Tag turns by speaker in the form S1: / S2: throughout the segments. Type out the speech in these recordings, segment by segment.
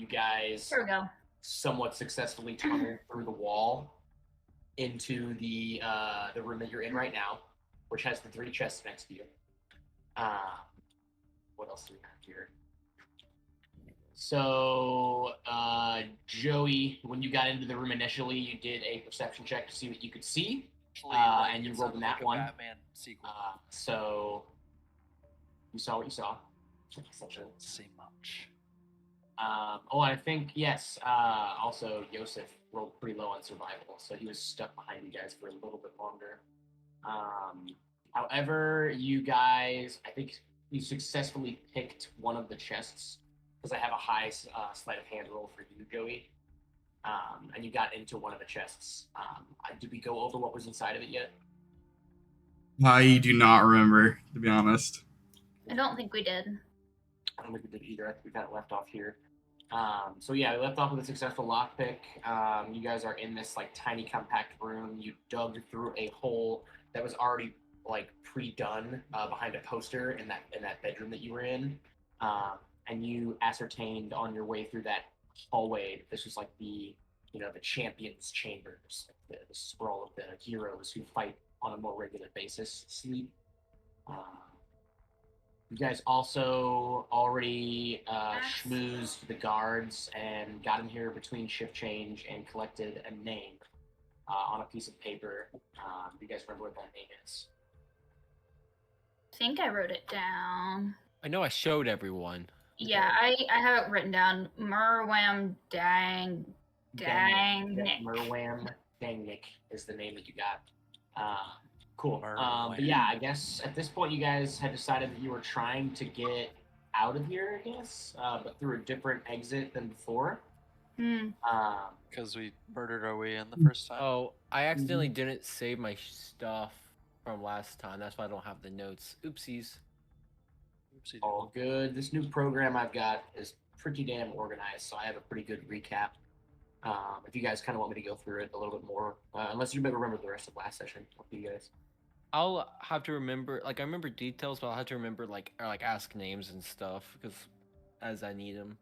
S1: you guys
S2: There we go.
S1: somewhat successfully tunnel through the wall into the room that you're in right now, which has the 3 chests next to you. What else do we have here? So, Joey, when you got into the room initially, you did a perception check to see what you could see, and you rolled in that one.
S3: Batman sequel.
S1: So, you saw what you saw.
S3: Doesn't seem much.
S1: I think, yes, also, Yosef rolled pretty low on survival, so he was stuck behind you guys for a little bit longer. However, you guys, I think you successfully picked one of the chests, because I have a high sleight of hand roll for you, Joey. And you got into one of the chests. Did we go over what was inside of it yet?
S4: I do not remember, to be honest.
S2: I don't think we did.
S1: I don't think we did either. I think we kind of left off here. So yeah, we left off with a successful lockpick. You guys are in this like tiny compact room. You dug through a hole that was already like pre-done behind a poster in that bedroom that you were in. And you ascertained on your way through that hallway this was like the champions' chambers. This is where all of the heroes who fight on a more regular basis sleep. You guys also already schmoozed the guards and got in here between shift change and collected a name on a piece of paper. Do you guys remember what that name is?
S2: I think I wrote it down.
S5: I know I showed everyone.
S2: Yeah, I have it written down. Merwam Dang Nick.
S1: Merwam Dang Nick is the name that you got. Cool.
S3: Merwam.
S1: But yeah, I guess at this point you guys had decided that you were trying to get out of here, I guess, but through a different exit than before.
S3: Because we murdered our way in the first time.
S5: Oh, I accidentally didn't save my stuff from last time. That's why I don't have the notes. Oopsies.
S3: Oopsie.
S1: All good. This new program I've got is pretty damn organized, so I have a pretty good recap. If you guys kind of want me to go through it a little bit more, unless you remember the rest of last session, up to you guys.
S5: I'll have to remember, like I remember details, but I'll have to remember like ask names and stuff because as I need them.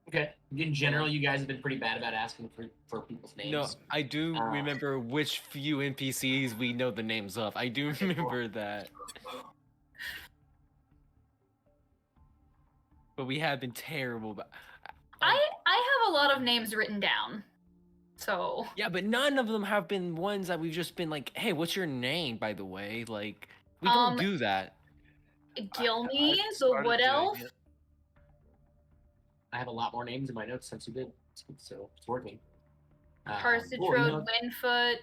S1: Okay. In general, you guys have been pretty bad about asking for people's names.
S5: No, I do remember which few NPCs we know the names of. I do remember that. But we have been terrible. But
S2: I have a lot of names written down. So
S5: yeah, but none of them have been ones that we've just been like, hey, what's your name, by the way? Like, we don't do that.
S2: Gilmy, the Wood Elf.
S1: I have a lot more names in my notes since you did, so it's working.
S2: Parcitrode, Windfoot.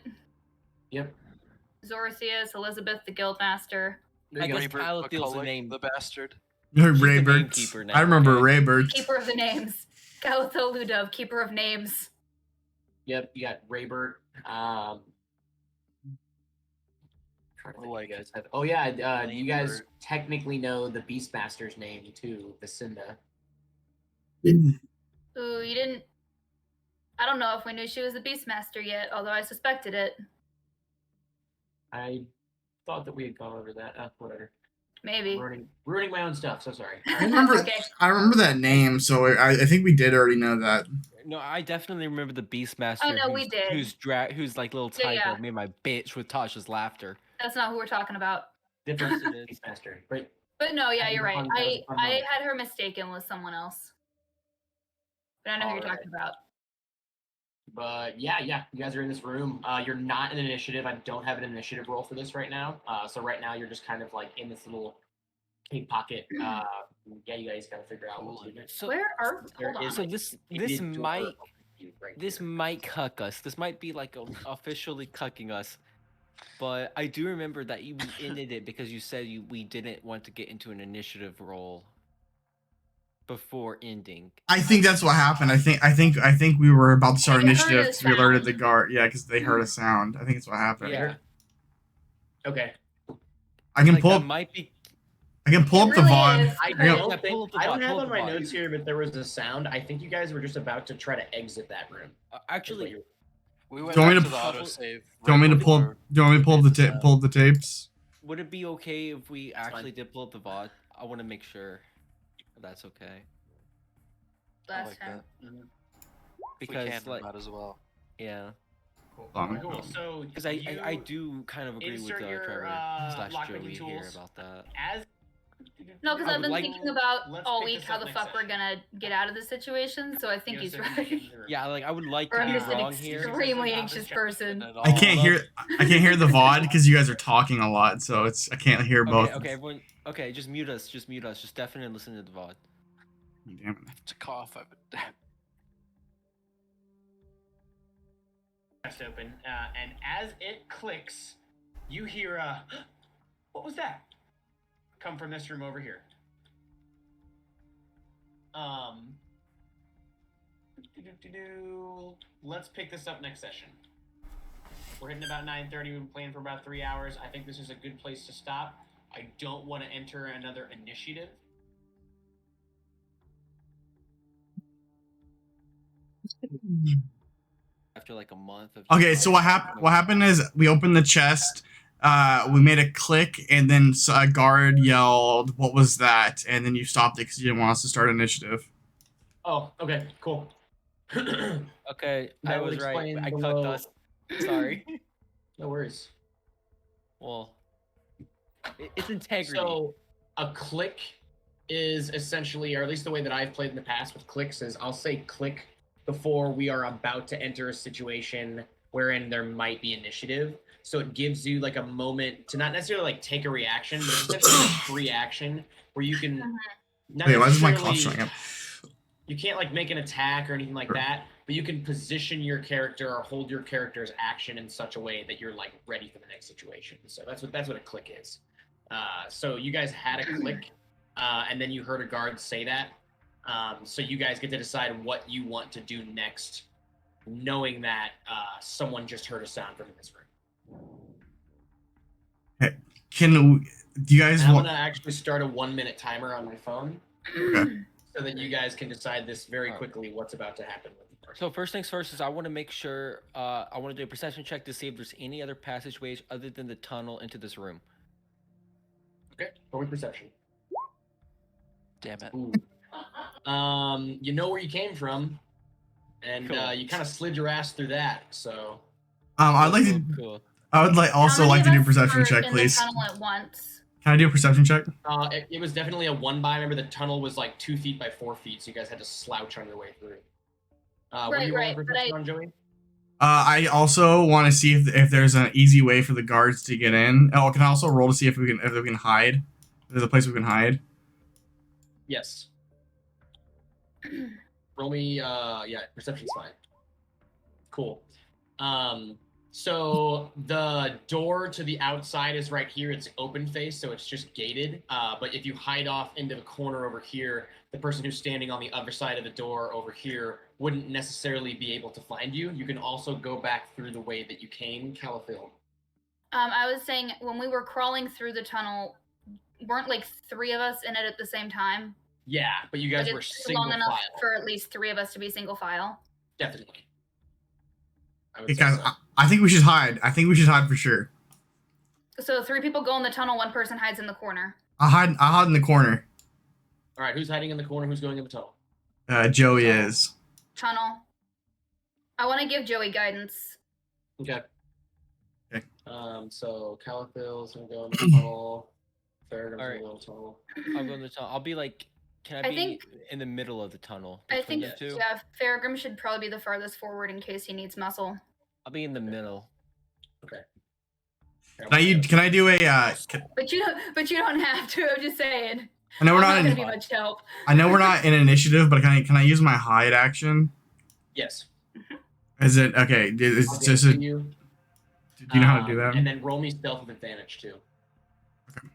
S1: Yep.
S2: Zorthius, Elizabeth, the Guildmaster.
S5: I guess Palathiel's the name.
S3: The bastard.
S4: Raybird. I remember Raybird.
S2: Keeper of the names. Galitho Ludov, Keeper of Names.
S1: Yep, you got Raybird. You guys technically know the Beastmaster's name too, Vicinda.
S2: Ooh, you didn't. I don't know if we knew she was the Beastmaster yet, although I suspected it.
S1: I thought that we had gone over that. Whatever.
S2: Maybe.
S1: Ruining my own stuff, so sorry.
S4: I remember that name, so I think we did already know that.
S5: No, I definitely remember the Beastmaster.
S2: Oh no, we did.
S5: Who's like little tiger made my bitch with Tasha's laughter.
S2: That's not who we're talking about.
S1: Different Beastmaster, right?
S2: But no, yeah, you're right. I had her mistaken with someone else. But I know who you're talking about.
S1: But yeah, you guys are in this room. You're not in initiative. I don't have an initiative roll for this right now. So right now you're just kind of like in this little cave pocket. Yeah, you guys gotta figure out what to do.
S5: So
S2: where are? Hold on.
S5: So this might cuck us. This might be like officially cucking us. But I do remember that you ended it because you said we didn't want to get into an initiative roll before ending.
S4: I think that's what happened. I think we were about to start initiative because we alerted the guard. Yeah, because they heard a sound. I think that's what happened.
S5: Yeah.
S1: Okay.
S4: I can pull up. I can pull up the VOD.
S1: I don't have on my notes here, but there was a sound. I think you guys were just about to try to exit that room.
S5: Actually,
S3: we went back to the autosave.
S4: Do you want me to pull up the tapes?
S5: Would it be okay if we actually did pull up the VOD? I want to make sure that's okay.
S2: last time.
S3: Because
S5: Because
S3: like, might as well.
S5: Yeah.
S1: Cool. So
S5: because I do kind of agree with
S1: insert your,
S5: Trevor /
S1: lockpicking
S5: Joey here
S1: tools.
S5: about that.
S1: as
S2: No, because
S5: I
S2: I've
S5: would
S2: been
S5: like-
S2: thinking about
S1: Let's
S2: all
S1: pick
S2: week
S1: this
S2: how
S1: up
S2: the
S1: next
S2: fuck we're
S1: session.
S2: gonna get out of this situation. So I think he's right.
S5: Yeah, like I would like
S2: Or
S5: to
S2: I'm
S5: be
S2: just an
S5: wrong here.
S2: extremely anxious person.
S4: I can't hear the VOD because you guys are talking a lot, so I can't hear both.
S5: Okay, everyone. Okay, just mute us. Just deafening and listen to the VOD.
S4: Damn it.
S3: To cough.
S1: Chest open, and as it clicks, you hear a what was that? Come from this room over here. Let's pick this up next session. We're hitting about 9:30. We've been playing for about 3 hours. I think this is a good place to stop. I don't want to enter another initiative.
S5: After like a month of.
S4: Okay, so what happened is we opened the chest, we made a click, and then a guard yelled, "What was that?" And then you stopped it because you didn't want us to start initiative.
S1: Oh, okay, cool.
S5: Okay, I
S1: That would
S5: was right.
S1: explain
S5: I
S1: below-
S5: cucked us. Sorry.
S1: No worries.
S5: Well, it's integrity.
S1: So, a click is essentially, or at least the way that I've played in the past with clicks is I'll say click before we are about to enter a situation wherein there might be initiative. So it gives you like a moment to not necessarily like take a reaction, but it's essentially a free action where you can not
S4: Wait, why is my
S1: necessarily-
S4: cough showing up?
S1: You can't like make an attack or anything like that, but you can position your character or hold your character's action in such a way that you're like ready for the next situation. So that's what a click is. So you guys had a click, and then you heard a guard say that. So you guys get to decide what you want to do next, knowing that someone just heard a sound from this room.
S4: Do you guys
S1: And I'm
S4: want?
S1: gonna actually start a 1-minute timer on my phone,
S4: Okay.
S1: so that you guys can decide this very quickly. What's about to happen with the person.
S5: So first things first is I want to make sure I want to do a perception check to see if there's any other passageways other than the tunnel into this room.
S1: Okay, roll me perception.
S3: Damn it.
S1: Ooh. You know where you came from, and
S5: Cool.
S1: you kind of slid your ass through that. So
S4: I'd like to.
S5: Cool.
S4: I would also
S2: How
S4: like to
S2: many
S4: do a
S2: of us
S4: perception
S2: were
S4: check,
S2: in
S4: please.
S2: The tunnel at once?
S4: Can I do a perception check?
S1: it was definitely a 1-by. Remember, the tunnel was like 2 feet by 4 feet, so you guys had to slouch on your way through. What are you rolling perception on, Joey?
S4: I also want to see if there's an easy way for the guards to get in. Oh, can I also roll to see if we can hide? If there's a place we can hide.
S1: Yes. Roll me. Yeah, perception's fine. Cool. So the door to the outside is right here. It's open face, so it's just gated. But if you hide off into the corner over here, the person who's standing on the other side of the door over here wouldn't necessarily be able to find you. You can also go back through the way that you came, Caliphil.
S2: I was saying when we were crawling through the tunnel, weren't like 3 of us in it at the same time?
S1: Yeah, but you guys
S2: Like
S1: were
S2: it's
S1: single
S2: long enough
S1: file.
S2: for at least 3 of us to be single file.
S1: Definitely. I would say
S4: Because
S1: so.
S4: I think we should hide. I think we should hide for sure.
S2: So 3 people go in the tunnel, 1 person hides in the corner.
S4: I'll hide in the corner.
S1: All right, who's hiding in the corner? Who's going in the tunnel?
S4: Joey is.
S2: Tunnel. I want to give Joey guidance.
S1: Okay.
S4: Okay.
S1: So Caliphil's gonna go in the tunnel. Farragham's
S5: All right.
S1: gonna go in the tunnel.
S5: I'll go in the tunnel. I'll be like, can I
S2: I
S5: be
S2: think-
S5: in the middle of the tunnel?
S2: I
S5: between
S2: think,
S5: the two?
S2: yeah, Farragham should probably be the farthest forward in case he needs muscle.
S5: I'll be in the middle.
S1: Okay.
S4: Can I do a?
S2: But you don't have to. I'm just saying.
S4: I know we're
S2: I'm
S4: not
S2: gonna
S4: in.
S2: be much help.
S4: I know we're not in initiative, but can I use my hide action?
S1: Yes.
S4: Is it okay? Is
S1: I'll
S4: it
S1: give
S4: just
S1: it
S4: a,
S1: to
S4: do
S1: you.
S4: you know how to do that?
S1: And then roll me stealth with advantage too.
S4: Okay.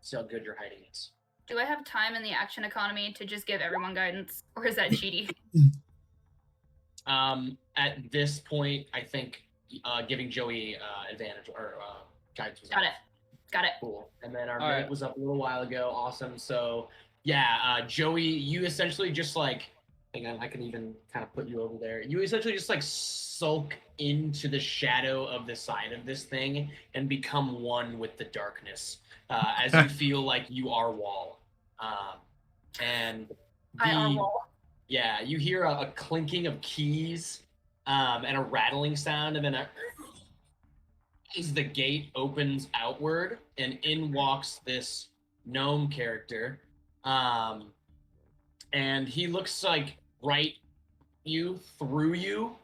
S1: See how good your hiding is.
S2: Do I have time in the action economy to just give everyone guidance, or is that cheaty?
S1: At this point, I think giving Joey advantage or guidance was
S2: Got it. Got it.
S1: cool. And then our
S5: All
S1: minute
S5: right.
S1: was up a little while ago. Awesome. So yeah, Joey, you essentially just like, hang on, I can even kind of put you over there. You essentially just like sulk into the shadow of the side of this thing and become one with the darkness as you feel like you are Wall. And
S2: yeah,
S1: you hear a clinking of keys and a rattling sound, and then as the gate opens outward, and in walks this gnome character. And he looks like through you,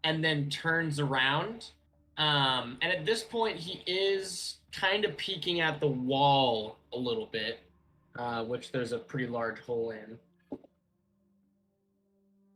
S1: and then turns around. And at this point, he is kind of peeking at the wall a little bit, which there's a pretty large hole in.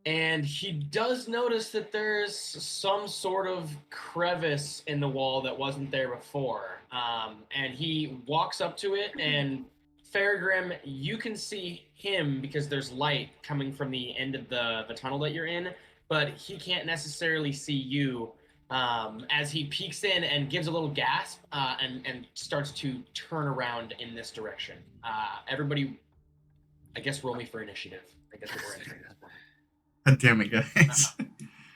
S1: And he does notice that there's some sort of crevice in the wall that wasn't there before. And he walks up to it, and Faragrim, you can see him because there's light coming from the end of the tunnel that you're in, but he can't necessarily see you as he peeks in and gives a little gasp and starts to turn around in this direction. Everybody, I guess, roll me for initiative. I guess we're entering this point.
S4: God damn it, guys.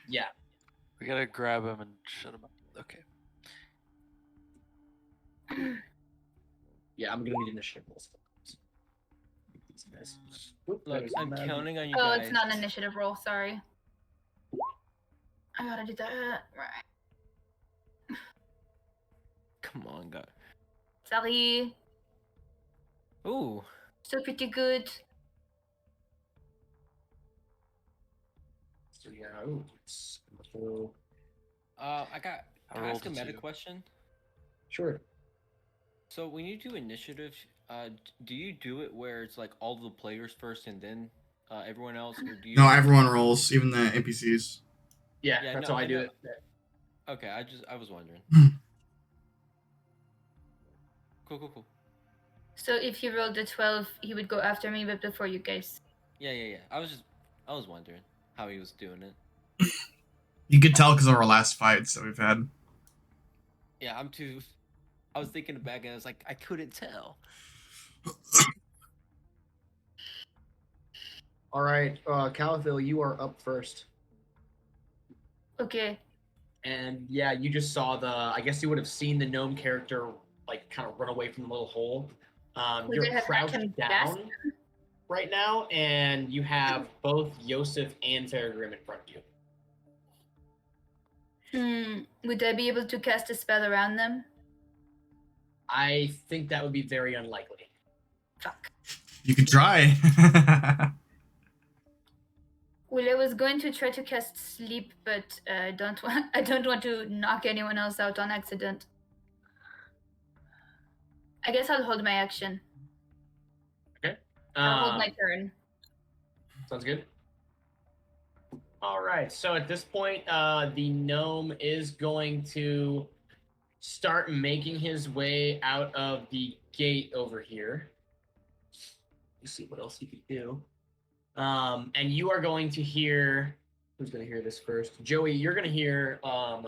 S1: Yeah.
S3: We gotta grab him and shut him up. Okay.
S1: Yeah, I'm gonna need initiative rolls.
S5: Look, I'm counting on you
S2: Oh,
S5: guys.
S2: it's not an initiative roll. Sorry. I gotta do that. Right.
S5: Come on, guys.
S2: Sorry.
S5: Ooh.
S2: Still pretty good.
S1: So yeah,
S5: Can I ask a meta question?
S1: Sure.
S5: So when you do initiative, do you do it where it's like all the players first and then everyone else, or do you?
S4: No, everyone rolls, even the NPCs.
S1: Yeah, that's how I do it.
S5: Okay, I was wondering. Cool.
S2: So if he rolled a 12, he would go after me, but before you guys.
S5: Yeah. I was wondering how he was doing it.
S4: You could tell because of our last fights that we've had.
S5: Yeah, I was thinking back and I was like, I couldn't tell.
S1: All right, Calithil, you are up first.
S2: Okay.
S1: And yeah, you just saw I guess you would have seen the gnome character like kind of run away from the little hole. You're crouched down right now, and you have both Yosef and Faragrim in front of you.
S2: Would I be able to cast a spell around them?
S1: I think that would be very unlikely.
S2: Fuck.
S4: You could try.
S2: Well, I was going to try to cast sleep, but I don't want to knock anyone else out on accident. I guess I'll hold my action.
S1: Okay.
S2: I'll hold my turn.
S1: Sounds good. All right. So at this point, the gnome is going to start making his way out of the gate over here. Let's see what else he could do. And you are going to hear. Who's going to hear this first? Joey, you're going to hear. I'm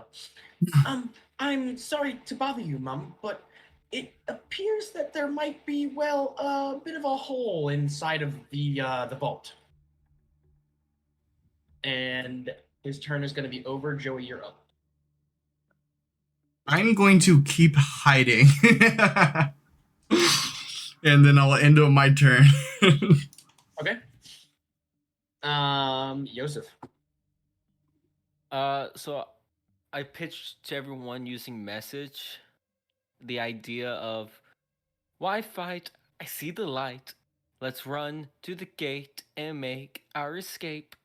S1: sorry to bother you, Mum, but it appears that there might be, well, a bit of a hole inside of the vault. And his turn is going to be over. Joey, you're up.
S4: I'm going to keep hiding. And then I'll end on my turn.
S1: Okay. Yosef.
S5: So I pitched to everyone using message the idea of, why fight? I see the light. Let's run to the gate and make our escape.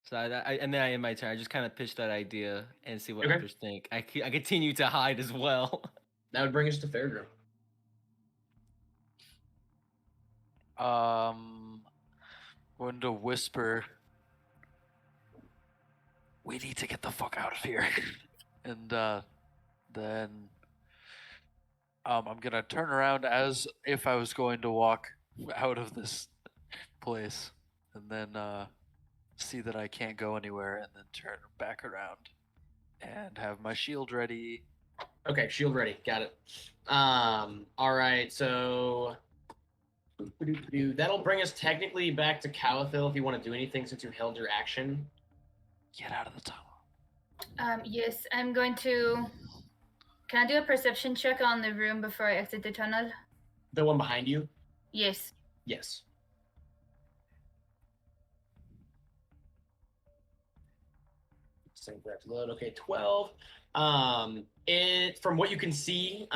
S5: So and then I end my turn. I just kind of pitched that idea and see what others think. I continue to hide as well.
S1: That would bring us to Fairgrim.
S3: Going to whisper, we need to get the fuck out of here. And then I'm gonna turn around as if I was going to walk out of this place, and then see that I can't go anywhere, and then turn back around and have my shield ready.
S1: Okay, shield ready. Got it. All right, so that'll bring us technically back to Calithil if you want to do anything since you held your action.
S3: Get out of the tunnel.
S2: Yes, I'm going to Can I do a perception check on the room before I exit the tunnel?
S1: The one behind you?
S2: Yes.
S1: Yes. Same for to load. Okay, 12. It from what you can see,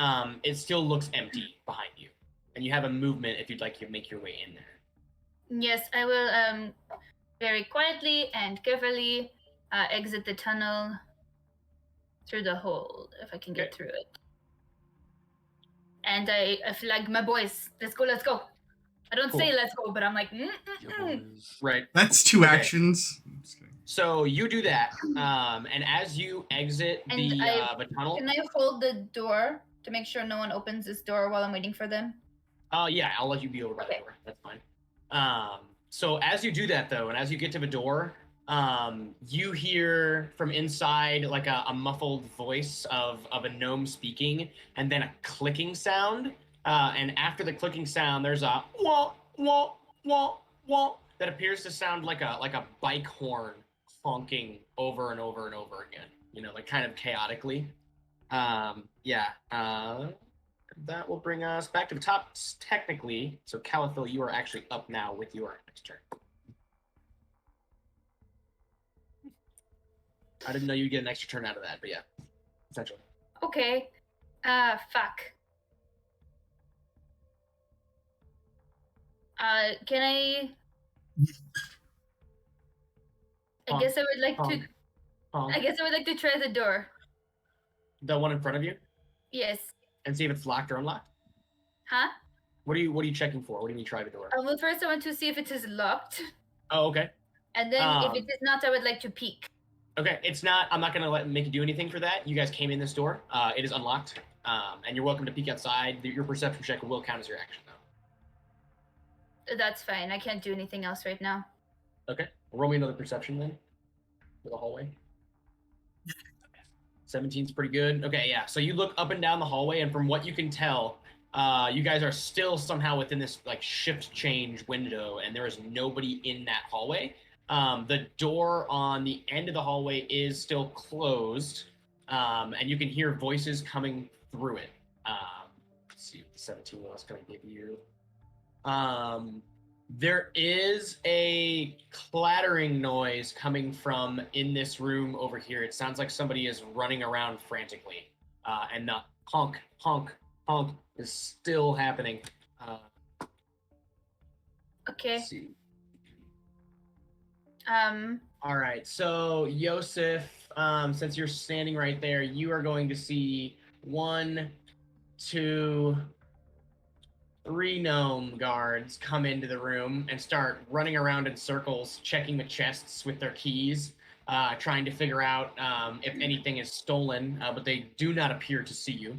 S1: it still looks empty behind you, and you have a movement if you'd like to make your way in there.
S2: Yes, I will very quietly and carefully exit the tunnel through the hole if I can get through it. And I flag my boys. Let's go. I don't say let's go, but I'm like,
S1: Right.
S4: That's two actions.
S1: So you do that, and as you exit the tunnel,
S2: can I hold the door to make sure no one opens this door while I'm waiting for them?
S1: Yeah, I'll let you be over by the door. That's fine. So as you do that though, and as you get to the door, you hear from inside like a muffled voice of a gnome speaking, and then a clicking sound. And after the clicking sound, there's a wah wah wah wah that appears to sound like a bike horn honking over and over and over again. You know, like kind of chaotically. That will bring us back to the top technically. So Calathil, you are actually up now with your next turn. I didn't know you'd get an extra turn out of that, but yeah, essentially.
S2: Okay. Fuck. Can I? I guess I would like to. I guess I would like to try the door.
S1: The one in front of you?
S2: Yes.
S1: And see if it's locked or unlocked?
S2: Huh?
S1: What are you checking for? What do you mean try the door?
S2: Well, first I want to see if it is locked.
S1: Oh, okay.
S2: And then if it is not, I would like to peek.
S1: Okay, it's not. I'm not gonna make you do anything for that. You guys came in this door. It is unlocked, and you're welcome to peek outside. Your perception check will count as your action, though.
S2: That's fine. I can't do anything else right now.
S1: Okay, roll me another perception then for the hallway. 17's pretty good. Okay, yeah. So you look up and down the hallway, and from what you can tell, you guys are still somehow within this like shift change window, and there is nobody in that hallway. The door on the end of the hallway is still closed, and you can hear voices coming through it. Let's see what the 17 was going to give you. There is a clattering noise coming from in this room over here. It sounds like somebody is running around frantically, and the honk, honk, honk is still happening.
S2: Okay.
S1: Let's see.
S2: All
S1: right, so Yosef, since you're standing right there, you are going to see 1, 2, 3 gnome guards come into the room and start running around in circles, checking the chests with their keys, trying to figure out if anything is stolen, but they do not appear to see you.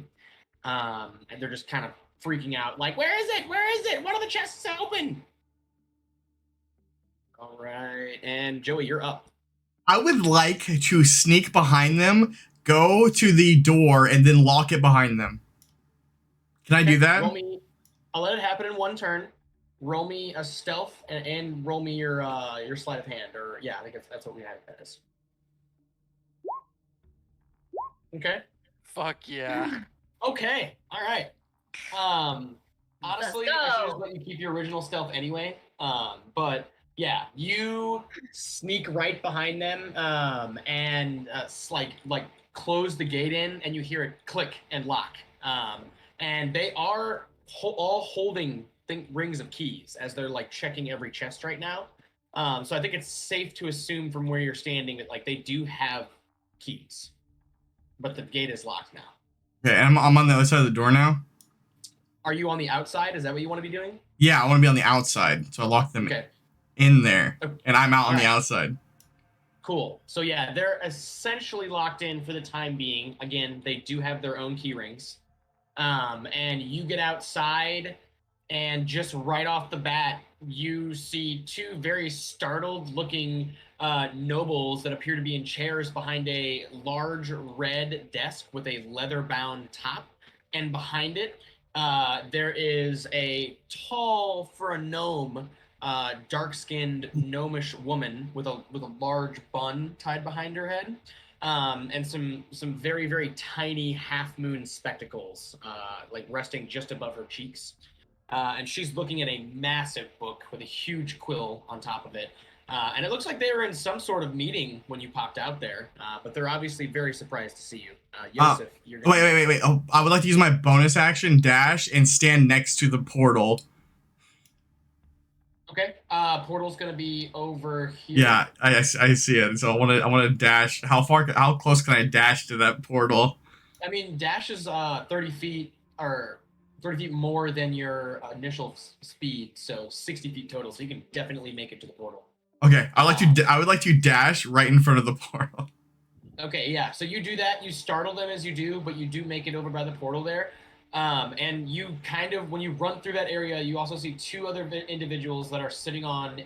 S1: And they're just kind of freaking out, like, where is it? Where is it? One of the chests is open! All right, and Joey, you're up.
S4: I would like to sneak behind them, go to the door, and then lock it behind them. Can I do that?
S1: I'll let it happen in one turn. Roll me a stealth and roll me your sleight of hand, or yeah, I think that's what we have as. Okay.
S3: Fuck yeah.
S1: Okay. All right. Honestly, I should just let you keep your original stealth anyway. But yeah, you sneak right behind them, and like close the gate in, and you hear it click and lock. And they are all holding rings of keys as they're like checking every chest right now. So I think it's safe to assume from where you're standing that like they do have keys, but the gate is locked now.
S4: Okay, I'm on the other side of the door now.
S1: Are you on the outside? Is that what you want to be doing?
S4: Yeah, I want to be on the outside, so I lock them in there, and I'm out on the outside.
S1: Cool. So yeah, they're essentially locked in for the time being. Again, they do have their own key rings. And you get outside, and just right off the bat, you see 2 very startled-looking nobles that appear to be in chairs behind a large red desk with a leather-bound top. And behind it, there is a tall, for a gnome, dark-skinned gnomish woman with a large bun tied behind her head. and some very, very tiny half moon spectacles, like resting just above her cheeks. And she's looking at a massive book with a huge quill on top of it. And it looks like they were in some sort of meeting when you popped out there, but they're obviously very surprised to see you. Yosef, you're gonna...
S4: Wait. Oh, I would like to use my bonus action dash and stand next to the portal.
S1: Okay. Portal's gonna be over here.
S4: Yeah, I see it. So I want to dash. How close can I dash to that portal?
S1: I mean, dash is 30 feet or 30 feet more than your initial speed, so 60 feet total. So you can definitely make it to the portal.
S4: Okay, I would like to dash right in front of the portal.
S1: Okay, yeah. So you do that. You startle them as you do, but you do make it over by the portal there. And you kind of, when you run through that area, you also see two other individuals that are sitting on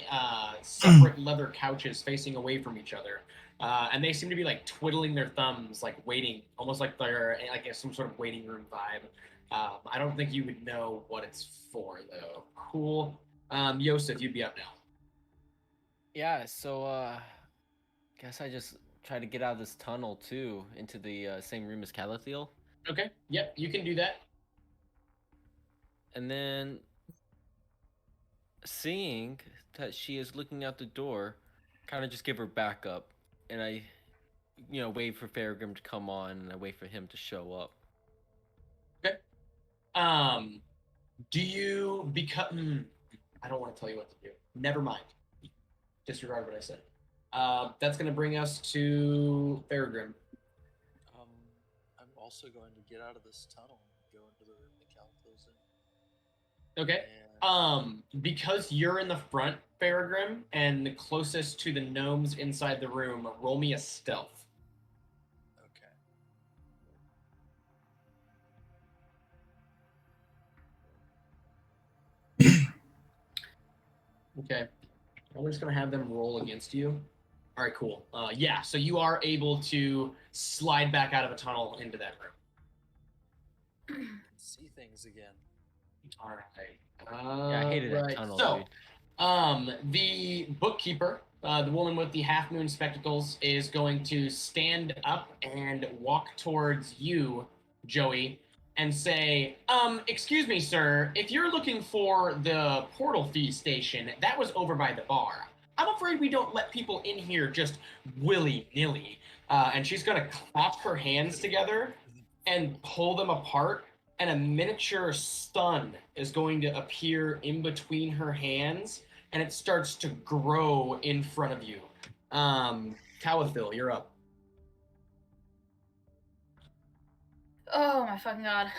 S1: separate leather couches facing away from each other. And they seem to be like twiddling their thumbs, like waiting, almost like they're like some sort of waiting room vibe. I don't think you would know what it's for, though. Cool. Yosef, you'd be up now.
S5: Yeah, so guess I just try to get out of this tunnel too, into the same room as Calathiel.
S1: Okay. Yep, you can do that.
S5: And then seeing that she is looking out the door, kind of just give her back up, and I, wait for Farragrim to come on, and I wait for him to show up.
S1: Okay. Do you become? I don't want to tell you what to do. Never mind. Disregard what I said. That's going to bring us to Farragrim.
S3: I'm also going to get out of this tunnel and go into the room that Calathiel's in.
S1: Okay. Because you're in the front, Farragrim, and the closest to the gnomes inside the room, roll me a stealth. Okay. I'm just going to have them roll against you. All right, cool. Yeah, so you are able to slide back out of a tunnel into that room.
S3: See things again.
S1: All right.
S5: Yeah, I hated that tunnel,
S1: so, the bookkeeper, the woman with the half moon spectacles, is going to stand up and walk towards you, Joey, and say, excuse me, sir, if you're looking for the portal fee station, that was over by the bar. I'm afraid we don't let people in here just willy-nilly. And she's going to clap her hands together and pull them apart, and a miniature stun is going to appear in between her hands, and it starts to grow in front of you. Calathiel, you're up.
S2: Oh my fucking god.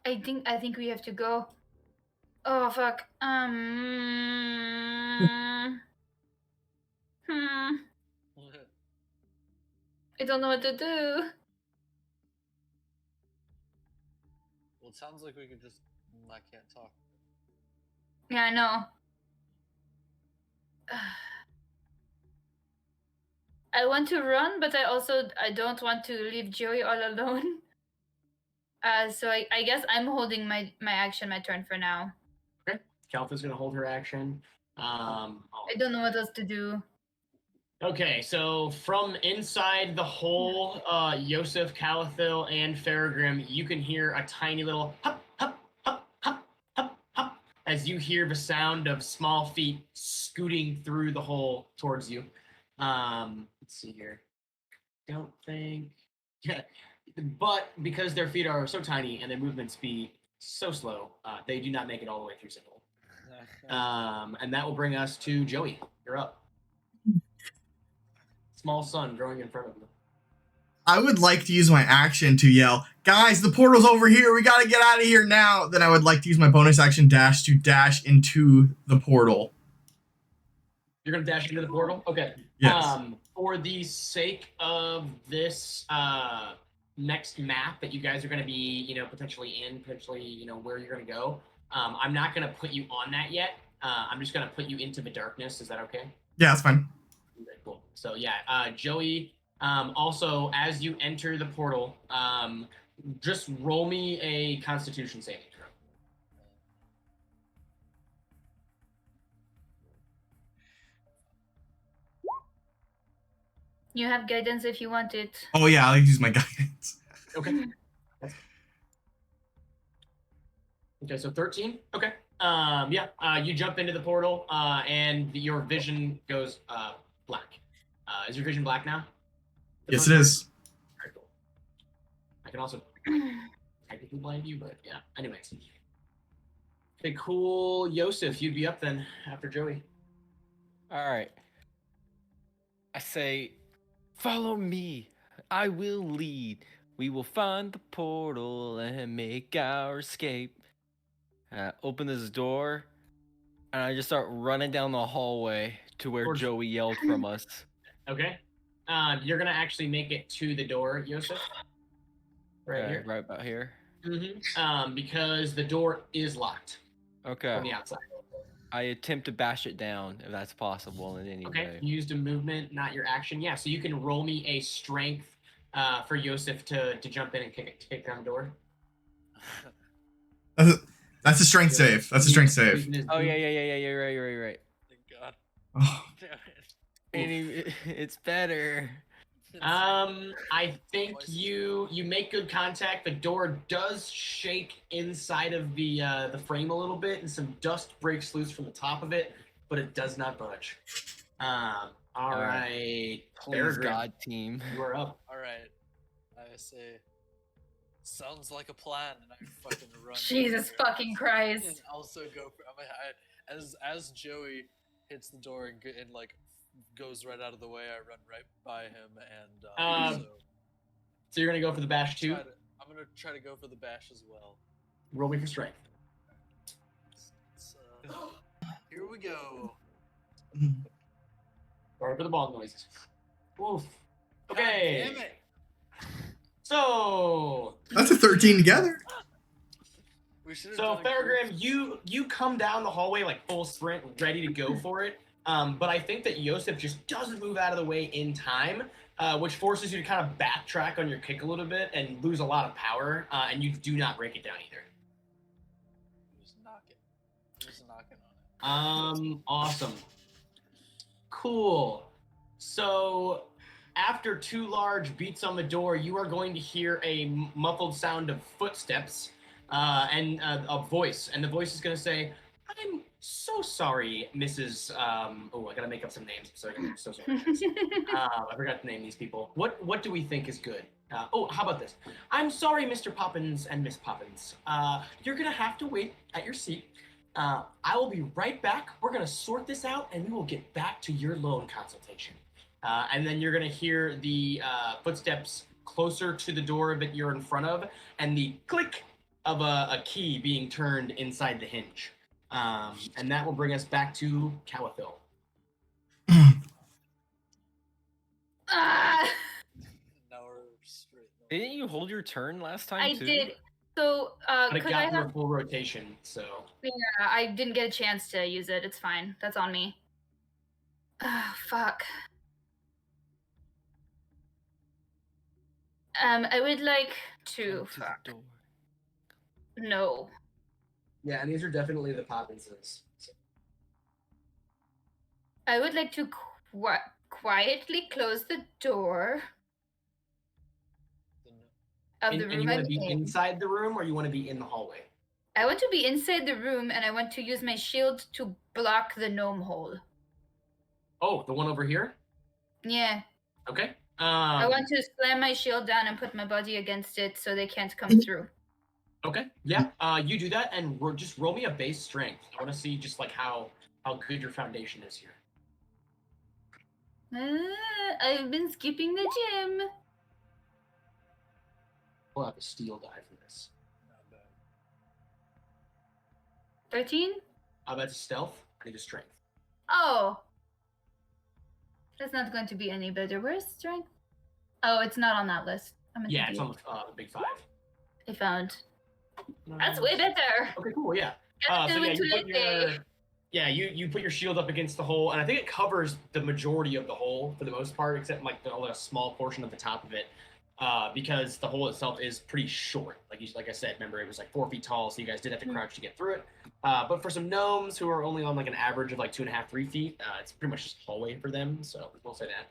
S2: I think we have to go. Oh fuck. I don't know what to do.
S3: Well, it sounds like we could just. I can't talk.
S2: Yeah, I know. I want to run, but I don't want to leave Joey all alone. So I guess I'm holding my turn for now.
S1: Okay. Caltha's going to hold her action.
S2: I don't know what else to do.
S1: Okay, so from inside the hole, Yosef, Calathiel, and Farragrim, you can hear a tiny little hup, hup, hup, hup, hup, hup, as you hear the sound of small feet scooting through the hole towards you. Let's see here. Don't think... Yeah, but because their feet are so tiny and their movement speed so slow, they do not make it all the way through the hole. And that will bring us to Joey. You're up. Small sun growing in front of them.
S4: I would like to use my action to yell, guys, the portal's over here. We got to get out of here now. Then I would like to use my bonus action dash to dash into the portal.
S1: You're going to dash into the portal? Okay.
S4: Yes.
S1: For the sake of this next map that you guys are going to be, potentially where you're going to go, I'm not going to put you on that yet. I'm just going to put you into the darkness. Is that okay?
S4: Yeah, that's fine.
S1: Okay, cool. So yeah, Joey, also as you enter the portal, just roll me a Constitution saving throw.
S2: You have guidance if you want it.
S4: Oh yeah, I'll use my guidance.
S1: Okay. Okay, so 13. Okay. You jump into the portal, and your vision goes black. Is your vision black now?
S4: Yes, it is.
S1: Very cool. I can also technically blind you, but yeah. Anyways. Okay, cool. Yosef, you'd be up then after Joey.
S5: All right. I say, follow me. I will lead. We will find the portal and make our escape. Open this door, and I just start running down the hallway to where
S1: Towards-
S5: Joey yelled from us.
S1: Okay. You're gonna actually make it to the door, Yosef. Right here.
S5: Right about here.
S1: Because the door is locked
S5: Okay.
S1: from the outside.
S5: I attempt to bash it down if that's possible in any
S1: Okay.
S5: way.
S1: You used a movement, not your action. Yeah. So you can roll me a strength for Yosef to jump in and kick down the door.
S4: That's a strength save. That's a strength save.
S5: Oh yeah. You're right.
S3: Thank God.
S4: Oh,
S3: Damn it.
S5: It's better.
S1: I think you make good contact. The door does shake inside of the frame a little bit, and some dust breaks loose from the top of it, but it does not budge. All right,
S5: Please,
S1: Peregrine,
S5: God, team.
S1: you are up.
S3: All right. I say, sounds like a plan, and I fucking run.
S2: Jesus
S3: over
S2: fucking
S3: and
S2: Christ.
S3: also go for as Joey hits the door and like goes right out of the way, I run right by him and
S1: So you're gonna go for the bash too.
S3: I'm gonna try to go for the bash as well.
S1: Roll me for strength.
S3: Here we go.
S1: Sorry for the ball noises. Oof.
S3: God
S1: Okay.
S3: damn it.
S1: So
S4: that's a 13 together.
S3: We should have
S1: So
S3: done a
S1: Peregrine,
S3: group.
S1: you come down the hallway like full sprint, ready to go for it. But I think that Yosef just doesn't move out of the way in time, which forces you to kind of backtrack on your kick a little bit and lose a lot of power, and you do not break it down either.
S3: Just knocking on it.
S1: Awesome. Cool. So after 2 large beats on the door, you are going to hear a muffled sound of footsteps and a voice. And the voice is going to say, I'm so sorry, Mrs. I gotta make up some names. I'm so sorry. I forgot to name these people. What do we think is good? How about this? I'm sorry, Mr. Poppins and Miss Poppins. You're gonna have to wait at your seat. I will be right back. We're gonna sort this out, and we will get back to your loan consultation. And then you're gonna hear the footsteps closer to the door that you're in front of, and the click of a key being turned inside the hinge. And that will bring us back to Cowithil.
S2: Ah,
S3: Now we're straight.
S5: Didn't you hold your turn last time
S2: I
S5: too?
S2: did. So,
S1: But it
S2: could
S1: got
S2: I
S1: through
S2: have?
S1: a full rotation, so
S2: Yeah, I didn't get a chance to use it. It's fine. That's on me. Fuck. I would like to.
S5: Come to the door.
S2: No.
S1: yeah. And these are definitely the Poppinses. So.
S2: I would like to quietly close the door of
S1: And
S2: the
S1: you
S2: room
S1: want
S2: I'm
S1: to be
S2: in.
S1: inside the room, or you want to be in the hallway?
S2: I want to be inside the room, and I want to use my shield to block the gnome hole.
S1: Oh, the one over here.
S2: Yeah.
S1: Okay.
S2: I want to slam my shield down and put my body against it so they can't come through.
S1: Okay. Yeah. You do that, and just roll me a base strength. I want to see just like how good your foundation is here.
S2: I've been skipping the gym.
S1: We'll have a steel die for this.
S3: Not bad.
S2: 13?
S1: That's a stealth. I need a strength.
S2: Oh. That's not going to be any better. Where's strength? Oh, it's not on that list. I'm an
S1: Yeah, it's
S2: idiot.
S1: on the big 5.
S2: I found. That's way better.
S1: Okay, cool. Yeah.
S2: Gotta
S1: So
S2: do
S1: yeah,
S2: it
S1: you put
S2: today.
S1: you put your shield up against the hole, and I think it covers the majority of the hole for the most part, except like a small portion of the top of it. because the hole itself is pretty short. Like I said, remember it was like 4 feet tall, so you guys did have to crouch to get through it. But for some gnomes who are only on like an average of like 2.5, 3 feet, it's pretty much just hallway for them. So we'll say that.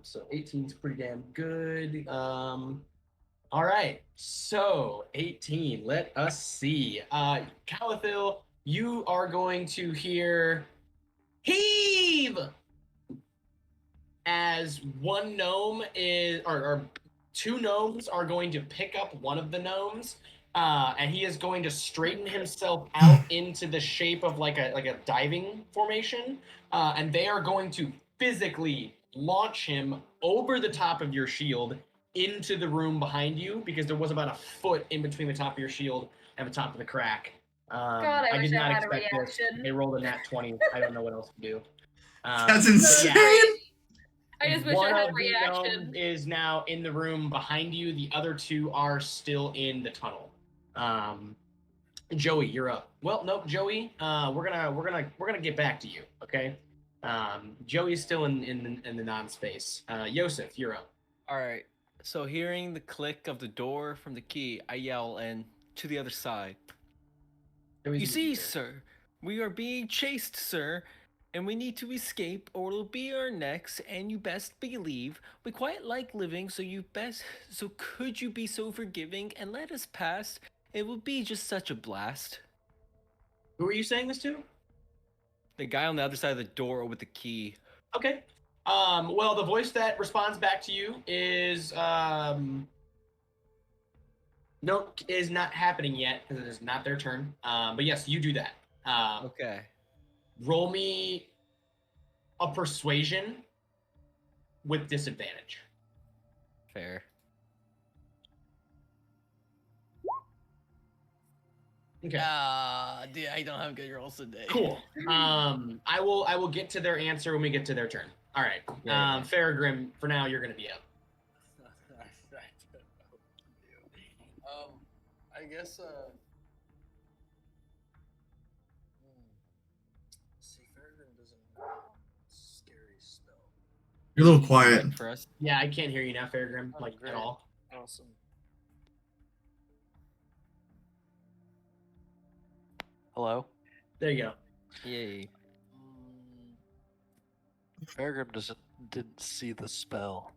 S1: So 18 is pretty damn good. All right, so 18. Let us see. Calathil, you are going to hear heave as one gnome is, or 2 gnomes are going to pick up one of the gnomes, and he is going to straighten himself out into the shape of like a diving formation, and they are going to physically launch him over the top of your shield into the room behind you, because there was about a foot in between the top of your shield and the top of the crack.
S2: God, I wish
S1: did
S2: I
S1: not
S2: had a
S1: expect this.
S2: reaction.
S1: They rolled a nat 20. I don't know what else to do.
S4: That's
S1: but
S4: insane.
S2: I just wish I
S1: one
S2: had a
S1: of the gnomes
S2: reaction.
S1: is now in the room behind you. The other 2 are still in the tunnel. Joey, you're up. Well, no, Joey. We're gonna get back to you. Okay. Joey's still in the non-space. Yosef, you're up.
S5: All right. So hearing the click of the door from the key, I yell and to the other side.
S1: Joey's
S5: You
S1: in the
S5: see,
S1: future.
S5: sir, we are being chased, sir, and we need to escape or it'll be our necks, and you best believe we quite like living, so could you be so forgiving and let us pass? It will be just such a blast.
S1: Who are you saying this to?
S5: The guy on the other side of the door with the key.
S1: Okay. Well, the voice that responds back to you is no, is not happening yet because it is not their turn. But yes, you do that.
S5: Okay.
S1: Roll me a persuasion with disadvantage.
S5: Fair.
S1: Okay.
S5: Dude, I don't have good rolls today.
S1: Cool. I will get to their answer when we get to their turn. All right.
S5: Yeah.
S1: Farragrim, for now you're gonna be up.
S3: I guess see, Fairground doesn't have scary spell.
S4: You're a little quiet.
S5: For us.
S1: Yeah, I can't hear you now, Farragrim,
S3: Oh,
S1: like
S3: great.
S1: at all.
S3: Awesome. Hello?
S1: There you go.
S5: Yay.
S3: Fairground didn't see the spell,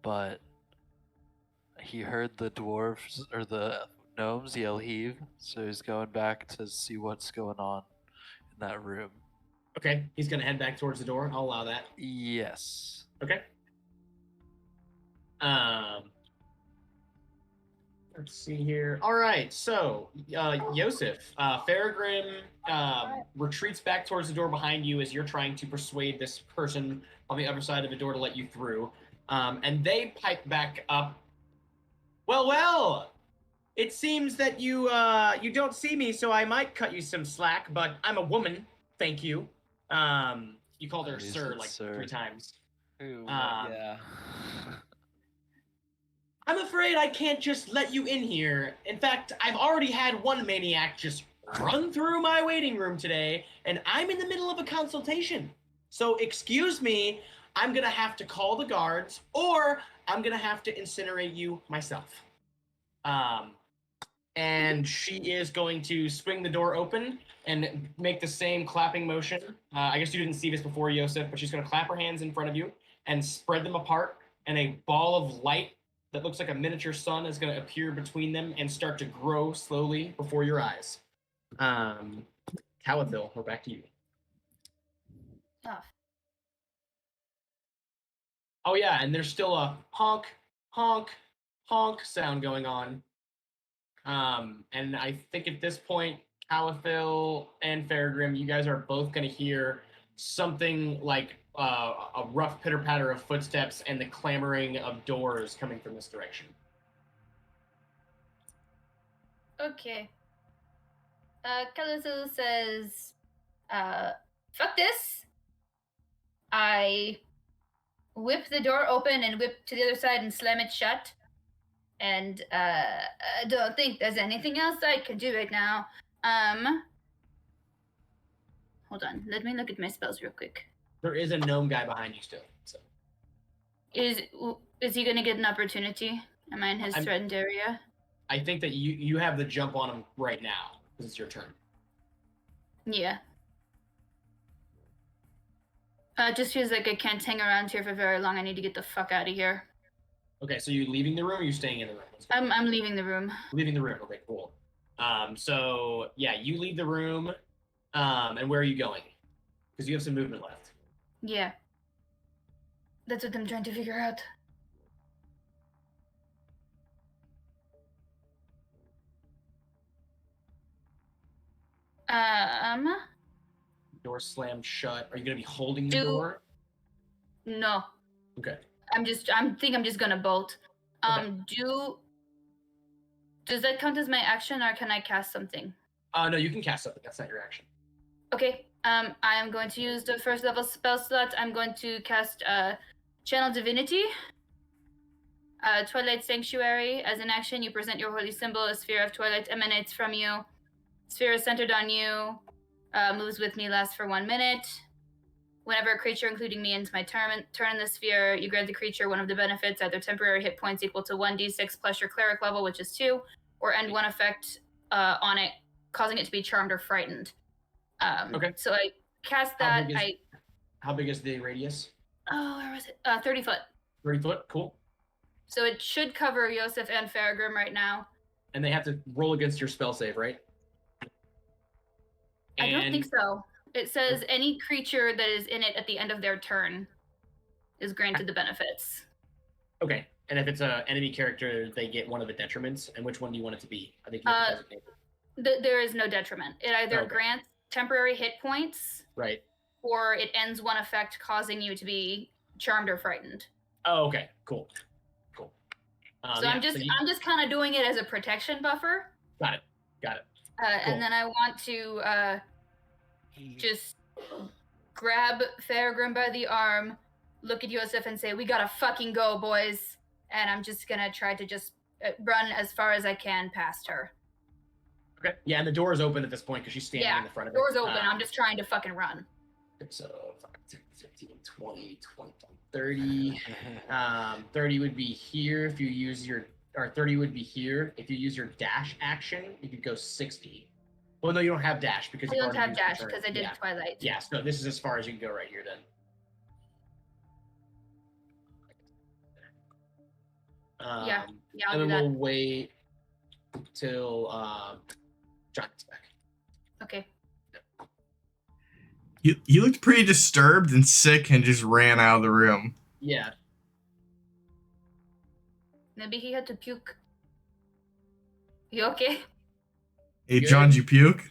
S3: but he heard the dwarves or the gnomes yell heave, so he's going back to see what's going on in that room.
S1: Okay, he's gonna head back towards the door. I'll allow that.
S3: Yes.
S1: Okay. Let's see here. All right, so Yosef, Farragrim retreats back towards the door behind you as you're trying to persuade this person on the other side of the door to let you through, and they pipe back up. Well, it seems that you don't see me, so I might cut you some slack, but I'm a woman. Thank you. You called her
S3: Nice,
S1: sir
S3: it's
S1: like
S3: sir.
S1: 3 times.
S5: Ooh,
S1: Um,
S5: yeah.
S1: I'm afraid I can't just let you in here. In fact, I've already had one maniac just run through my waiting room today, and I'm in the middle of a consultation. So excuse me, I'm gonna have to call the guards, or I'm gonna have to incinerate you myself. And she is going to swing the door open and make the same clapping motion. I guess you didn't see this before, Yosef, but she's going to clap her hands in front of you and spread them apart, and a ball of light that looks like a miniature sun is going to appear between them and start to grow slowly before your eyes. Calathil, we're back to you. Oh yeah, and there's still a honk, honk, honk sound going on. And I think at this point, Calathil and Farragrim, you guys are both going to hear something like a rough pitter-patter of footsteps and the clamoring of doors coming from this direction.
S2: Okay. Calathil says, fuck this. I whip the door open and whip to the other side and slam it shut. And I don't think there's anything else I can do right now. Hold on. Let me look at my spells real quick.
S1: There is a gnome guy behind you still. So.
S2: Is he gonna get an opportunity? Am I in his threatened area?
S1: I think that you have the jump on him right now because it's your turn.
S2: Yeah. It just feels like I can't hang around here for very long. I need to get the fuck out of here.
S1: Okay, so you leaving the room or you staying in the room?
S2: I'm leaving the room.
S1: Leaving the room. Okay, cool. So yeah, you leave the room. And where are you going? Because you have some movement left.
S2: Yeah. That's what I'm trying to figure out.
S1: Door slammed shut. Are you gonna be holding the door?
S2: No.
S1: Okay.
S2: I'm just gonna bolt.
S1: Okay.
S2: Does that count as my action, or can I cast something?
S1: No, you can cast something. That's not your action.
S2: Okay. I am going to use the first level spell slot. I'm going to cast Channel Divinity. Twilight Sanctuary. As an action, you present your holy symbol. A sphere of twilight emanates from you. Sphere is centered on you. Moves with me, lasts for 1 minute. Whenever a creature, including me, ends my turn in the sphere, you grant the creature one of the benefits, either temporary hit points equal to 1d6 plus your cleric level, which is 2, or end one effect on it, causing it to be charmed or frightened.
S1: Okay.
S2: So I cast that.
S1: How big is the radius?
S2: Oh, where was it? 30 foot.
S1: 30 foot. Cool.
S2: So it should cover Yosef and Faragrim right now.
S1: And they have to roll against your spell save, right?
S2: I don't think so. It says any creature that is in it at the end of their turn is granted the benefits.
S1: Okay. And if it's an enemy character, they get one of the detriments. And which one do you want it to be? I think you have to designate.
S2: There is no detriment. It either grants temporary hit points,
S1: right,
S2: or it ends one effect, causing you to be charmed or frightened.
S1: Oh, okay. Cool.
S2: So I'm just kind of doing it as a protection buffer.
S1: Got it. Cool.
S2: And then I want to just grab Faragrim by the arm, look at Yosef and say, "We gotta fucking go, boys." And I'm just gonna try to just run as far as I can past her.
S1: Okay. Yeah, and the door is open at this point because she's standing in the front of it.
S2: Door's open. I'm just trying to fucking run.
S1: So 15, 20, 30. 30 would be here if you use your, or 30 would be here. If you use your dash action, you could go 60. Well, no, you don't have dash because
S2: I don't have dash because I did Twilight.
S1: Yeah, so this is as far as you can go right here then.
S2: I'll
S1: and then
S2: do that.
S1: we'll wait till John gets back.
S2: Okay.
S4: You looked pretty disturbed and sick and just ran out of the room.
S1: Yeah.
S2: Maybe he had to puke. You okay?
S4: Hey, John, did you puke?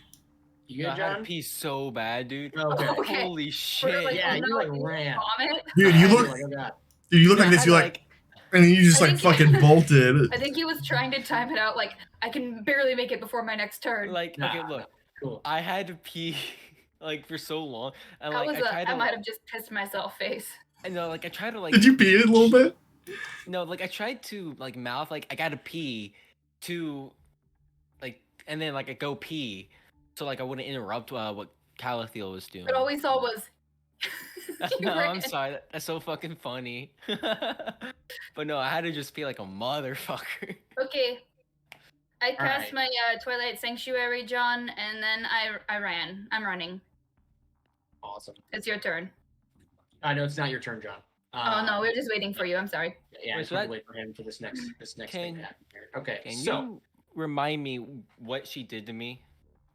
S1: You good,
S5: I
S1: John?
S5: had to pee so bad, dude.
S1: Okay.
S5: Holy shit.
S2: Like,
S1: yeah, you like ran.
S2: Vomit?
S4: Dude, you look
S1: like, oh God.
S4: Dude, you look like this. You like, and then you just like fucking bolted.
S2: I think he was trying to time it out. Like, I can barely make it before my next turn.
S5: Like, okay, look.
S1: Cool.
S5: I had to pee like for so long, and
S2: That
S5: like
S2: was
S5: I
S2: might have just pissed myself face.
S5: I know, like I tried to like.
S4: Did you pee it a little bit?
S5: No, like I tried to like mouth like I gotta pee, to, like, and then like I go pee, so like I wouldn't interrupt what Calithiel was doing.
S2: But all we saw was.
S5: No, I'm sorry. That's so fucking funny. But no, I had to just pee like a motherfucker.
S2: Okay. I cast my Twilight Sanctuary, John, and then I ran. I'm running.
S1: Awesome.
S2: It's your turn.
S1: No, it's not your turn, John.
S2: Oh no, we're just waiting for you. I'm sorry.
S1: Yeah, I just want to wait for him for this next thing to happen here. Okay,
S5: Can
S1: so
S5: you remind me what she did to me?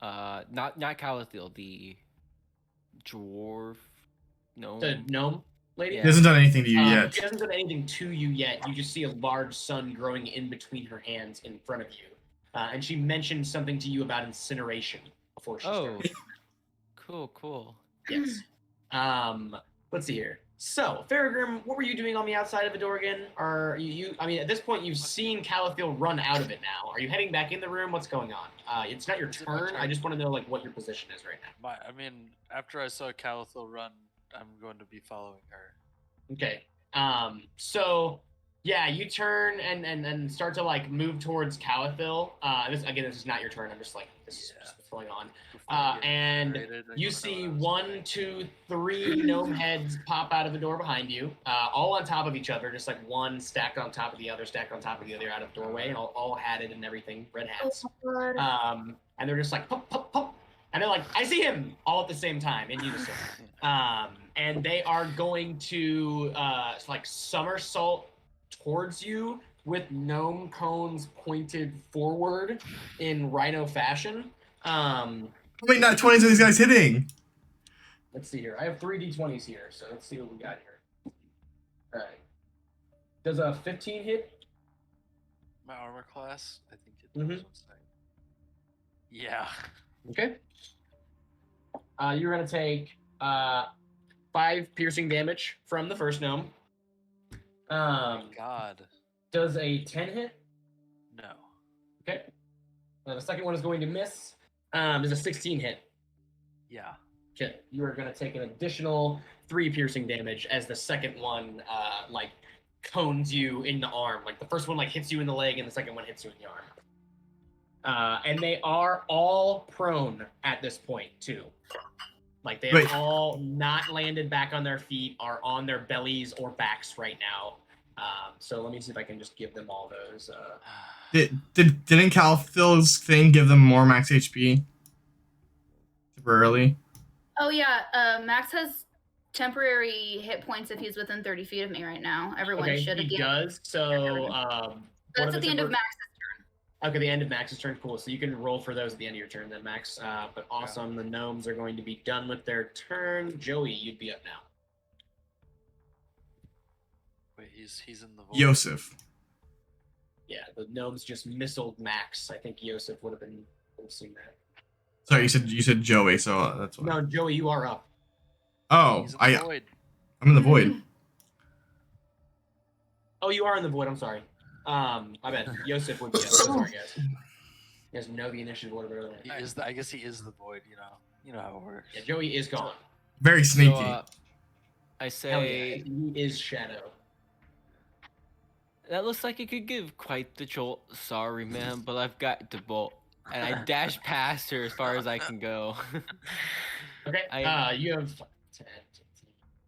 S5: Not Calithiel, the dwarf. No.
S1: The gnome lady?
S4: He hasn't done anything to you yet.
S1: She hasn't done anything to you yet. You just see a large sun growing in between her hands in front of you. And she mentioned something to you about incineration before she started.
S5: Cool.
S1: Yes. Let's see here. So, Faragrim, what were you doing on the outside of the door again? Are you I mean, at this point, you've seen Calithiel run out of it now. Are you heading back in the room? What's going on? It's not your turn. I just want to know, like, what your position is right now.
S3: I mean, after I saw Calithiel run, I'm going to be following her.
S1: Okay. So Yeah, you turn and start to like move towards Calathil. This is not your turn. I'm just like this is just what's going on.
S3: Before I get
S1: And
S3: frustrated, I
S1: you
S3: wanna know
S1: see
S3: what I was
S1: 1,
S3: doing.
S1: 2, 3 gnome heads pop out of the door behind you, all on top of each other, just like one stacked on top of the other, stacked on top of the other out of the doorway, and all hatted and everything, red hats. And they're just like pop, pop, pop, and they're like, I see him, all at the same time in unison. And they are going to like somersault towards you with gnome cones pointed forward in rhino fashion.
S4: Wait, not 20s are these guys hitting?
S1: Let's see here. I have 3 d20s here, so let's see what we got here. All right. Does a 15 hit?
S3: My armor class, I think it
S1: Mhm.
S3: does. One second. Yeah.
S1: Okay. You're gonna take 5 piercing damage from the first gnome.
S3: God.
S1: Does a 10 hit?
S3: No.
S1: Okay. The second one is going to miss. Does a 16 hit?
S3: Yeah.
S1: Okay. You are gonna take an additional 3 piercing damage as the second one like cones you in the arm. Like the first one like hits you in the leg, and the second one hits you in the arm. And they are all prone at this point too. Like they
S4: Wait.
S1: have all not landed back on their feet, are on their bellies or backs right now. So let me see if I can just give them all those.
S4: Didn't Calphil's thing give them more max HP temporarily?
S2: Oh yeah, Max has temporary hit points if he's within 30 feet of me right now. Everyone
S1: Okay,
S2: should.
S1: he does. So what
S2: That's
S1: are
S2: at the end of
S1: tempor-
S2: Max's turn.
S1: Okay, the end of Max's turn. Cool. So you can roll for those at the end of your turn, then Max. But awesome. The gnomes are going to be done with their turn. Joey, you'd be up now.
S3: Wait, he's in the void.
S4: Yosef.
S1: Yeah, the gnomes just missiled Max. I think Yosef would have seen that.
S4: Sorry, you said Joey, so that's why.
S1: No, Joey, you are up.
S4: Oh,
S3: He's in the void.
S4: I'm in the void.
S1: Oh, you are in the void. I'm sorry. My bad. Yosef would be up. Sorry, guys. You guys know the initiative order.
S3: He is I guess he is the void. You know how it works.
S1: Yeah, Joey is gone.
S4: Very sneaky.
S5: So, I
S1: Hell
S5: say
S1: yeah, he is Shadow.
S5: that looks like it could give quite the jolt. Sorry, man, but I've got to bolt, and I dash past her as far as I can go.
S1: Okay. You have 10, 15,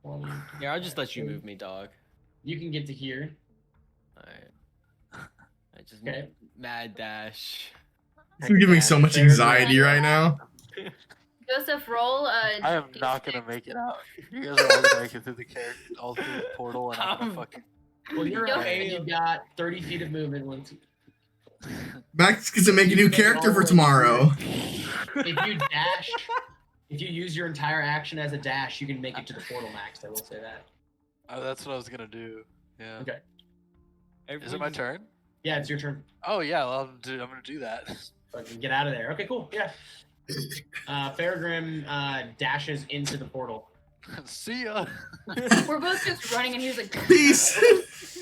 S1: 20.
S5: Yeah, I'll just let you move me, dog.
S1: You can get to here.
S5: Alright. I just
S1: Okay.
S5: mad dash.
S4: You're giving so much anxiety right now.
S2: Joseph, roll.
S3: I am not gonna make it out. You guys are all gonna make it through the all through the portal, and I'm gonna fucking.
S1: Well, you're
S2: Yo-
S1: up, and you've got 30 feet of movement.
S4: Max gets to make a new character for tomorrow.
S1: If you use your entire action as a dash, you can make it to the portal, Max. I will say that.
S3: Oh, that's what I was gonna do. Yeah.
S1: Okay.
S3: Is it my turn?
S1: Yeah, it's your turn.
S3: Oh yeah, well, I'm gonna do that.
S1: So I can get out of there. Okay, cool. Yeah. Faragrim dashes into the portal.
S3: See ya.
S2: We're both just running, and he's like,
S4: Peace.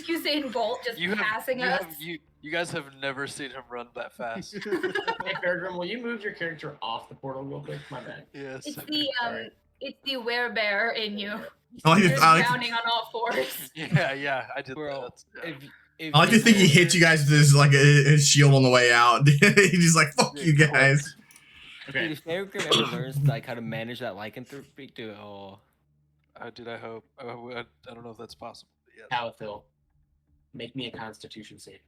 S2: Usain Bolt just passing us.
S3: You guys have never seen him run that fast.
S1: Hey, Faragrim, will you move your character off the portal real quick? My bad.
S3: Yes.
S2: It's the werebear in you.
S4: I
S2: You're
S4: like
S2: drowning on all fours.
S3: Yeah, I did
S5: Bro,
S3: that.
S5: if
S4: to think he hit you guys with his like his shield on the way out. He's just like, fuck you guys.
S1: Okay.
S5: Dude, if Faragrim ever learns like how to manage that lycanthrope, dude, oh.
S3: Dude, I hope. I don't know if that's possible. But yeah.
S1: Calathil, make me a Constitution save.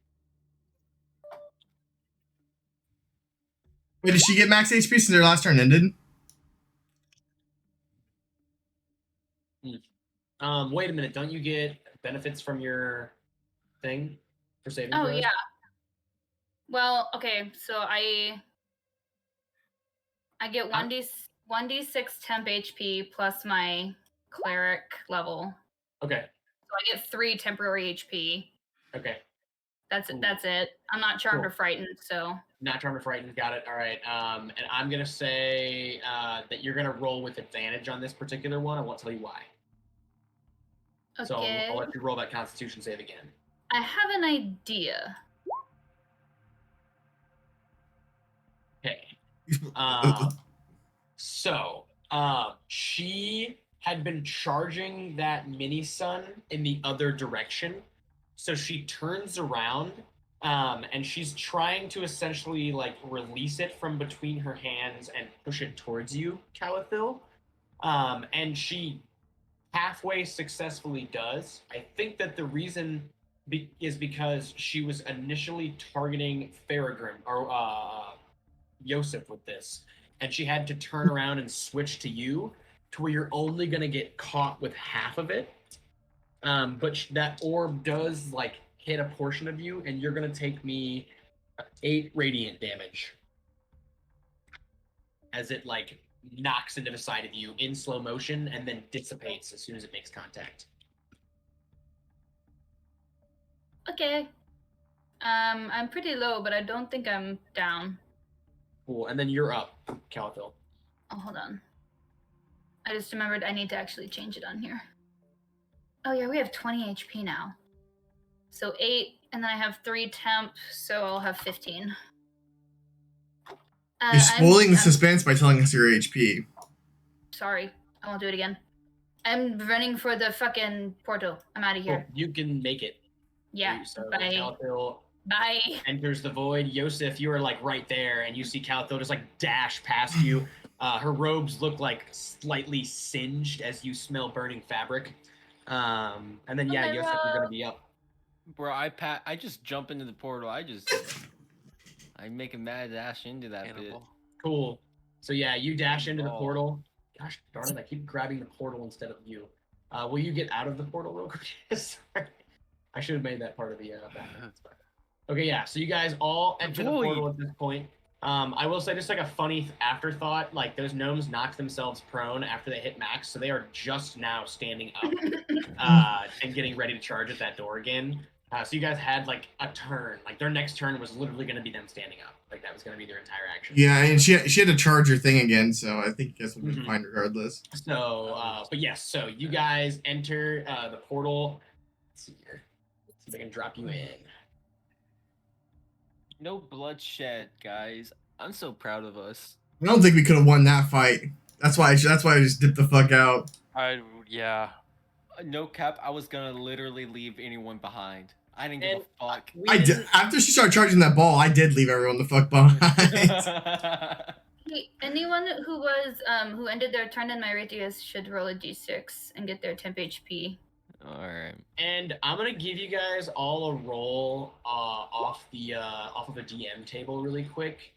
S4: Wait, did she get max HP since their last turn ended?
S1: Wait a minute. Don't you get benefits from your thing for saving
S2: Oh
S1: throws?
S2: yeah. Well, okay, so I get 1d6 temp HP plus my cleric level.
S1: Okay.
S2: So I get 3 temporary HP.
S1: Okay.
S2: That's
S1: Ooh.
S2: That's it. I'm not charmed
S1: Cool.
S2: or frightened, so.
S1: Not charmed or frightened. Got it. All right. And I'm gonna say that you're gonna roll with advantage on this particular one. I won't tell you why.
S2: Okay.
S1: So I'll let you roll that Constitution save again.
S2: I have an idea.
S1: Okay. She had been charging that mini sun in the other direction. So she turns around, and she's trying to essentially like release it from between her hands and push it towards you, Calathil. And she halfway successfully does. I think that the reason is because she was initially targeting Faragrim or Yosef with this, and she had to turn around and switch to you, to where you're only gonna get caught with half of it. But that orb does like hit a portion of you, and you're gonna take me 8 radiant damage as it like knocks into the side of you in slow motion and then dissipates as soon as it makes contact.
S2: Okay. I'm pretty low, but I don't think I'm down.
S1: Cool. And then you're up, Calathil.
S2: Oh, hold on. I just remembered I need to actually change it on here. Oh yeah, we have 20 HP now. So 8, and then I have 3 temp, so I'll have 15.
S4: You're spoiling the suspense by telling us your HP.
S2: Sorry, I won't do it again. I'm running for the fucking portal. I'm out of here.
S1: Oh, you can make it.
S2: Yeah.
S1: So
S2: Bye.
S1: Calathil
S2: Bye.
S1: enters the void. Yosef, you are like right there, and you see Calathil just like dash past you. Her robes look like slightly singed as you smell burning fabric. And then yeah, Yosef, you're gonna be up.
S5: Bro, I just jump into the portal. I make a mad dash into that bit.
S3: Cannibal.
S1: Cool. So yeah, you dash into the
S5: Oh.
S1: portal. Gosh darn it, I keep grabbing the portal instead of you. Will you get out of the portal real quick? Sorry. I should have made that part of the background. Okay, yeah. So you guys all enter the portal at this point. I will say, just like a funny afterthought, like those gnomes knocked themselves prone after they hit max, so they are just now standing up and getting ready to charge at that door again. So you guys had like a turn. Like their next turn was literally going to be them standing up. Like that was going to be their entire action.
S4: Yeah, and she had to charge her thing again, so I think you guys would be fine regardless.
S1: So, but yes, so you guys enter the portal. Let's see here. See if I can drop you in.
S5: No bloodshed, guys. I'm so proud of us.
S4: I don't think we could have won that fight. That's why I just dipped the fuck out.
S3: Yeah.
S5: No cap, I was gonna literally leave anyone behind. I didn't give a fuck.
S4: I did. After she started charging that ball, I did leave everyone the fuck behind.
S2: Hey, anyone who ended their turn in my radius should roll a d6 and get their temp HP.
S5: Alright.
S1: And I'm gonna give you guys all a roll off of a DM table really quick,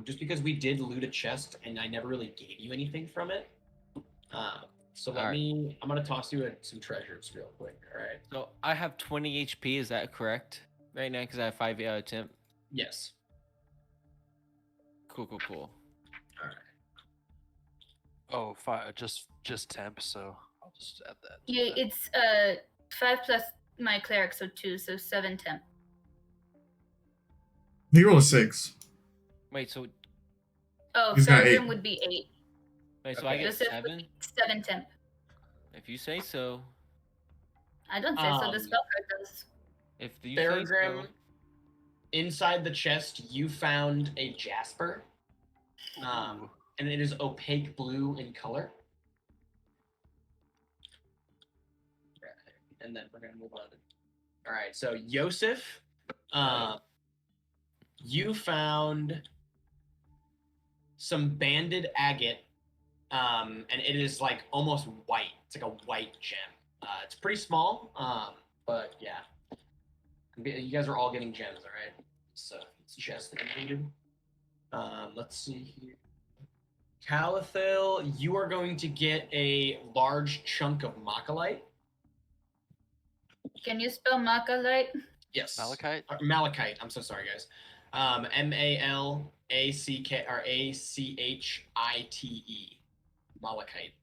S1: just because we did loot a chest and I never really gave you anything from it. So I'm gonna toss you some treasures real quick. All right.
S5: So I have 20 HP. Is that correct right now? Because I have 5 temp.
S1: Yes.
S5: Cool.
S1: All right.
S3: Oh, 5, just temp. So I'll just add that.
S2: Yeah, it's 5 plus my cleric, so 2, so 7 temp.
S4: He rolled a 6.
S5: Wait, so
S2: Oh,
S4: He's got 8.
S2: Faragrim would be 8.
S5: wait, so I get
S2: Joseph
S5: 7.
S2: would be 7 temp.
S5: If you say so.
S2: I don't say so. The spell card does.
S5: If you say
S1: Faragrim,
S5: so.
S1: inside the chest, you found a jasper, and it is opaque blue in color. And then we're gonna move on. All right, so Yosef, you found some banded agate, and it is like almost white. It's like a white gem. It's pretty small, but yeah. You guys are all getting gems, all right? So it's chest that you needed. Let's see here. Calathil, you are going to get a large chunk of Macalite.
S2: Can you spell Macalite?
S1: Yes.
S3: Malachite?
S1: Malachite. I'm so sorry, guys. Malachite or Achite. Malachite.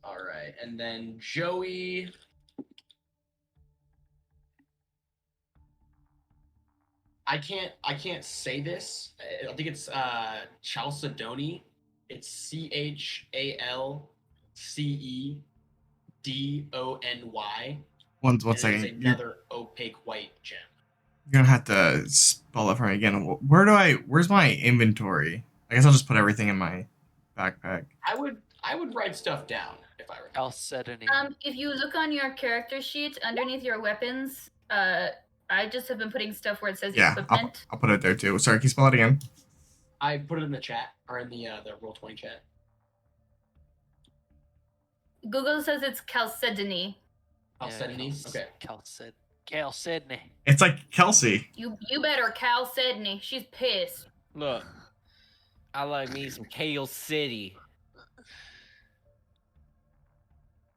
S1: All right, and then Joey. I can't say this. I think it's Chalcedony. It's CHALCEDONY.
S4: One
S1: It is
S4: second.
S1: another opaque white gem.
S4: You're gonna have to spell it for me again. Where's my inventory? I guess I'll just put everything in my backpack.
S1: I I would write stuff down if I were.
S3: Chalcedony.
S2: If you look on your character sheet underneath your weapons, I just have been putting stuff where it says
S4: Yeah,
S2: equipment.
S4: I'll put it there too. Sorry, can you spell it again?
S1: I put it in the chat or in the Roll20 chat.
S2: Google says it's chalcedony.
S1: Chalcedony. Okay.
S3: Chalcedony.
S4: It's like Kelsey.
S2: You better chalcedony. She's pissed.
S5: Look, I like me some Kale City.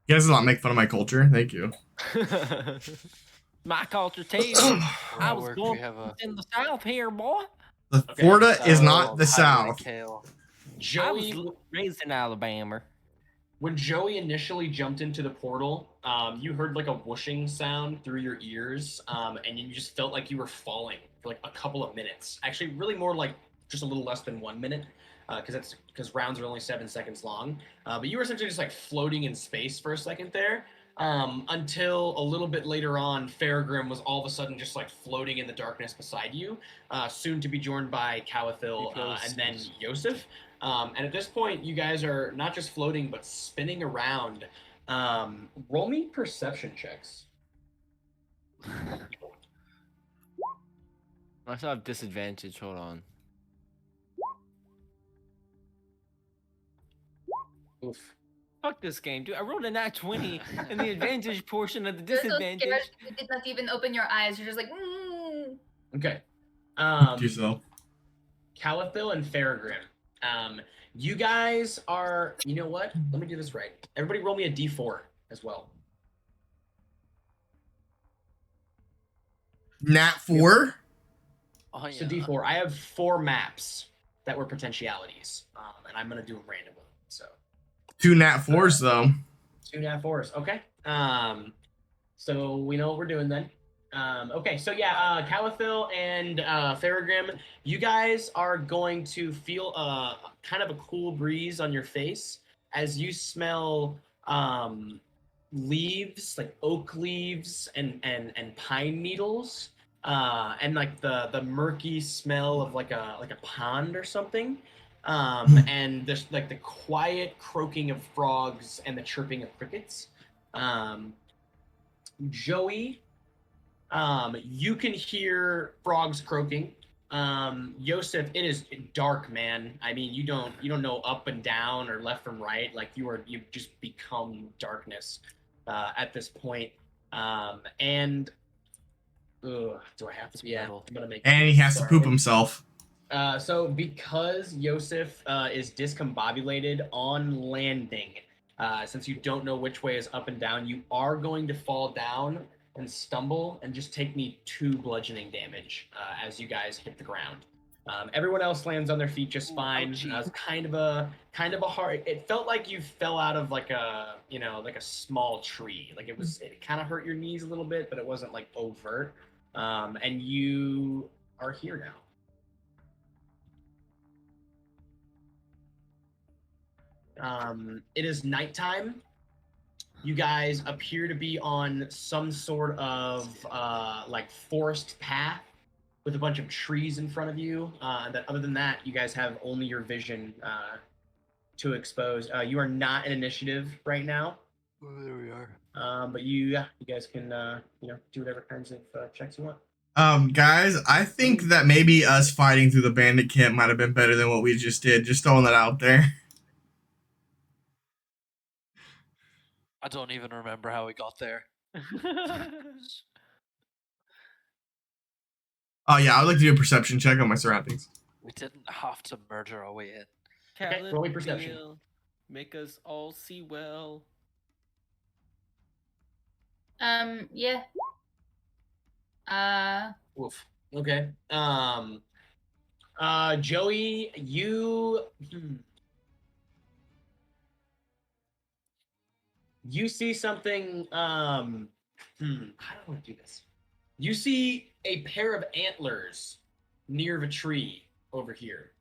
S4: You guys do not make fun of my culture. Thank you.
S5: My culture too.
S3: Where
S5: I
S3: I
S5: was
S3: work,
S5: born
S3: we have a
S5: in the South here, boy.
S4: The
S1: Okay,
S4: Florida is
S3: style
S4: not
S3: of
S4: the
S3: highway
S4: South.
S3: kale.
S1: Joey,
S5: I was raised in Alabama.
S1: when Joey initially jumped into the portal, you heard like a whooshing sound through your ears, and you just felt like you were falling for like a couple of minutes. Actually, really more like just a little less than 1 minute, because rounds are only 7 seconds long. But you were essentially just like floating in space for a second there, until a little bit later on, Faragrim was all of a sudden just like floating in the darkness beside you, soon to be joined by Calathil and then Yosef. And at this point, you guys are not just floating, but spinning around. Roll me perception checks.
S5: I still have disadvantage. Hold on.
S1: Oof.
S5: Fuck this game, dude. I rolled a nat 20 in the advantage portion of the
S2: You're so
S5: disadvantage.
S2: scared you did not even open your eyes. You're just like,
S1: Okay.
S4: Do so.
S1: Calathil and Faragrim. You guys are. You know what? Let me do this right. Everybody, roll me a d4 as well.
S4: Nat 4?
S3: Oh, yeah.
S1: So d4. I have 4 maps that were potentialities, and I'm gonna do them randomly. So
S4: 2 Nat 4s though.
S1: 2 nat 4s. Okay. So we know what we're doing then. Okay, so yeah, Calathil and Faragrim, you guys are going to feel kind of a cool breeze on your face as you smell leaves, like oak leaves and pine needles, and like the murky smell of like a pond or something. And there's like the quiet croaking of frogs and the chirping of crickets. Joey, you can hear frogs croaking. Yosef, it is dark, man. I mean, you don't know up and down or left from right. Like you've just become darkness at this point. And do I have to? Yeah, I'm gonna make.
S4: And he has to poop himself.
S1: So because Yosef is discombobulated on landing, since you don't know which way is up and down, you are going to fall down and stumble and just take me 2 bludgeoning damage as you guys hit the ground. Everyone else lands on their feet just fine. It's kind of a hard. It felt like you fell out of like a small tree. Like it kind of hurt your knees a little bit, but it wasn't like overt. And you are here now. It is nighttime. You guys appear to be on some sort of like forest path with a bunch of trees in front of you. Other than that, you guys have only your vision to expose. You are not in initiative right now.
S3: Oh, there we are.
S1: But you guys can do whatever kinds of checks you want.
S4: Guys, I think that maybe us fighting through the bandit camp might have been better than what we just did. Just throwing that out there.
S3: I don't even remember how we got there.
S4: Oh yeah, I'd like to do a perception check on my surroundings.
S3: We didn't have to murder our way in.
S1: Okay, roll me perception.
S5: Make us all see well.
S2: Yeah.
S1: Oof. Okay. Joey, you. You see something. How do I want to do this? You see a pair of antlers near the tree over here.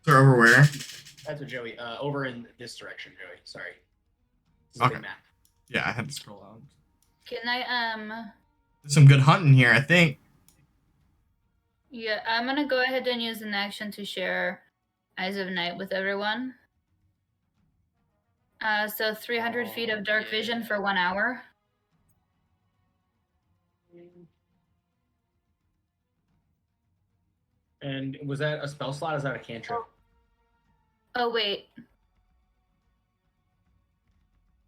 S4: They're over where?
S1: That's what Joey. Over in this direction, Joey. Sorry. This is a
S4: Okay.
S1: big map.
S4: Yeah, I had to scroll out.
S2: Can I
S4: There's some good hunting here, I think.
S2: Yeah, I'm gonna go ahead and use an action to share Eyes of Night with everyone. So 300 feet of dark vision for 1 hour.
S1: And was that a spell slot? Or is that a cantrip?
S2: Oh, wait.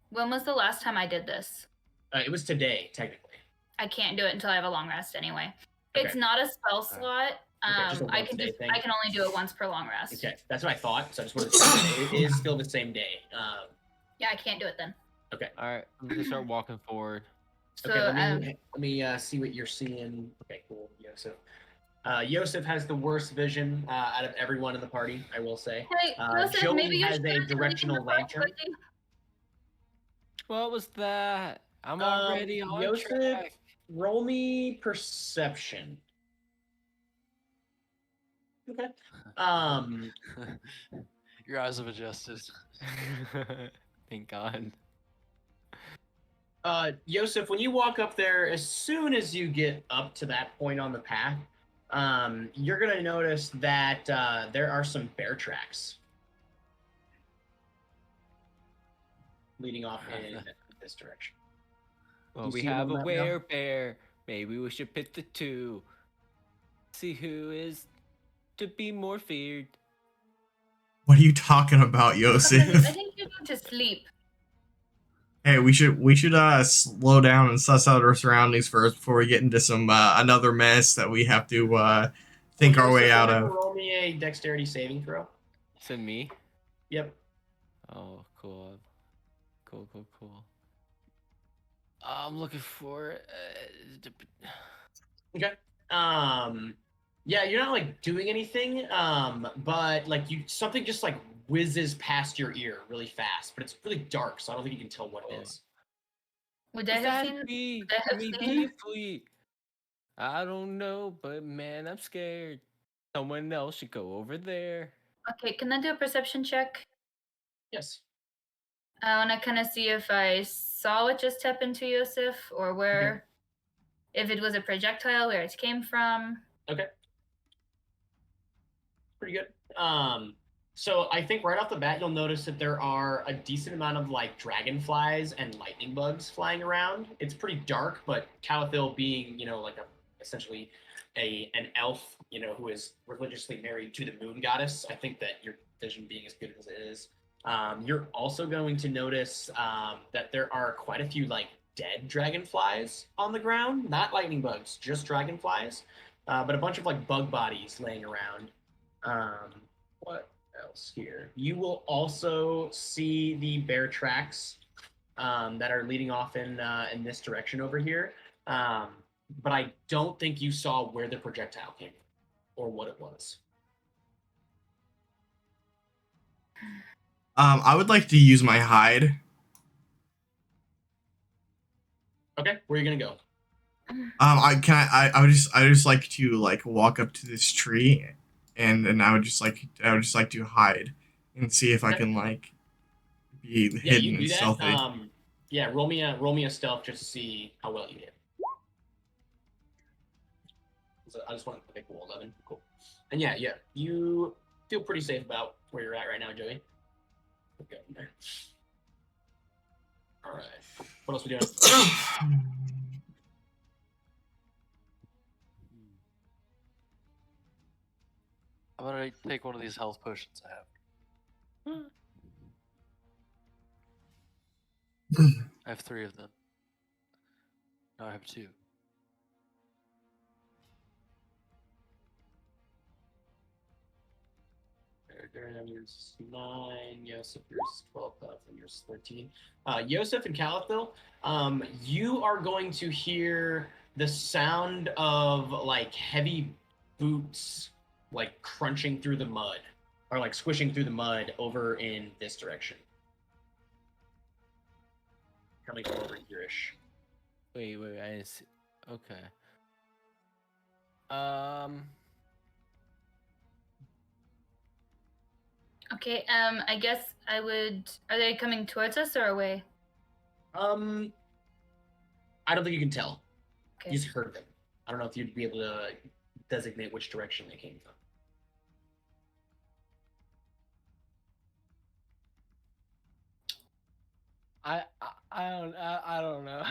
S2: When was the last time I did this?
S1: It was today, technically.
S2: I can't do it until I have a long rest anyway.
S1: Okay.
S2: It's not a spell slot.
S1: Just a
S2: I can
S1: once-day thing?
S2: I can only do it once per long rest.
S1: Okay, that's what I thought. So I just wanted to say that it is still the same day.
S2: Yeah, I can't do it then.
S1: Okay.
S5: All right, I'm gonna start walking forward.
S2: So
S1: Okay, let me see what you're seeing. Okay, cool. Yosef. Yosef has the worst vision out of everyone in the party, I will say.
S2: hey, Joseph,
S1: Joey
S2: maybe you
S1: has
S2: should
S1: a
S2: have deleted
S1: directional
S2: the file
S1: lantern.
S2: quickly.
S5: What was that? I'm already on
S1: Yosef,
S5: track.
S1: roll me perception. Okay.
S3: Your eyes have adjusted.
S5: Thank God.
S1: Yosef, when you walk up there, as soon as you get up to that point on the path, you're gonna notice that there are some bear tracks leading off in this direction.
S5: Well,
S1: You
S5: we
S1: see them
S5: have
S1: on
S5: a
S1: the map now?
S5: werebear. Maybe we should pick the two. See who is to be more feared.
S4: What are you talking about,
S2: I
S4: Yosef?
S2: think you need to sleep.
S4: Hey, we should slow down and suss out our surroundings first before we get into some another mess that we have to think our way
S1: Yosef,
S4: out
S1: go ahead and
S4: of.
S1: roll me a dexterity saving throw.
S5: Send me.
S1: Yep.
S5: Oh, cool. Cool. I'm looking for.
S1: Okay. Yeah, you're not like doing anything, but like something just like whizzes past your ear really fast, but it's really dark, so I don't think you can tell what it is.
S2: Would I have seen?
S5: Be?
S2: Would I have
S5: Me
S2: seen?
S5: briefly. I don't know, but man, I'm scared. Someone else should go over there.
S2: Okay, can I do a perception check?
S1: Yes.
S2: I want to kind of see if I saw what just happened to Yosef, or where, if it was a projectile, where it came from.
S1: Okay. Pretty good. So I think right off the bat, you'll notice that there are a decent amount of like dragonflies and lightning bugs flying around. It's pretty dark, but Calathil being, like essentially an elf, who is religiously married to the moon goddess, I think that your vision being as good as it is. You're also going to notice that there are quite a few like dead dragonflies on the ground, not lightning bugs, just dragonflies, but a bunch of like bug bodies laying around. What else here? You will also see the bear tracks that are leading off in this direction over here. But I don't think you saw where the projectile came from or what it was.
S4: I would like to use my hide.
S1: Okay, where are you gonna go?
S4: I would just like to like walk up to this tree, and I would just like to hide and see if I can like be
S1: Yeah, you
S4: hidden
S1: do
S4: and
S1: that.
S4: stealthy.
S1: Yeah, roll me a stealth just to see how well you did. So I just want to pick 11. Cool. And yeah, you feel pretty safe about where you're at right now, Joey. Okay, there. All right. What else we doing?
S3: How about I take one of these health potions I have? I have 3 of them. No, I have 2.
S1: Durham, yours 9. Yosef, yours 12. And yours 13. Yosef and Calathil, you are going to hear the sound of like heavy boots like crunching through the mud or like squishing through the mud over in this direction. Coming from over here-ish.
S5: Wait, I didn't see. Okay.
S2: Okay, I guess I would. Are they coming towards us or away?
S1: I don't think you can tell.
S2: Okay.
S1: You just heard them. I don't know if you'd be able to designate which direction they came from.
S5: I don't know.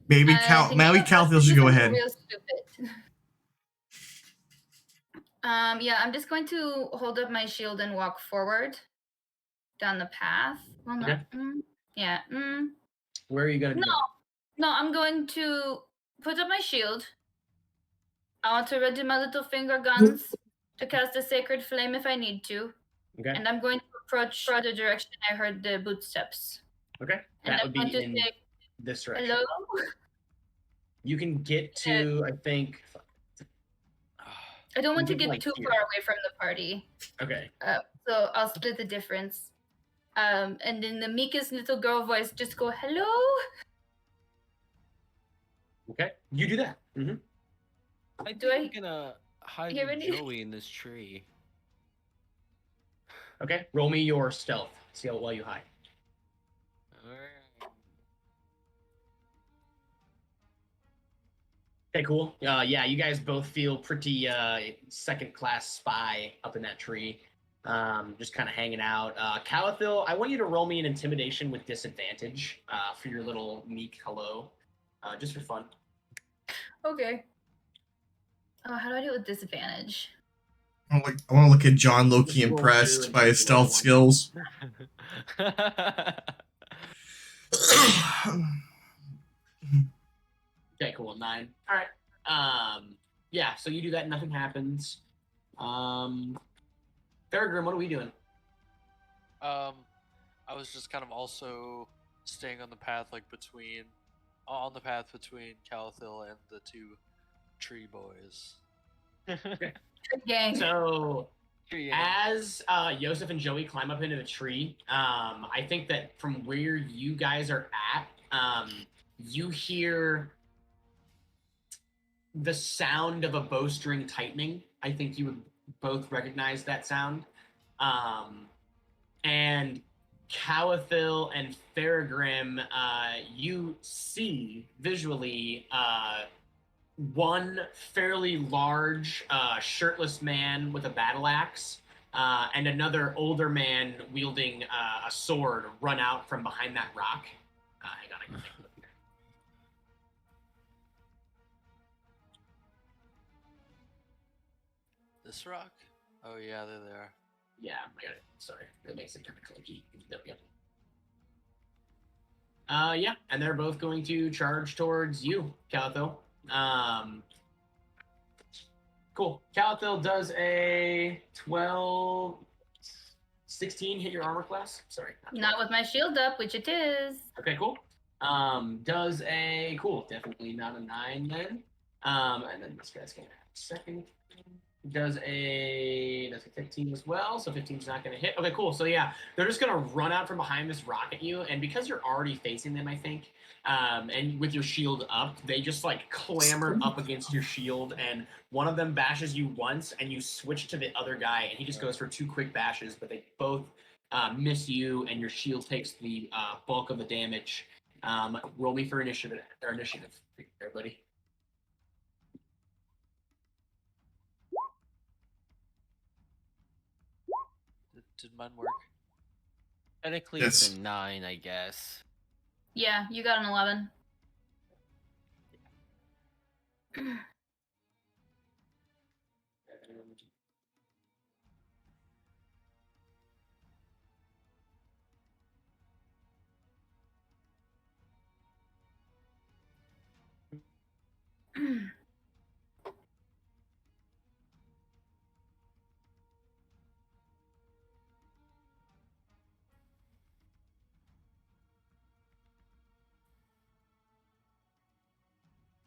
S4: Maybe
S2: I think
S4: maybe
S2: I'm gonna
S4: Calthiel
S2: do
S4: should go
S2: something
S4: ahead.
S2: real stupid. Yeah, I'm just going to hold up my shield and walk forward down the path. Well, no.
S1: Okay.
S2: Yeah.
S1: Where are you gonna go?
S2: No, I'm going to put up my shield. I want to ready my little finger guns to cast a sacred flame if I need to.
S1: Okay.
S2: And I'm going to approach the direction I heard the bootsteps.
S1: Okay.
S2: And
S1: That
S2: I'm
S1: would
S2: going
S1: be
S2: to
S1: in
S2: say,
S1: this direction.
S2: hello?
S1: You can get to, I think.
S2: I don't want to
S1: Get,
S2: get
S1: like,
S2: too
S1: here.
S2: far away from the party.
S1: Okay.
S2: So I'll split the difference. And in the meekest little girl voice, just go, hello?
S1: Okay. You do that. Mm-hmm.
S5: I think
S2: Do
S5: I'm
S2: I
S5: gonna hide
S2: hear
S5: with
S2: any-
S5: Joey in this tree.
S1: Okay. Roll me your stealth. See how well you hide.
S5: Alright.
S1: Okay, cool. Yeah, you guys both feel pretty second-class spy up in that tree. Just kind of hanging out. Calathil, I want you to roll me an intimidation with disadvantage for your little meek hello, just for fun.
S2: Okay. How do I do it with disadvantage?
S4: I want to look at John Loki
S1: Just roll
S4: impressed
S1: two
S4: by
S1: and
S4: his
S1: roll
S4: stealth
S1: one.
S4: skills.
S1: Okay, cool. 9. All right. Yeah. So you do that, nothing happens. Thurgrim, what are we doing?
S3: I was just kind of also staying on the path, like on the path between Calathil and the two tree boys.
S2: Good gang.
S1: So
S5: Yeah.
S1: as Yosef and Joey climb up into the tree, I think that from where you guys are at, you hear the sound of a bowstring tightening. I think you would both recognize that sound. And Calathil and Faragrim, you see visually one fairly large shirtless man with a battle axe and another older man wielding a sword run out from behind that rock. Hang on, I can take a look here.
S3: This rock? Oh yeah, they're there.
S1: Yeah, I got it. Sorry, that makes it kind of clunky. There we go. Yeah, and they're both going to charge towards you, Calathil. Cool. Calathil does a 12, 16 hit your armor class. Sorry.
S2: Not with my shield up, which it is.
S1: Okay, cool. Does a cool, definitely not a 9 then. And then this guy's gonna have a second. That's a 15 as well, so 15's not gonna hit. Okay, cool. So yeah, they're just gonna run out from behind this rock at you, and because you're already facing them, I think, and with your shield up, they just like clamber up against your shield, and one of them bashes you once, and you switch to the other guy, and he just goes for 2 quick bashes, but they both miss you, and your shield takes the bulk of the damage. Roll me for initiative, everybody.
S3: Did mine work?
S5: Technically,
S4: Yes.
S5: it's a 9, I guess.
S2: Yeah, you got an 11.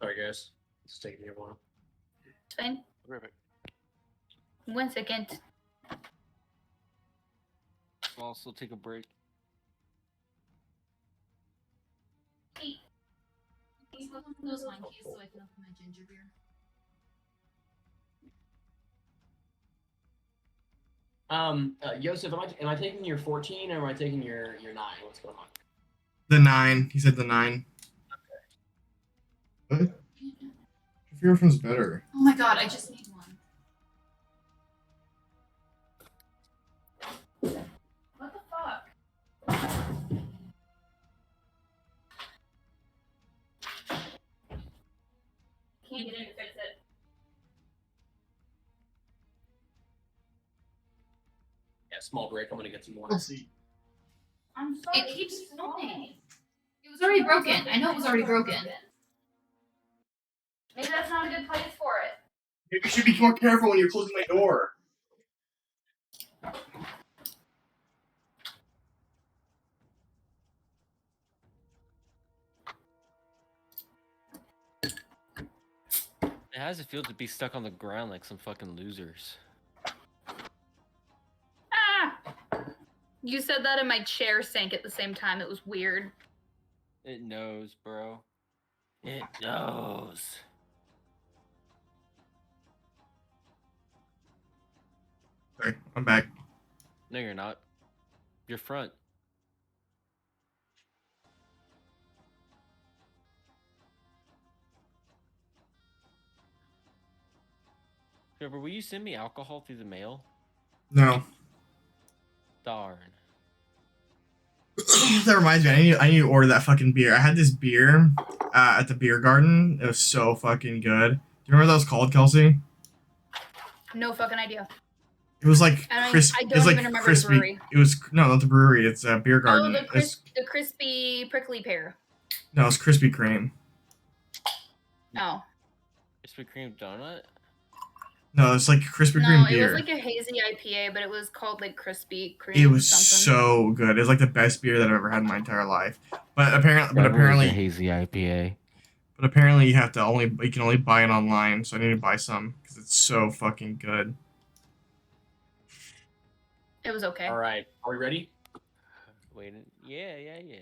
S1: Sorry, guys. It's taking me a while.
S2: It's fine.
S3: Perfect.
S2: 1 second.
S5: I'll also take a break.
S6: Those monkeys so I can open my ginger beer.
S1: Yosef, am I taking your 14 or am I taking your 9? What's going on?
S4: The 9. He said the 9. Okay. What? If your one's better.
S6: Oh my god, I just need one.
S1: small break. I'm gonna get some more.
S4: We'll see.
S6: I'm sorry. It keeps snowing. It was already broken. I know it was already broken.
S2: Maybe that's not a good place for it.
S4: You should be more careful when you're closing my door.
S5: How does it feel to be stuck on the ground like some fucking losers?
S2: Ah! You said that and my chair sank at the same time. It was weird.
S5: It knows, bro. It knows.
S4: Sorry, I'm back.
S5: No, you're not. You're front. Trevor, will you send me alcohol through the mail?
S4: No.
S5: Darn.
S4: That reminds me, I need to order that fucking beer. I had this beer at the beer garden. It was so fucking good. Do you remember what that was called, Kelsey?
S2: No fucking idea.
S4: It was like
S2: I
S4: crispy.
S2: don't even remember the
S4: crispy.
S2: brewery.
S4: It was no, not the brewery. It's a beer garden.
S2: Oh, the crispy prickly pear.
S4: No, it's Krispy Kreme.
S2: Oh.
S5: Krispy Kreme donut?
S4: No, it's like Krispy
S2: No,
S4: Kreme
S2: it
S4: beer.
S2: was like a hazy IPA, but it was called like Krispy Kreme.
S4: It was
S2: something.
S4: so good. It was like the best beer that I've ever had in my entire life. But
S5: Trevor is a
S4: apparently,
S5: hazy IPA.
S4: you can only buy it online. So I need to buy some because it's so fucking good.
S2: It was okay.
S1: All right, are we ready?
S5: Wait, yeah.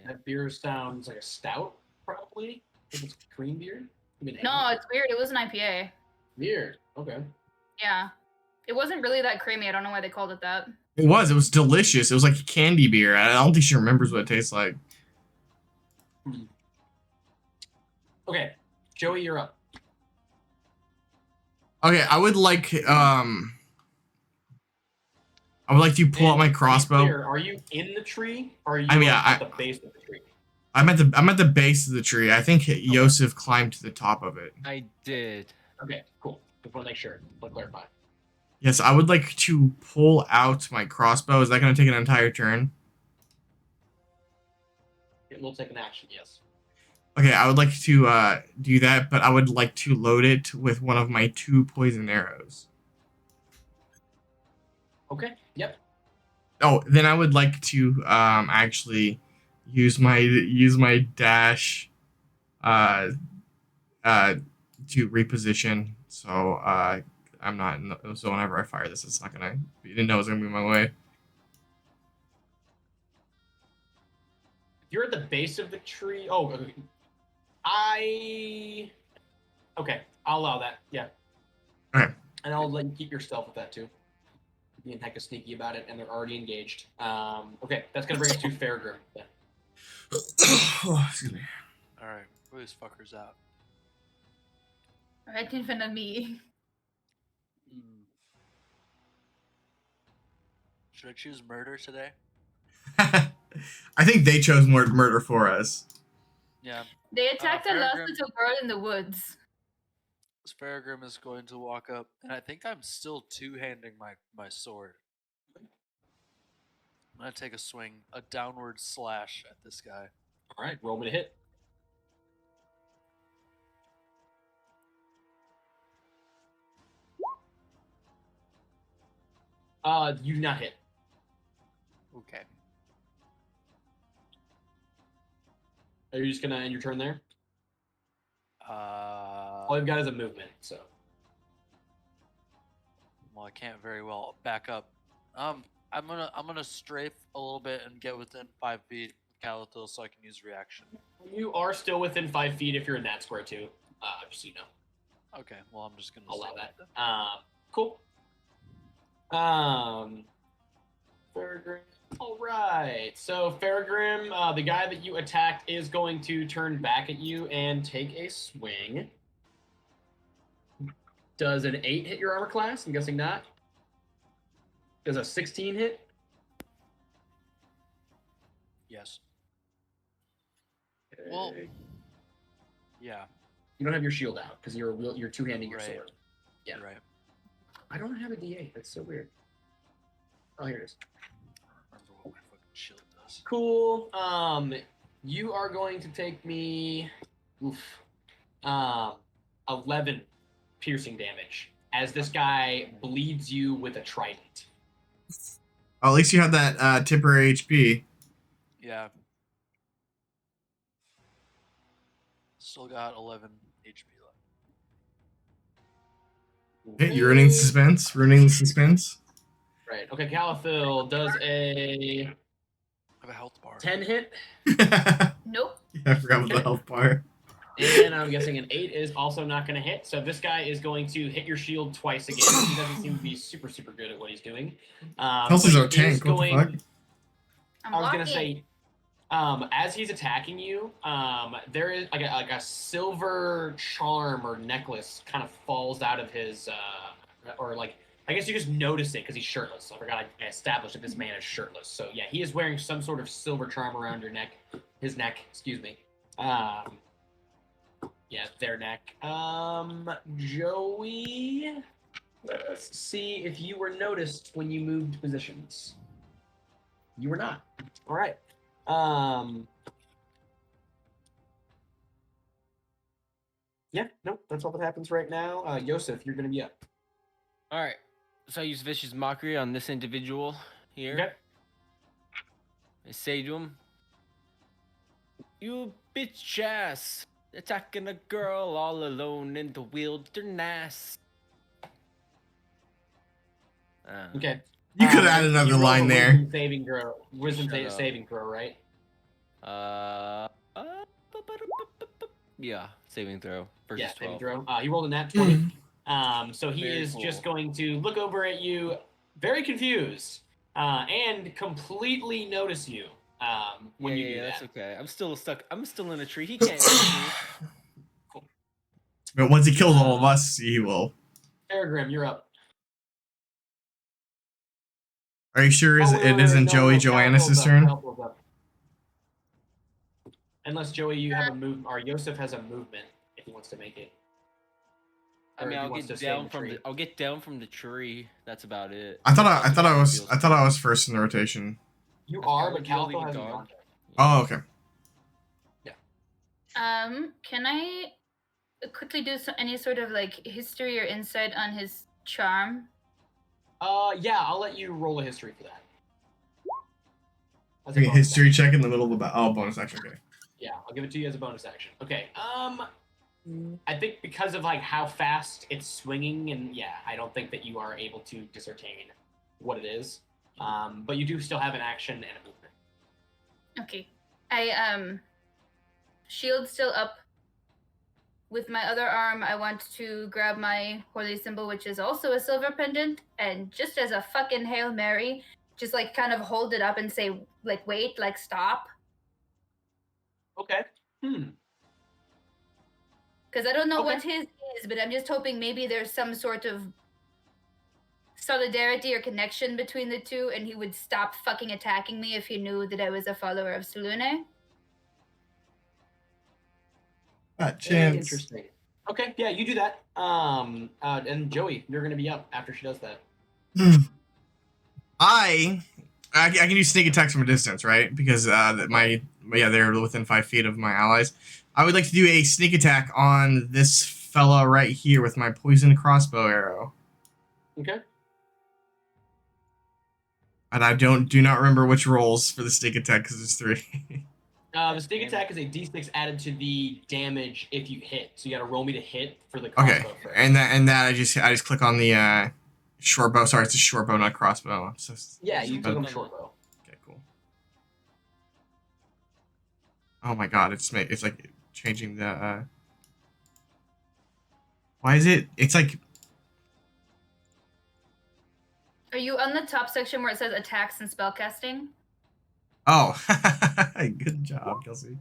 S1: That beer sounds like a stout, probably. I think it's cream beer.
S2: No, it's weird. It was an IPA.
S1: Beer. Okay.
S2: Yeah. It wasn't really that creamy. I don't know why they called it that.
S4: It was delicious. It was like candy beer. I don't think she remembers what it tastes like.
S1: Okay, Joey, you're up.
S4: Okay, I would like to pull out my crossbow.
S1: Clear, are you in the tree? Or are you at the base of the tree?
S4: I'm at the base of the tree. I think Yosef climbed to the top of it.
S5: I did.
S1: Okay, cool. Just want to make sure. Let's clarify.
S4: Yes, I would like to pull out my crossbow. Is that going to take an entire turn?
S1: It will take an action, yes.
S4: Okay, I would like to do that, but I would like to load it with one of my 2 poison arrows.
S1: Okay, yep.
S4: Oh, then I would like to actually use my dash to reposition. So I'm not in the, so whenever I fire this, it's not gonna. You didn't know it was gonna be my way.
S1: You're at the base of the tree. Oh, okay. I'll allow that. Yeah.
S4: Okay.
S1: And I'll let you keep your stealth with that too. Being hecka sneaky about it, and they're already engaged. Okay, that's gonna bring us to Fairgrim. Yeah.
S4: Oh, excuse me.
S3: All right, who these fuckers out?
S2: Right in front of me.
S3: Should I choose murder today?
S4: I think they chose murder for us.
S3: Yeah.
S2: They attacked a last
S3: Faragrim-
S2: little girl in the woods.
S3: Faragrim is going to walk up, and I think I'm still two-handing my sword. I'm gonna take a swing, a downward slash at this guy.
S1: All right, roll me to hit. You do not hit.
S3: Okay.
S1: Are you just gonna end your turn there? All I've got is a movement, so.
S3: Well, I can't very well back up. I'm gonna strafe a little bit and get within 5 feet of Calathil so I can use reaction.
S1: You are still within 5 feet if you're in that square too. Just so you know.
S3: Okay, well I'm just gonna
S1: Allow
S3: stay
S1: that.
S3: with them.
S1: Cool. Faragrim. All right. So Faragrim, the guy that you attacked, is going to turn back at you and take a swing. Does an 8 hit your armor class? I'm guessing not. Does a 16 hit?
S3: Yes. Well,
S1: Okay.
S3: yeah.
S1: You don't have your shield out because you're two-handing your
S3: Right.
S1: sword. Yeah.
S3: You're right.
S1: I don't have a D8. That's so weird. Oh, here it is.
S3: Remember what my fucking shield does.
S1: Cool. You are going to take me 11 piercing damage as this guy bleeds you with a trident.
S4: Oh, at least you have that temporary HP.
S3: Yeah. Still got 11 HP left.
S4: Hey, you're ruining suspense. Ruining the suspense.
S1: Right. Okay, Caliphyl does a
S3: I have a health bar.
S1: 10 hit,
S2: Nope.
S4: I forgot about the health bar.
S1: and I'm guessing an 8 is also not going to hit. So this guy is going to hit your shield twice again. He doesn't seem to be super good at what he's doing.
S4: Kelsey's
S1: but
S4: our
S1: he is
S4: tank. What the fuck?
S2: I'm
S1: I was gonna
S2: locking.
S1: say, as he's attacking you, there is like a silver charm or necklace kind of falls out of his, or like I guess you just notice it because he's shirtless. I forgot I established that this man is shirtless. So yeah, he is wearing some sort of silver charm around your neck, his neck. Excuse me. Yeah, their neck. Joey, let's see if you were noticed when you moved positions. You were not. All right. Yeah, nope, that's all that happens right now. Yosef, you're gonna be up.
S5: All right. So I use vicious mockery on this individual here.
S1: Okay.
S5: I say to him, "You bitch ass, attacking a girl all alone in the wilderness."
S1: Okay.
S4: You could add
S1: and
S4: another
S1: you roll
S4: line
S1: a
S4: there.
S1: Wisdom
S5: Shut up.
S1: saving throw, right?
S5: Yeah, saving throw versus
S1: Yeah,
S5: 12.
S1: saving throw. He rolled a nat 20.
S4: Hmm.
S1: So he
S5: Very
S1: is just
S5: cool.
S1: going to look over at you, very confused, and completely notice you when you do that.
S5: That's okay. I'm still stuck. I'm still in a tree. He can't see me.
S4: But once he kills all of us, he will.
S1: Peregrine, you're up.
S4: Are you sure it isn't Joey Joannis' turn?
S1: Calipyl's up. Unless Joey, you have a move, or Yosef has a movement if he wants to make it.
S5: I
S1: Or
S5: mean,
S1: if he
S5: I'll
S1: wants
S5: get
S1: to stay in
S5: down
S1: the
S5: from
S1: tree.
S5: I'll get down from the tree. That's about it.
S4: I thought I was first in the rotation.
S1: You
S5: That's
S1: are,
S5: probably
S1: but
S5: the only
S1: Caliphyl hasn't
S5: dog.
S1: gone there.
S4: Oh, okay.
S2: Can I quickly do any sort of like history or insight on his charm?
S1: Yeah, I'll let you roll a history for that. As a
S4: Okay,
S1: bonus
S4: history
S1: action.
S4: check in the middle of the battle. Oh, bonus action. Okay.
S1: Yeah, I'll give it to you as a bonus action. Okay. I think because of like how fast it's swinging, and yeah, I don't think that you are able to discertain what it is. But you do still have an action and a movement.
S2: Okay. I shield still up. With my other arm, I want to grab my holy symbol, which is also a silver pendant, and just as a fucking Hail Mary, just like kind of hold it up and say, like, wait, like, stop.
S1: Okay.
S2: Because I don't know
S1: Okay.
S2: what his is, but I'm just hoping maybe there's some sort of solidarity or connection between the two, and he would stop fucking attacking me if he knew that I was a follower of Selune.
S4: That
S1: Very
S4: chance.
S1: interesting. Okay, yeah, you do that. And Joey, you're gonna be up after she does that.
S4: I can use sneak attacks from a distance, right? Because they're within 5 feet of my allies. I would like to do a sneak attack on this fella right here with my poison crossbow arrow.
S1: Okay.
S4: And I do not remember which rolls for the sneak attack because there's 3.
S1: The sneak attack is a d6 added to the damage if you hit. So you gotta roll me to hit for the crossbow
S4: Okay,
S1: first.
S4: and that I just click on the short bow. Sorry, it's a short bow, not crossbow.
S1: Yeah, you click on the
S5: Okay.
S1: short bow.
S4: Okay, cool. Oh my god, it's like changing the. Why is it? It's like.
S2: Are you on the top section where it says attacks and spellcasting?
S4: Oh, good job, Kelsey.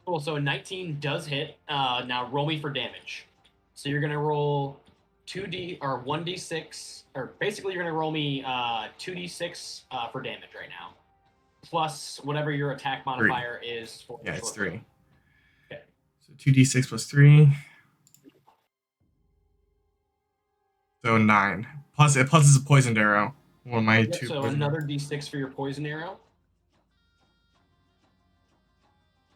S1: Cool. So a 19 does hit. Now roll me for damage. So you're gonna roll 2d or 1d6, or basically you're gonna roll me 2d6 for damage right now, plus whatever your attack modifier is for.
S4: Yeah, it's 3.
S1: bow. Okay.
S4: So 2d6 plus 3. So 9. Plus it's a poisoned arrow. one of my
S1: Yep,
S4: two.
S1: so
S4: poison-
S1: another d6 for your poison arrow.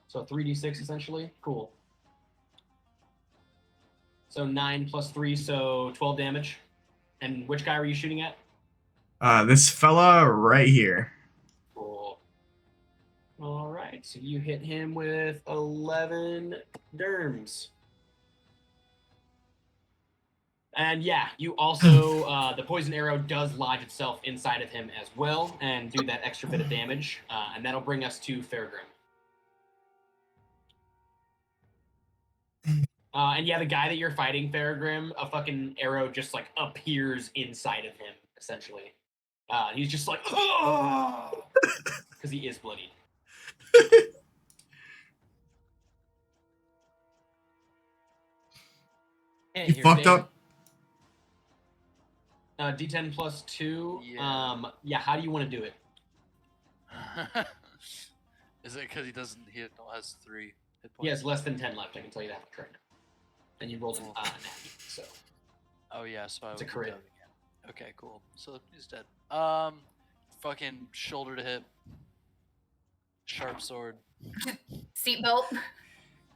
S1: So 3d6 essentially. Cool. So 9 plus 3, so 12 damage. And which guy were you shooting at?
S4: This fella right here.
S1: Cool. All right, so you hit him with 11 derms. And yeah, you also, the poison arrow does lodge itself inside of him as well and do that extra bit of damage. And that'll bring us to Fairgrim. And yeah, the guy that you're fighting, Fairgrim, a fucking arrow just like appears inside of him, essentially. He's just like, because he is bloodied.
S4: You fucked up.
S1: D10 plus 2.
S3: Yeah.
S1: Yeah, how do you want to do it?
S3: Is it because he has 3 hit points?
S1: He has less than 10 left, I can tell you that for sure. And you rolled an natty, so.
S3: Oh yeah, so
S1: It's a
S3: I
S1: crit.
S3: again. Okay, cool. So he's dead. Fucking shoulder to hip. Sharp sword.
S2: Seatbelt.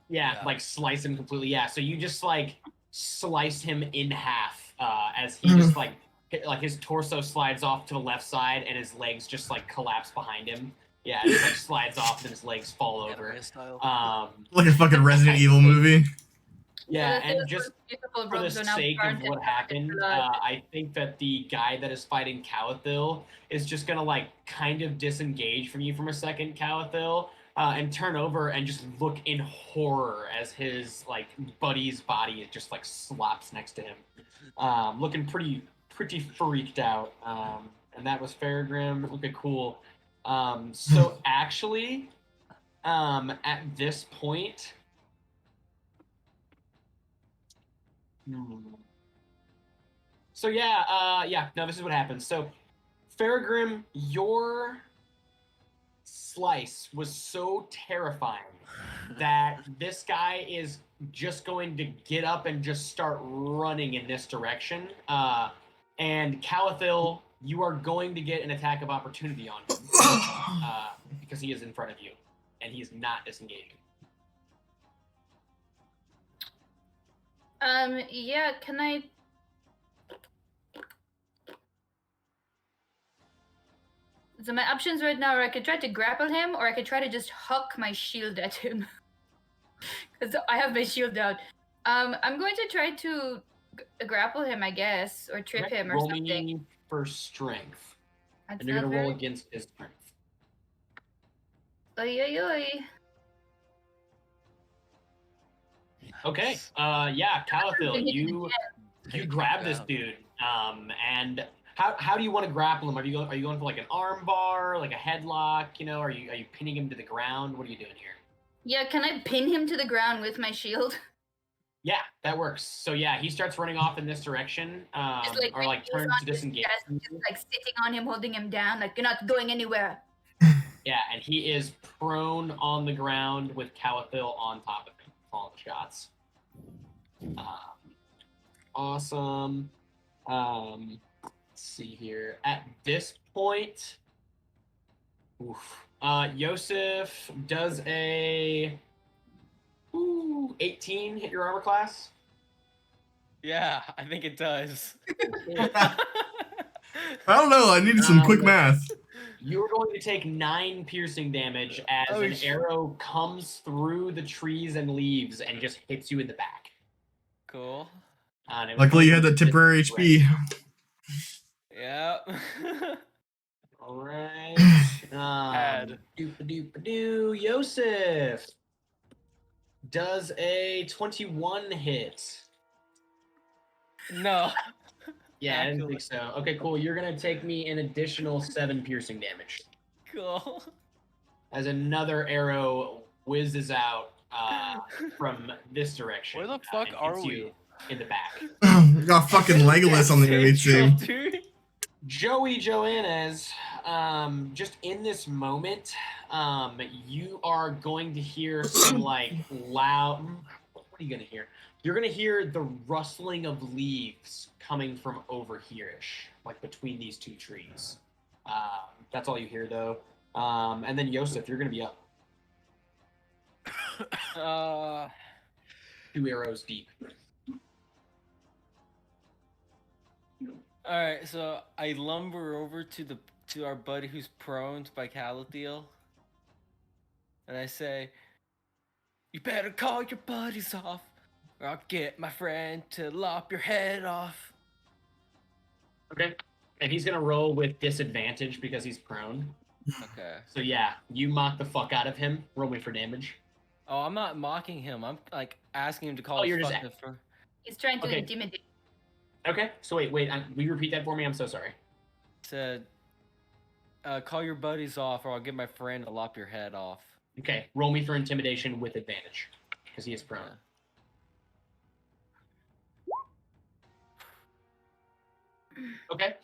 S1: Yeah,
S3: Yeah.
S1: like slice him completely. Yeah, so you just like slice him in half as he just like his torso slides off to the left side and his legs just like collapse behind him. Yeah, it just like slides off and his legs fall over.
S3: Anime style.
S4: Like a fucking Resident Evil movie.
S1: Yeah,
S2: So
S1: and
S2: those
S1: just
S2: beautiful
S1: for the
S2: robes are now
S1: sake
S2: burnt
S1: of
S2: and
S1: what
S2: covered in
S1: happened,
S2: blood.
S1: I think that the guy that is fighting Calathil is just gonna like kind of disengage from you for a second, Calathil, and turn over and just look in horror as his like buddy's body just like slops next to him, looking pretty freaked out. And that was Fairgrim. Okay, cool. So actually, at this point. So yeah, no, this is what happens. So, Fairgrim, your slice was so terrifying that this guy is just going to get up and just start running in this direction. And Calathil, you are going to get an attack of opportunity on him because he is in front of you and he is not disengaging.
S2: Yeah, can I? So my options right now are I could try to grapple him, or I could try to just huck my shield at him. Because I have my shield out. I'm going to try to grapple him, I guess, or trip him or
S1: Roll
S2: something.
S1: me for strength.
S2: That's
S1: And you're
S2: not
S1: going to roll
S2: very-
S1: against his strength.
S2: Oy, oy, oy.
S1: Okay. Yeah, Calathil, you
S3: Take him
S1: grab this
S3: down.
S1: dude. And how do you want to grapple him? Are you going for like an arm bar, like a headlock? You know, are you pinning him to the ground? What are you doing here?
S2: Yeah, can I pin him to the ground with my shield?
S1: Yeah, that works. So yeah, he starts running off in this direction,
S2: Just like
S1: or
S2: my
S1: like
S2: knees
S1: turns
S2: on
S1: to
S2: his
S1: disengage.
S2: chest, just like sitting on him, holding him down, like you're not going anywhere.
S1: Yeah, and he is prone on the ground with Calathil on top of him, calling the shots. Awesome. Let's see here. At this point, Yosef does a 18 hit your armor class.
S5: Yeah, I think it does.
S4: I don't know. I needed some quick math.
S1: You are going to take 9 piercing damage as
S5: Oh,
S1: an arrow comes through the trees and leaves and just hits you in the back.
S5: Cool.
S1: And it was
S4: Luckily, you
S1: going
S4: had that
S1: to
S4: temporary
S1: hit
S4: HP.
S5: Yeah.
S1: All right.
S3: Add.
S1: Doop-a-doop-a-doo. Yosef does a 21 hit.
S5: No.
S1: Yeah, I didn't
S5: Actually.
S1: think so. Okay, cool. You're going to take me an additional 7 piercing damage
S5: Cool.
S1: as another arrow whizzes out from this direction.
S3: Where the fuck
S1: and
S3: are
S1: hits
S3: we?
S1: you in the back.
S4: We got fucking Legolas on the enemy
S5: Central,
S4: team.
S5: dude.
S1: Joey Joannes, just in this moment, you are going to hear some like loud. What are you gonna hear? You're gonna hear the rustling of leaves coming from over here-ish, like between these two trees. That's all you hear though. And then Yosef, you're gonna be up
S5: Uh,
S1: 2 arrows deep.
S5: all right. So I lumber over to our buddy who's prone by Calathiel, and I say, "You better call your buddies off, or I'll get my friend to lop your head off."
S1: Okay. And he's gonna roll with disadvantage because he's prone.
S5: Okay.
S1: So yeah, you mock the fuck out of him. Roll me for damage.
S5: Oh, I'm not mocking him. I'm like asking him to call
S1: Oh,
S5: his
S1: you're just
S5: fucking friend.
S2: He's trying to
S1: Okay.
S2: intimidate.
S1: Okay. So wait. Will you repeat that for me? I'm so sorry.
S5: Said, "Call your buddies off, or I'll get my friend to lop your head off."
S1: Okay. Roll me for intimidation with advantage because he is prone. Okay.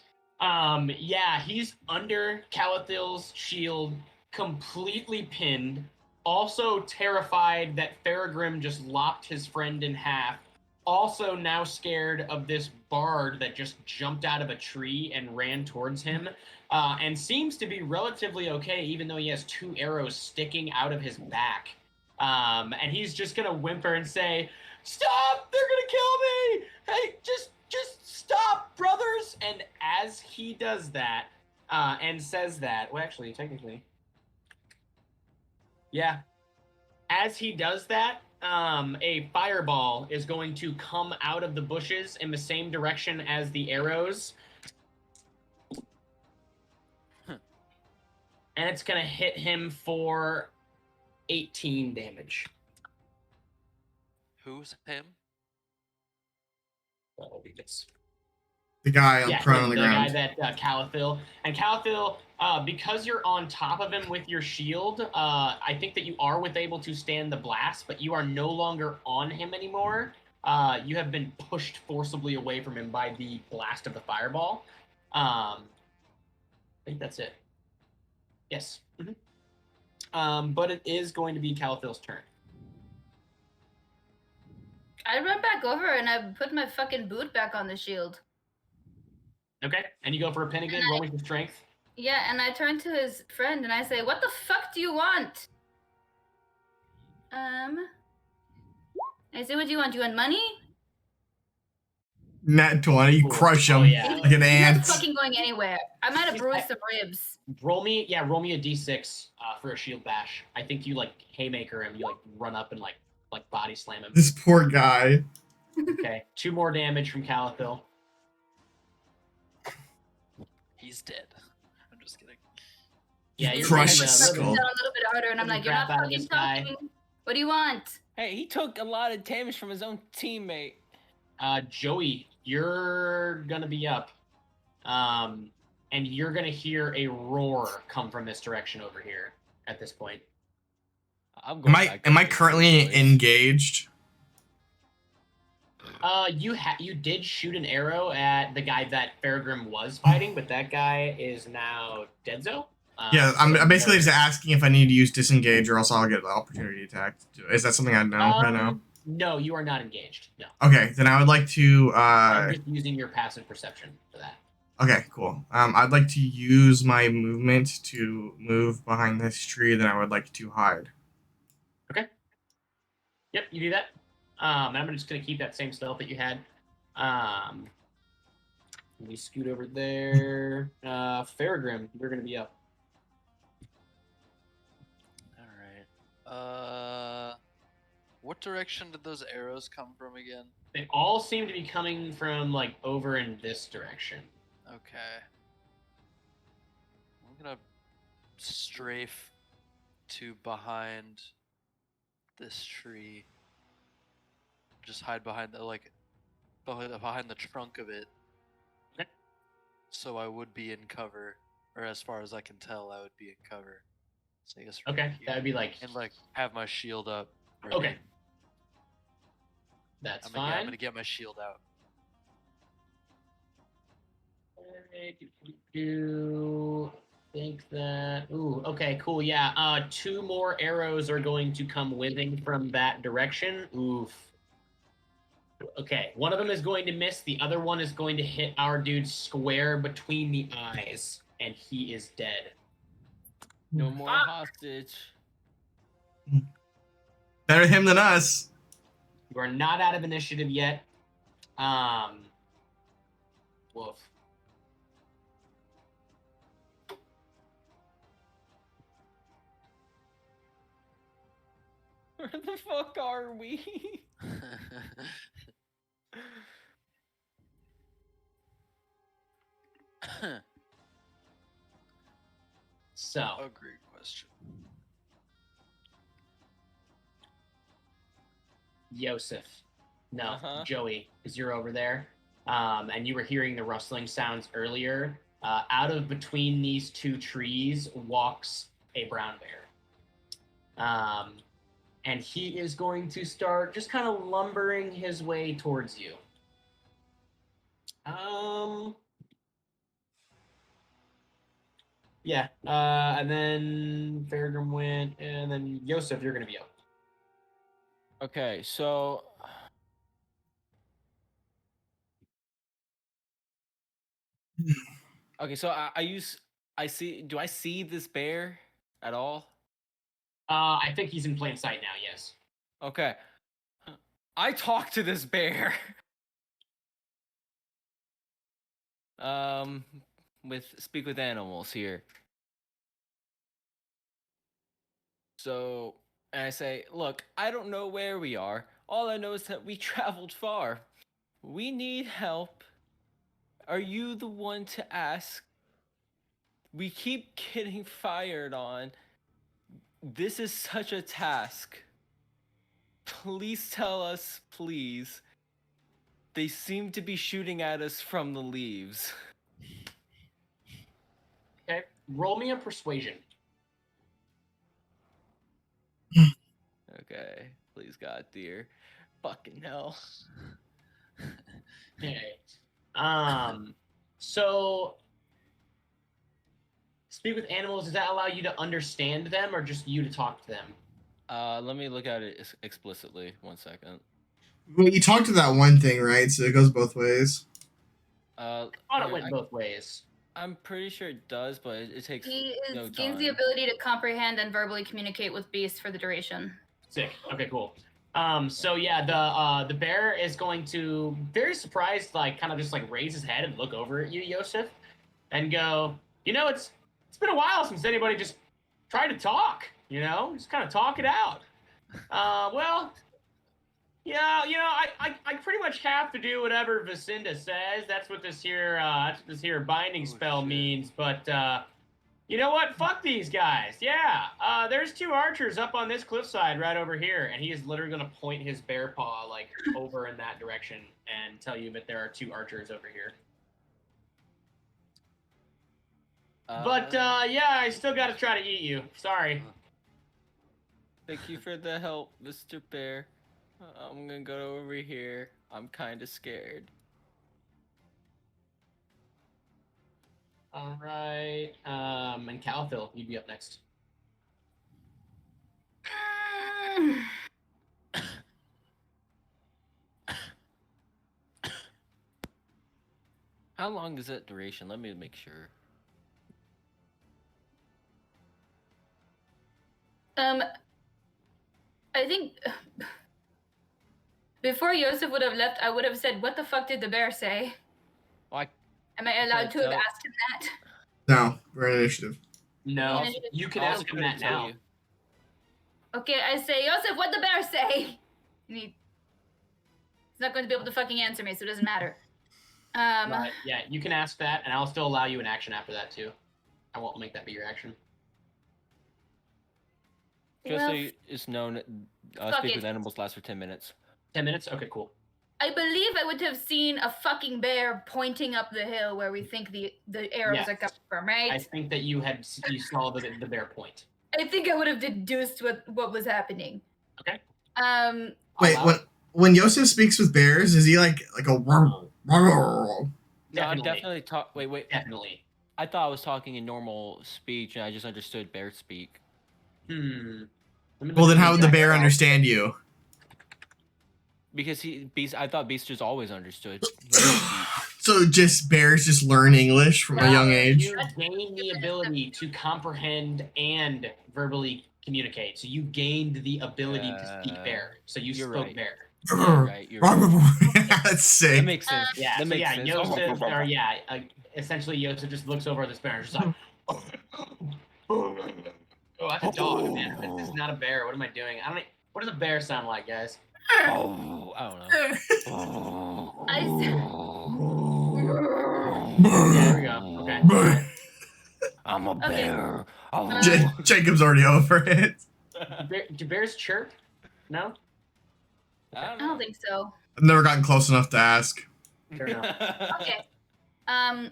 S1: Yeah, he's under Calathiel's shield, completely pinned, also terrified that Faragrim just lopped his friend in half, also now scared of this bard that just jumped out of a tree and ran towards him, and seems to be relatively okay, even though he has 2 arrows sticking out of his back. And he's just gonna whimper and say, "Stop! They're gonna kill me! Hey, just stop, brothers!" And as he does that, and says that, well, actually, technically, yeah. As he does that, a fireball is going to come out of the bushes in the same direction as the arrows. And it's going to hit him for 18 damage.
S3: Who's him?
S1: That'll be this.
S4: The guy prone on the ground.
S1: The guy that Calathiel. And Calathiel, because you're on top of him with your shield, I think that you are able to stand the blast, but you are no longer on him anymore. You have been pushed forcibly away from him by the blast of the fireball. I think that's it. Yes. Mm-hmm. But it is going to be Calathiel's turn.
S2: I run back over and I put my fucking boot back on the shield.
S1: Okay, and you go for a pin again, roll me for strength.
S2: Yeah, and I turn to his friend and I say, "What the fuck do you want?" I say, "What do you want? Do you want money?"
S4: Nat 20, you
S1: Cool.
S4: crush him
S1: Oh, yeah.
S4: like an
S2: He's
S4: ant.
S2: not fucking going anywhere. I might have bruised some ribs.
S1: Roll me a d6 for a shield bash. I think you haymaker him. You run up and like body slam him.
S4: This poor guy.
S1: Okay, 2 more damage from Calathiel.
S3: He's dead. I'm just kidding.
S1: Yeah,
S4: You
S1: you're
S4: crush
S1: gonna
S4: his
S2: Down a
S4: skull.
S2: little bit harder, and I'm like, "You're not
S1: Grab out of
S2: fucking
S1: this guy.
S2: talking. What do you want?"
S5: Hey, he took a lot of damage from his own teammate.
S1: Joey, you're gonna be up, and you're gonna hear a roar come from this direction over here. At this point,
S5: I'm going back to
S4: Am I
S5: the
S4: currently
S5: boys.
S4: engaged?
S1: you did shoot an arrow at the guy that Faragrim was fighting, but that guy is now Deadzo.
S4: Yeah,
S1: so
S4: I'm basically
S1: no.
S4: just asking if I need to use disengage or else I'll get the opportunity attack. Is that something I know right now?
S1: No, you are not engaged. No.
S4: Okay, then I would like to.
S1: I'm just using your passive perception for that.
S4: Okay, cool. I'd like to use my movement to move behind this tree. Then I would like to hide.
S1: Okay. Yep, you do that. And I'm just gonna keep that same stealth that you had. Let me scoot over there. Faragrim, you're gonna be up.
S3: All right. What direction did those arrows come from again?
S1: They all seem to be coming from over in this direction.
S3: Okay. I'm gonna strafe to behind this tree. Just hide behind behind the trunk of it.
S1: Okay.
S3: So I would be in cover, or as far as I can tell, I would be in cover. So I guess right
S1: Okay,
S3: here.
S1: that would be
S3: And have my shield up. ready.
S1: okay. That's
S3: I'm
S1: fine.
S3: gonna get my shield out.
S1: Do think that. Ooh, okay, cool. Yeah. 2 more arrows are going to come whizzing from that direction. Oof. Okay, one of them is going to miss. The other one is going to hit our dude square between the eyes, and he is dead.
S5: No more
S2: Fuck.
S5: hostage.
S4: Better him than us.
S1: You are not out of initiative yet. Wolf.
S5: Where the fuck are we?
S1: So,
S3: A great question.
S1: Yosef. No,
S5: Uh-huh.
S1: Joey, because you're over there. And you were hearing the rustling sounds earlier. Out of between these two trees walks a brown bear. And he is going to start just kind of lumbering his way towards you. Yeah. And then Farragum went, and then Yosef, you're going to be up.
S5: Okay, so I see. Do I see this bear at all?
S1: I think he's in plain sight now, yes.
S5: Okay. I talk to this bear. Speak with animals here. So, and I say, look, I don't know where we are. All I know is that we traveled far. We need help. Are you the one to ask? We keep getting fired on. This is such a task. Please tell us, please. They seem to be shooting at us from the leaves.
S1: Okay. Roll me a persuasion.
S5: Okay, please God, dear. Fucking hell.
S1: Okay. So speak with animals, does that allow you to understand them or just you to talk to them?
S5: Let me look at it explicitly. 1 second.
S4: Well, you talked to that one thing, right? So it goes both ways.
S1: I thought it
S5: Here,
S1: went both ways.
S5: I'm pretty sure it does, but it takes
S2: He
S5: no
S2: gains the
S5: time.
S2: ability to comprehend and verbally communicate with beasts for the duration.
S1: Sick. Okay, cool. So yeah, the bear is going to, very surprised, like kind of just like raise his head and look over at you, Yosef, and go, it's been a while since anybody just tried to talk, just kind of talk it out. Well, yeah, I pretty much have to do whatever Vicinda says. That's what this here binding spell
S3: shit.
S1: means. But you know what? Fuck these guys. Yeah. There's 2 archers up on this cliffside right over here, and he is literally gonna point his bear paw like over in that direction and tell you that there are 2 archers over here. But yeah, I still gotta try to eat you. Sorry.
S5: Thank you for the help, Mr. Bear. I'm gonna go over here. I'm kind of scared.
S1: All right. And Calphil, you'd be up next.
S5: How long is that duration? Let me make sure.
S2: I think before Yosef would have left, I would have said, "What the fuck did the bear say?"
S5: Well,
S2: Am I allowed to have
S5: tell-
S2: asked him that?
S4: No, we're in initiative.
S1: No,
S2: Initiative.
S1: you can
S5: I
S1: ask
S5: also
S1: him
S5: couldn't
S1: that
S5: tell
S1: now.
S5: you.
S2: Okay, I say, Yosef, what the bear say? And he's not going to be able to fucking answer me, so it doesn't matter.
S1: But yeah, you can ask that, and I'll still allow you an action after that too. I won't make that be your action.
S5: Just
S2: well,
S5: so it's known,
S2: fuck
S5: speak
S2: it.
S5: with animals lasts for 10 minutes.
S1: 10 minutes? Okay, cool.
S2: I believe I would have seen a fucking bear pointing up the hill where we think the arrows
S1: Yes.
S2: are coming from, right?
S1: I think that you saw the bear point.
S2: I think I would have deduced what was happening.
S1: Okay.
S4: Wait,
S1: I'll
S4: when Yosef speaks with bears, is he like a
S5: No, I'm
S1: Definitely.
S5: definitely Wait.
S1: Definitely.
S5: I thought I was talking in normal speech, and I just understood bear speak.
S1: Let me
S4: Well,
S1: look
S4: then
S1: at
S4: how would the
S1: exact
S4: bear
S1: spell.
S4: understand you?
S5: Because Beast, I thought Beast just always understood. He didn't speak.
S4: So just bears just learn English from a young age.
S1: You gain the ability to comprehend and verbally communicate. So you gained the ability to speak bear. So you
S5: You're
S1: spoke
S5: right.
S1: bear.
S5: You're right. You're right.
S4: That's sick.
S5: That makes sense.
S1: Yeah.
S5: That
S1: So
S5: makes
S1: yeah,
S5: sense.
S1: Yosef, or yeah, essentially Yosef just looks over at this bear and is just like, oh, that's a dog, man. This is not a bear. What am I doing? I don't. What does a bear sound like, guys?
S5: Oh, I don't know.
S2: I
S1: Yeah, there we go. Okay. All right.
S5: I'm a
S2: Okay.
S5: bear.
S4: Jacob's already over it.
S1: Do bears chirp? No.
S5: I
S2: I don't think so.
S4: I've never gotten close enough to ask.
S1: Fair enough.
S2: Okay. I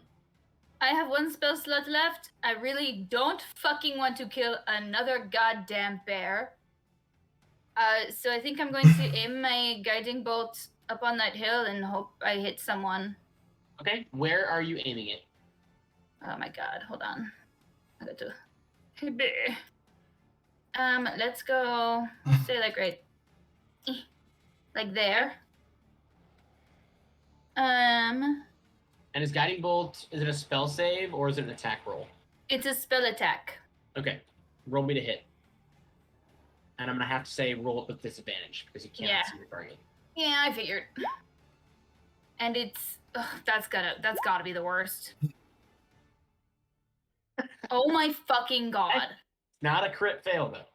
S2: have one spell slot left. I really don't fucking want to kill another goddamn bear. So I think I'm going to aim my guiding bolt up on that hill and hope I hit someone.
S1: Okay. Where are you aiming it?
S2: Oh my god, hold on. I got to. Let's go. Say like right, like there.
S1: And is guiding bolt? Is it a spell save or is it an attack roll?
S2: It's a spell attack.
S1: Okay. Roll me to hit. And I'm gonna have to say roll it with disadvantage because you can't see the target.
S2: Yeah, I figured. And it's that's gotta be the worst. Oh my fucking god.
S1: Not a crit fail though.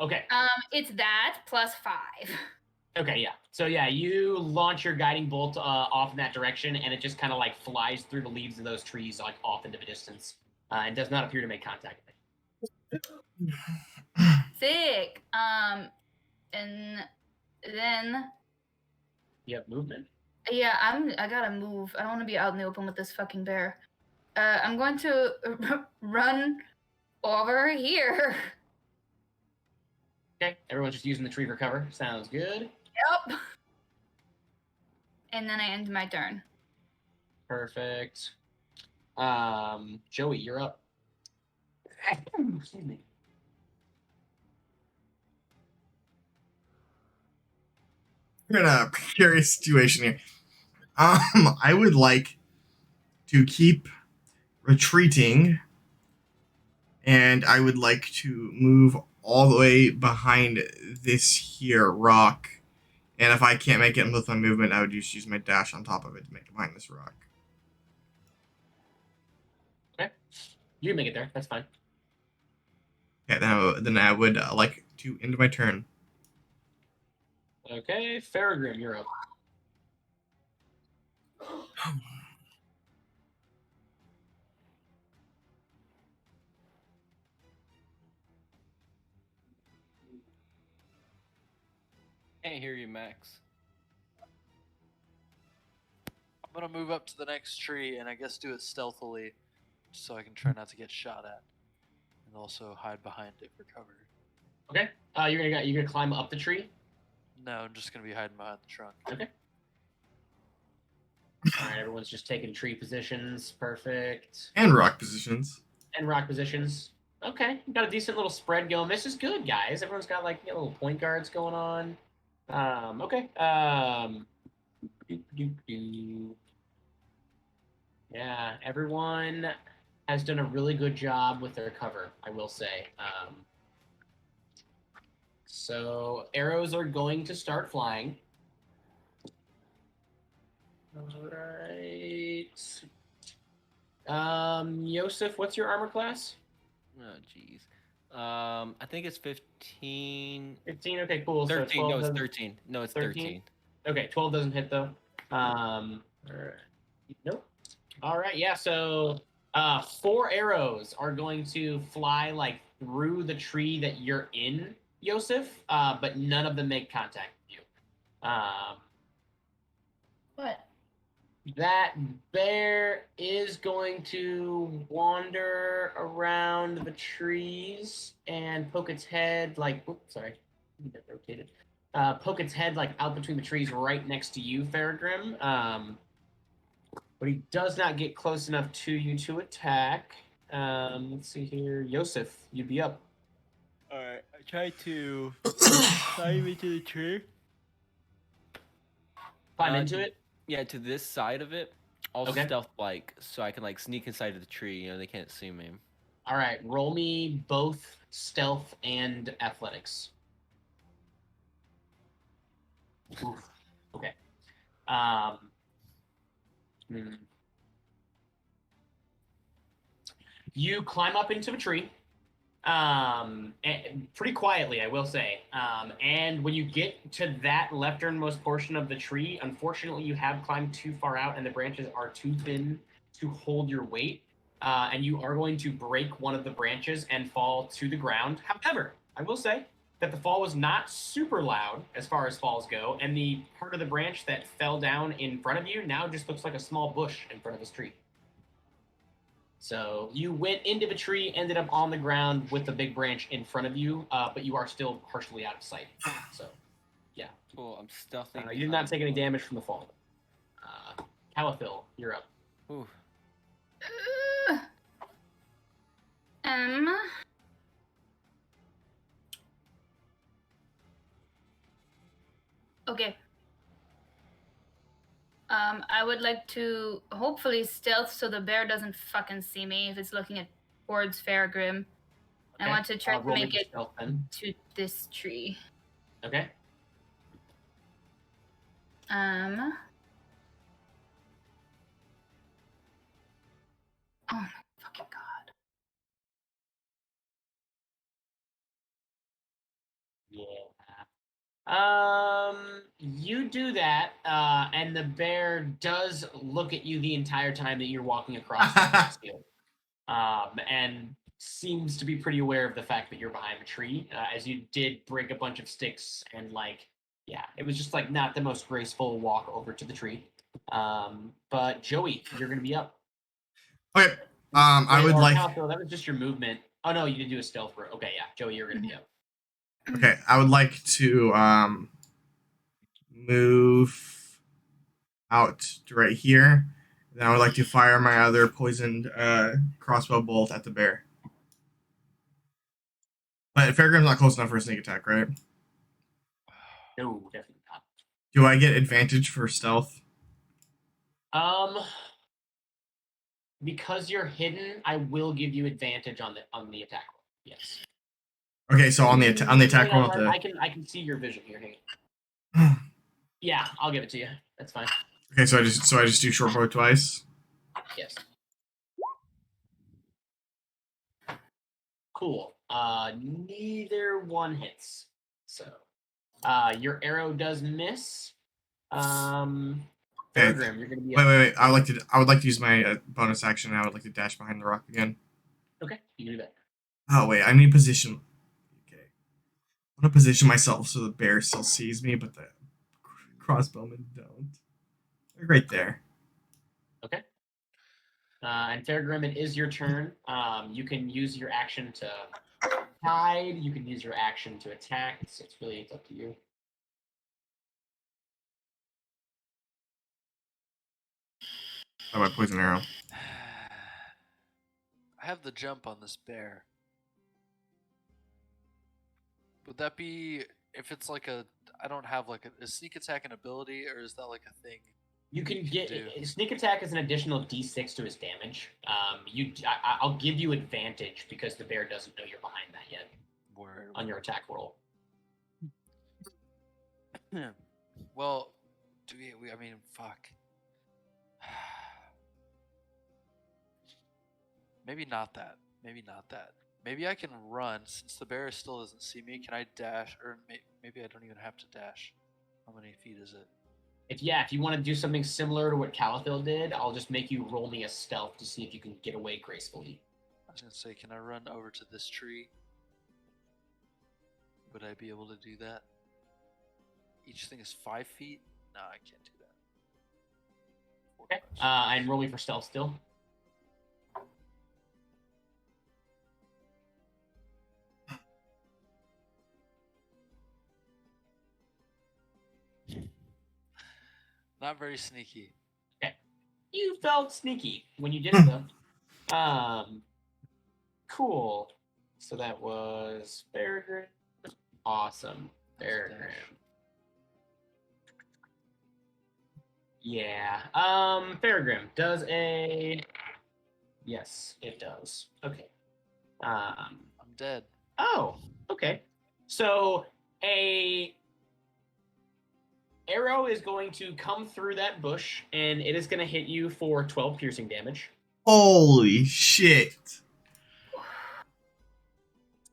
S1: Okay.
S2: It's that plus 5.
S1: Okay, yeah. So yeah, you launch your guiding bolt off in that direction, and it just kind of like flies through the leaves of those trees, like off into the distance, and does not appear to make contact.
S2: Sick. And then
S1: You have movement.
S2: yeah, I gotta move. I don't want to be out in the open with this fucking bear. I'm going to run over here.
S1: Okay, everyone's just using the tree for cover. Sounds good.
S2: Yep. And then I end my turn.
S1: Perfect. Joey, you're up. Excuse me.
S4: We're in a precarious situation here. I would like to keep retreating, and I would like to move all the way behind this here rock. And if I can't make it with my movement, I would just use my dash on top of it to make it behind this rock.
S1: Okay, you can make it there. That's fine.
S4: Okay, then I would like to end my turn.
S1: Okay, Farragrim, you're up.
S5: Can't hear you, Max.
S3: I'm gonna move up to the next tree and I guess do it stealthily, so I can try not to get shot at, and also hide behind it for cover.
S1: Okay, you're gonna climb up the tree.
S3: No, I'm just gonna be hiding behind the trunk.
S1: Okay. All right, everyone's just taking tree positions. Perfect.
S4: And rock positions.
S1: And rock positions. Okay, got a decent little spread going. This is good, guys. Everyone's got like little point guards going on. Okay. Yeah, everyone has done a really good job with their cover, I will say. So arrows are going to start flying. All right. Yosef, what's your armor class?
S5: Oh, jeez. I think it's 15.
S1: 15. Okay, cool.
S5: 13.
S1: So 12
S5: No, it's
S1: doesn't-
S5: 13. No, it's
S1: 13?
S5: 13.
S1: Okay, 12 doesn't hit though. Nope. All right, yeah. So 4 arrows are going to fly like through the tree that you're in, Yosef, but none of them make contact with you.
S2: What?
S1: That bear is going to wander around the trees and poke its head like, oops, sorry, get rotated. Poke its head like out between the trees right next to you, Farragrim. But he does not get close enough to you to attack. Let's see here. Yosef, you'd be up.
S5: Alright, I tried to climb into the tree.
S1: Climb into it.
S5: Yeah, to this side of it. I'll
S1: Okay.
S5: stealth like so I can like sneak inside of the tree. You know, they can't see me.
S1: All right, roll me both stealth and athletics. Oof. Okay. Hmm. You climb up into a tree, pretty quietly, I will say. And when you get to that lefternmost portion of the tree, unfortunately, you have climbed too far out, and the branches are too thin to hold your weight. And you are going to break one of the branches and fall to the ground. However, I will say that the fall was not super loud as far as falls go, and the part of the branch that fell down in front of you now just looks like a small bush in front of this tree. So you went into the tree, ended up on the ground with the big branch in front of you, but you are still partially out of sight. So, yeah.
S5: Cool. I'm stealthing.
S1: You did not take any damage from the fall. Calathil, you're up.
S5: Ooh.
S2: Um. Okay. I would like to hopefully stealth so the bear doesn't fucking see me if it's looking at towards Fairgrim.
S1: Okay.
S2: I want to try to
S1: roll me
S2: make
S1: for
S2: it
S1: stealth then.
S2: to this tree.
S1: Okay.
S2: Oh my fucking god.
S1: Yeah. You do that, and the bear does look at you the entire time that you're walking across the grass field, and seems to be pretty aware of the fact that you're behind the tree, as you did break a bunch of sticks and yeah, it was just like not the most graceful walk over to the tree. But Joey, you're gonna be up.
S4: Okay. I would like.
S1: Calico, that was just your movement. Oh no, you did do a stealth roll. Okay, yeah, Joey, you're gonna be up.
S4: Okay, I would like to move out to right here. Then I would like to fire my other poisoned crossbow bolt at the bear. But Fairgrim's not close enough for a sneak attack, right?
S1: No, definitely not.
S4: Do I get advantage for stealth?
S1: Because you're hidden, I will give you advantage on the attack roll. Yes.
S4: Okay, so on the attack roll,
S1: I can see your vision here. Hang on. Yeah, I'll give it to you. That's fine.
S4: Okay, so I just do short bow twice.
S1: Yes. Cool. Neither one hits. So, your arrow does miss. Fairgrim, you're gonna be.
S4: Wait. I would like to use my bonus action. And I would like to dash behind the rock again.
S1: Okay, you can do that.
S4: Oh wait, I need to position. Okay, I want to position myself so the bear still sees me, but the crossbowmen don't. They're right there.
S1: Okay. And Fairgrim, it is your turn. You can use your action to hide. You can use your action to attack. It's up to you.
S4: How about poison arrow?
S3: I have the jump on this bear. Would that be if it's like I don't have like a sneak attack an ability, or is that like a thing?
S1: You can
S3: do?
S1: get sneak attack is an additional D6 to his damage. I'll give you advantage because the bear doesn't know you're behind that yet.
S3: Word.
S1: On your attack roll.
S3: Well, do we? I mean, fuck. Maybe not that. Maybe I can run since the bear still doesn't see me. Can I dash, or maybe I don't even have to dash? How many feet is it?
S1: If you want to do something similar to what Calathil did, I'll just make you roll me a stealth to see if you can get away gracefully.
S3: I was gonna say, can I run over to this tree? Would I be able to do that? Each thing is 5 feet? No, I can't do that.
S1: Okay. And roll me for stealth still.
S3: Not very sneaky.
S1: Okay. You felt sneaky when you did it though. Cool. So that was Fairgrim. Awesome. Fairgrim. Yeah. Farragrim does a. Yes, it does. Okay.
S3: I'm dead.
S1: Oh, okay. So a arrow is going to come through that bush, and it is going to hit you for 12 piercing damage.
S4: Holy shit.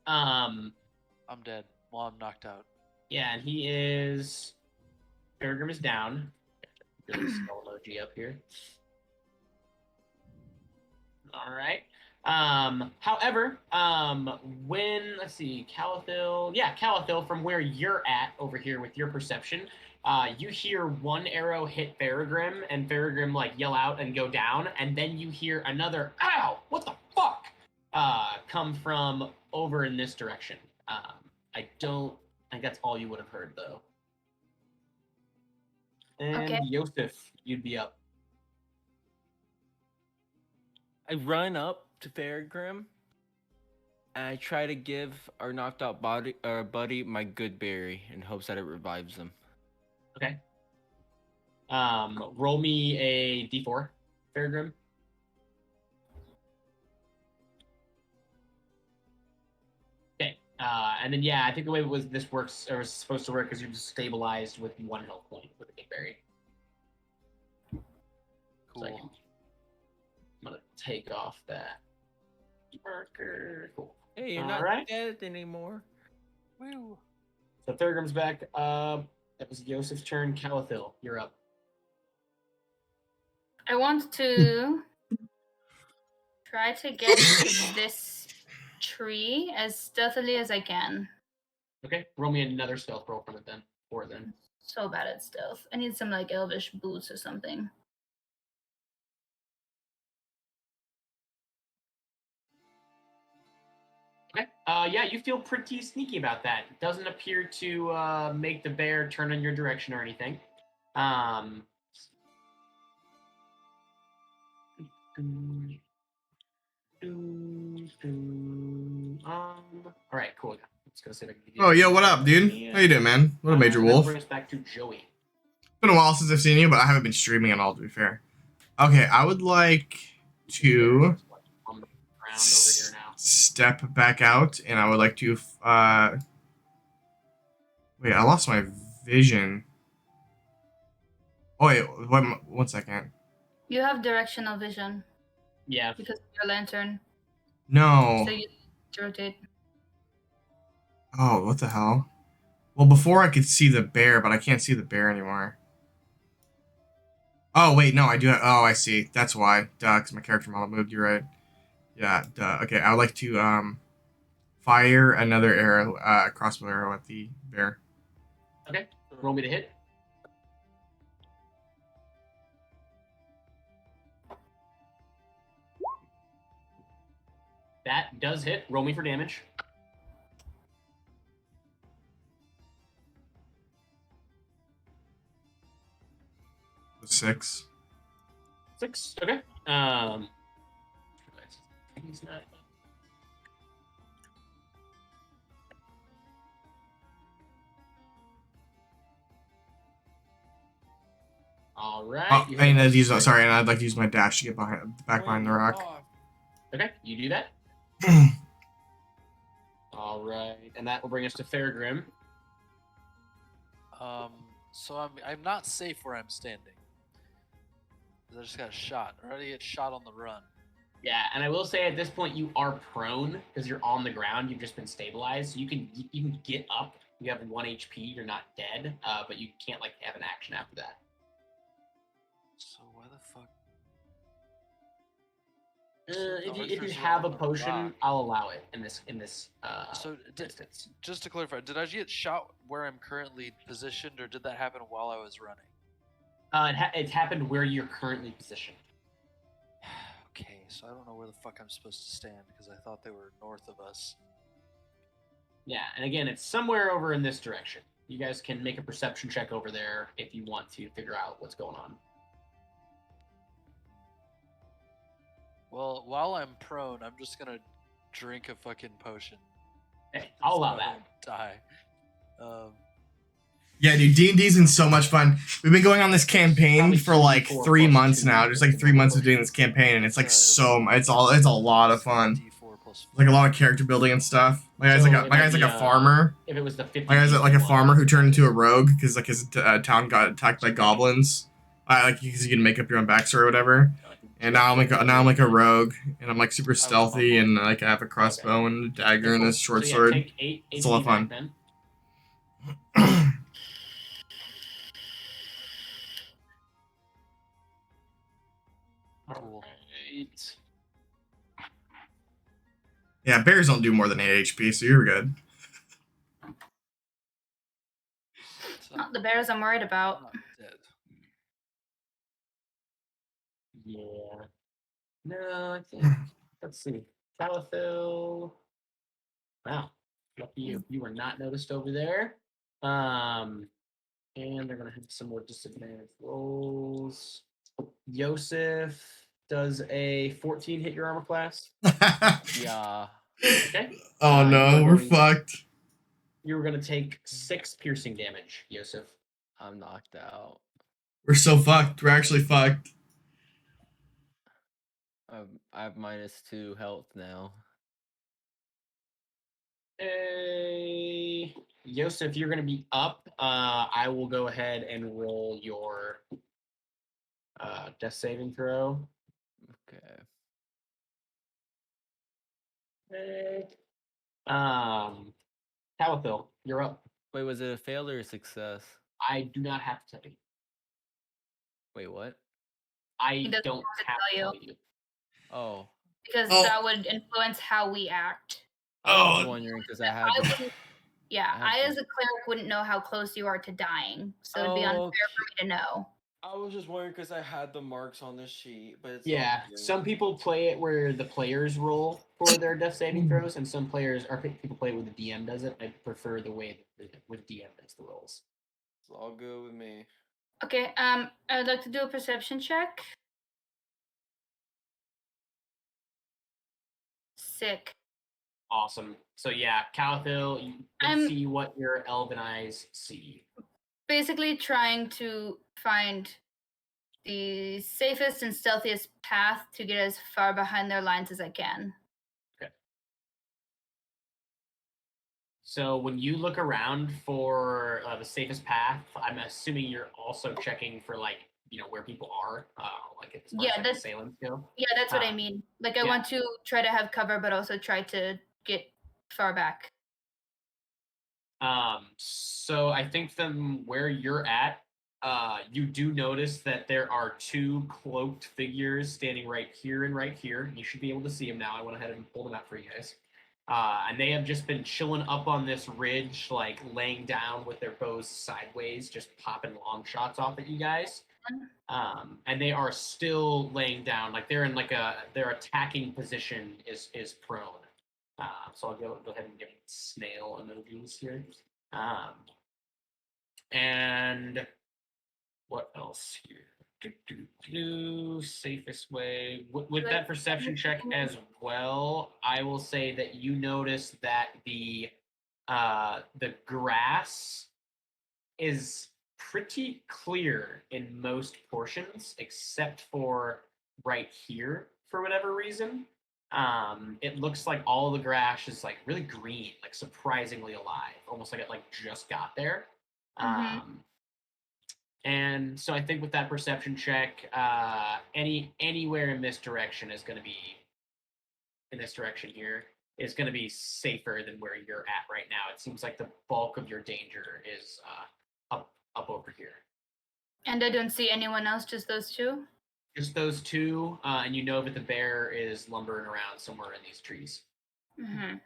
S1: Um,
S3: I'm dead. Well, I'm knocked out.
S1: yeah, and he is. Farragrim is down. Really skull emoji up here. All right. However, when let's see, Calathil, from where you're at over here with your perception, you hear one arrow hit Farragrim, and Farragrim like yell out and go down, and then you hear another "Ow! What the fuck?" Come from over in this direction. I don't think that's all you would have heard though. And
S2: Okay.
S1: Yosef, you'd be up.
S5: I run up to Farragrim and I try to give our knocked out buddy my good berry in hopes that it revives him.
S1: Okay. Roll me a d4, Farragrim. Okay. And then I think the way this works or was supposed to work is you're just stabilized with 1 health point with a big berry.
S3: Cool.
S1: So I'm gonna take off that marker. Cool.
S5: Hey, you're
S1: All
S5: not
S1: right.
S5: dead anymore.
S3: Woo.
S1: So Farragrim's back. That was Yosef's turn. Calathil, you're up.
S2: I want to try to get to this tree as stealthily as I can.
S1: Okay. Roll me another stealth roll from it then. Or then.
S2: So bad at stealth. I need some like elvish boots or something.
S1: Okay. You feel pretty sneaky about that. It doesn't appear to make the bear turn in your direction or anything. All right, cool. Let's go see if I can get
S4: Oh, yo, what up, dude? How you doing, man? What a major
S1: that
S4: wolf.
S1: brings us back to Joey.
S4: It's been a while since I've seen you, but I haven't been streaming at all, to be fair. Okay, I would like to
S1: On the ground over here now.
S4: step back out, and I would like to, wait, I lost my vision. Oh, wait, one second.
S2: You have directional vision
S1: Yeah.
S2: because of your lantern.
S4: No.
S2: So you rotate.
S4: Oh, what the hell? Well, before I could see the bear, but I can't see the bear anymore. Oh, wait, no, I do have... Oh, I see. That's why. Duh, because my character model moved. You're right. Yeah, duh. Okay, I would like to, fire another arrow, crossbow arrow at the bear.
S1: Okay. Roll me to hit. That does hit. Roll me for damage.
S4: Six.
S1: 6. Okay. He's not. All right.
S4: Oh,
S1: you
S4: and
S1: hit
S4: I'd
S1: the
S4: use,
S1: strike.
S4: sorry, and I'd like to use my dash to get back behind the rock.
S1: Okay, you do that. All right, and that will bring us to Farragrim.
S3: So I'm not safe where I'm standing. 'Cause I just got shot. I already get shot on the run.
S1: Yeah, and I will say at this point you are prone because you're on the ground. You've just been stabilized, so you can get up. You have 1 HP. You're not dead, but you can't like have an action after that.
S3: So why the fuck?
S1: If you have a potion, I'll allow it in this
S3: So
S1: instance.
S3: just to clarify, did I get shot where I'm currently positioned, or did that happen while I was running?
S1: It happened where you're currently positioned.
S3: Okay, so I don't know where the fuck I'm supposed to stand because I thought they were north of us.
S1: Yeah, and again, it's somewhere over in this direction. You guys can make a perception check over there if you want to figure out what's going on.
S3: Well, while I'm prone, I'm just gonna drink a fucking potion.
S1: Okay, I'll allow
S3: So I
S1: that.
S3: don't die.
S4: Yeah, dude, D&D's been so much fun. We've been going on this campaign
S1: Probably
S4: for like
S1: 2d4
S4: 3
S1: plus
S4: months
S1: 2
S4: now. There's like 3 months of doing this campaign, and it's like it's a lot of fun.
S3: D4 plus
S4: Like a lot of character building and stuff. My guy's
S1: So
S4: like
S1: it might
S4: a
S1: be,
S4: farmer.
S1: If it was the 50.
S4: My guy's like a farmer who turned into a rogue because like his town got attacked by goblins. Like because you can make up your own backstory or whatever. And now I'm like a rogue, and I'm like super stealthy, and like I have a crossbow and a dagger and a short sword.
S1: Take 8
S4: It's a lot of fun.
S1: Then.
S3: Cool.
S1: Alright.
S4: Yeah, bears don't do more than 8 HP, so you're good.
S2: Not the bears I'm worried about.
S3: Not dead.
S1: Yeah. No, I think. Let's see. Caliphil. Wow. Lucky you. You were not noticed over there. And they're gonna have some more disadvantaged rolls. Yosef, does a 14 hit your armor class?
S5: Yeah.
S1: Okay.
S4: Oh no, we're
S1: going-
S4: fucked.
S1: You were gonna take 6 piercing damage, Yosef.
S5: I'm knocked out.
S4: We're so fucked. We're actually fucked.
S5: I have -2 health now.
S1: Hey, Yosef, you're gonna be up. I will go ahead and roll your death saving throw.
S5: Okay.
S1: Hey. Caliphil, you're up.
S5: Wait, was it a fail or a success?
S1: I do not have to tell you.
S5: Wait, what?
S1: I
S2: doesn't
S1: don't have to tell you.
S5: Oh.
S2: Because
S4: Oh.
S2: that would influence how we act.
S5: I was
S4: Oh.
S5: wondering because I had.
S2: Yeah,
S5: I
S2: I
S5: have
S2: as a cleric wouldn't know how close you are to dying, so it'd be unfair for me to know.
S5: I was just wondering because I had the marks on the sheet, but it's
S1: Yeah, some people play it where the players roll for their death saving throws, and some people play it where the DM does it. I prefer the way that with DM does the rolls.
S5: It's all good with me.
S2: Okay, I'd like to do a perception check. Sick.
S1: Awesome. So yeah, Caliphil, you can see what your elven eyes see.
S2: Basically trying to find the safest and stealthiest path to get as far behind their lines as I can.
S1: Okay. So when you look around for the safest path, I'm assuming you're also checking for where people are, like as far as assailants go.
S2: Yeah, that's what I mean. Like I want to try to have cover, but also try to get far back.
S1: So I think from where you're at, you do notice that there are 2 cloaked figures standing right here and right here. You should be able to see them now. I went ahead and pulled them out for you guys. And they have just been chilling up on this ridge, like laying down with their bows sideways, just popping long shots off at you guys. And they are still laying down, like they're in their attacking position is prone. So I'll go ahead and give snail emojis here. And what else here? Safest way. With that perception check as well, I will say that you notice that the grass is pretty clear in most portions, except for right here for whatever reason. It looks like all the grass is like really green, like surprisingly alive, almost like it like just got there. And so I think with that perception check, anywhere in this direction is going to be in this direction here is going to be safer than where you're at right now. It seems like the bulk of your danger is up over here.
S2: And I don't see anyone else, just those 2?
S1: Just those 2, and you know that the bear is lumbering around somewhere in these trees.
S2: Mm-hmm.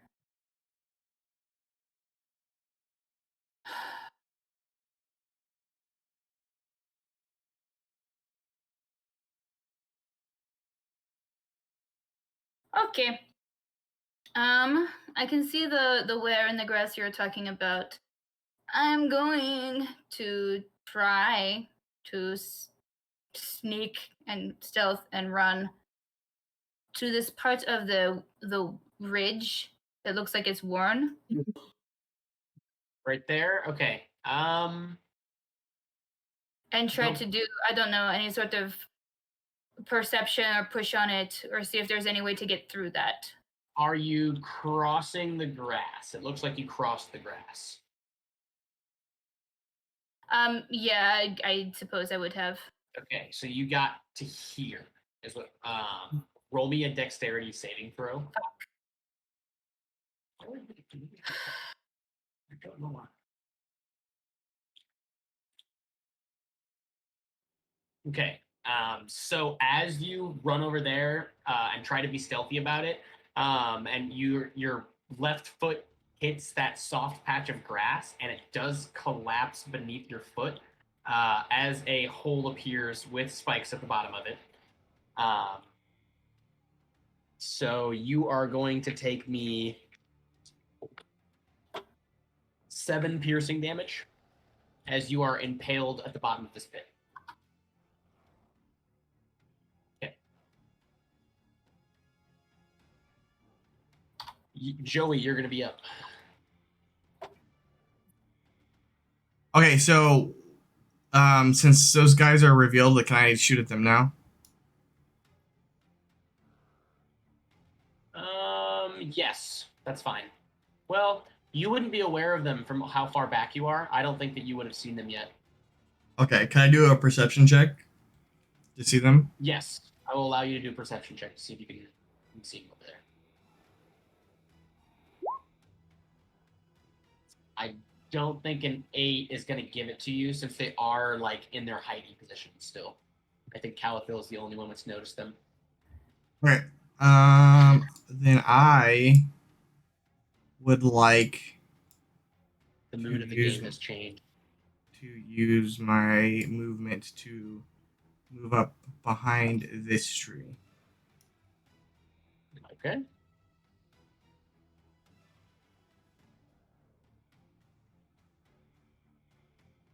S2: Okay. I can see the where in the grass you're talking about. I'm going to try to sneak and stealth and run to this part of the ridge that looks like it's worn.
S1: Right there? Okay.
S2: And try
S1: Nope.
S2: to do, I don't know, any sort of perception or push on it, or see if there's any way to get through that.
S1: Are you crossing the grass? It looks like you crossed the grass.
S2: Yeah, I suppose I would have.
S1: Okay, so you got to here. Is what? Roll me a dexterity saving throw. I don't know why. Okay. So as you run over there and try to be stealthy about it, and your left foot hits that soft patch of grass, and it does collapse beneath your foot as a hole appears with spikes at the bottom of it. So you are going to take me 7 piercing damage as you are impaled at the bottom of this pit. Joey, you're going to be up.
S4: Okay, so since those guys are revealed, can I shoot at them now?
S1: Yes, that's fine. Well, you wouldn't be aware of them from how far back you are. I don't think that you would have seen them yet.
S4: Okay, can I do a perception check to see them?
S1: Yes, I will allow you to do a perception check to see if you can see them over there. I don't think an 8 is going to give it to you since they are like in their hiding position still. I think Calathil is the only one that's noticed them.
S4: Okay. Then I would like
S1: The mood of the game has changed.
S4: to use my movement to move up behind this tree.
S1: Okay.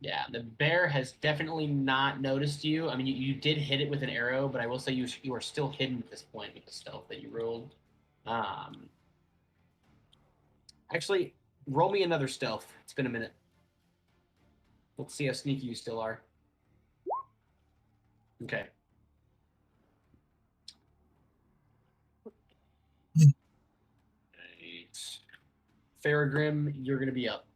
S1: Yeah, the bear has definitely not noticed you. I mean, you did hit it with an arrow, but I will say you are still hidden at this point with the stealth that you rolled. Actually, roll me another stealth. It's been a minute. Let's see how sneaky you still are. Okay. Faragrim, you're going to be up.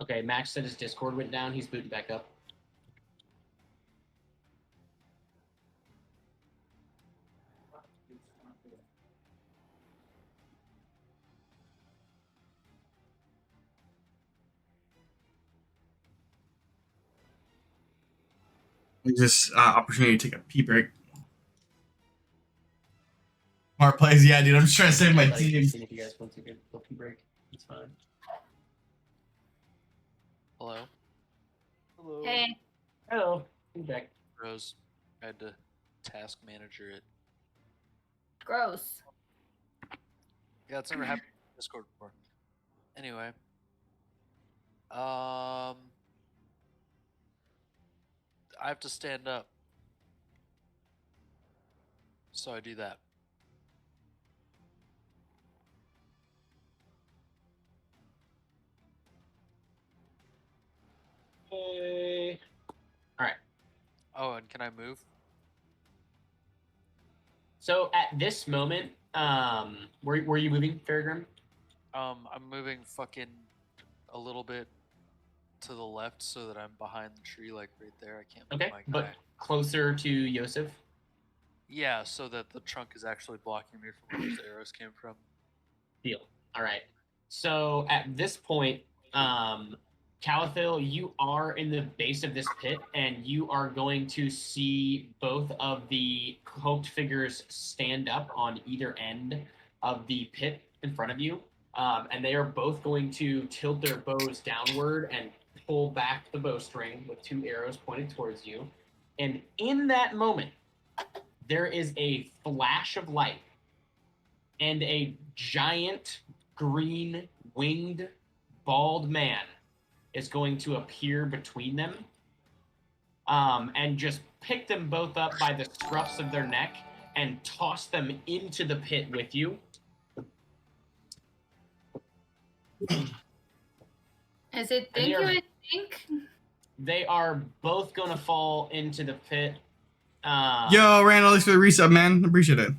S1: Okay, Max said his Discord went down. He's booting back up.
S4: This opportunity to take a pee break. Smart plays, yeah, dude. I'm just trying to save my team.
S1: If you guys want to take a pee break, it's fine.
S3: Hello.
S5: Hello.
S2: Hey.
S1: Hello. I'm back.
S3: Rose. I had to task manager it.
S2: Gross.
S3: Yeah, it's never happened in Discord before. Anyway. I have to stand up. So I do that.
S1: Okay. All right.
S3: Oh, and can I move?
S1: So at this moment, were you moving, Faragrim?
S3: I'm moving fucking a little bit to the left so that I'm behind the tree, like right there. I can't move
S1: Okay,
S3: my guy.
S1: but closer to Yosef.
S3: Yeah, so that the trunk is actually blocking me from where those arrows came from.
S1: Deal. All right. So at this point, Calathil, you are in the base of this pit, and you are going to see both of the cloaked figures stand up on either end of the pit in front of you. And they are both going to tilt their bows downward and pull back the bowstring with 2 arrows pointed towards you. And in that moment, there is a flash of light, and a giant green winged bald man is going to appear between them and just pick them both up by the scruffs of their neck and toss them into the pit with you.
S2: Is it?
S1: And
S2: Thank you.
S1: you're-
S2: I think.
S1: They are both going to fall into the pit.
S4: Yo, Randall, thanks for the resub, man. Appreciate it.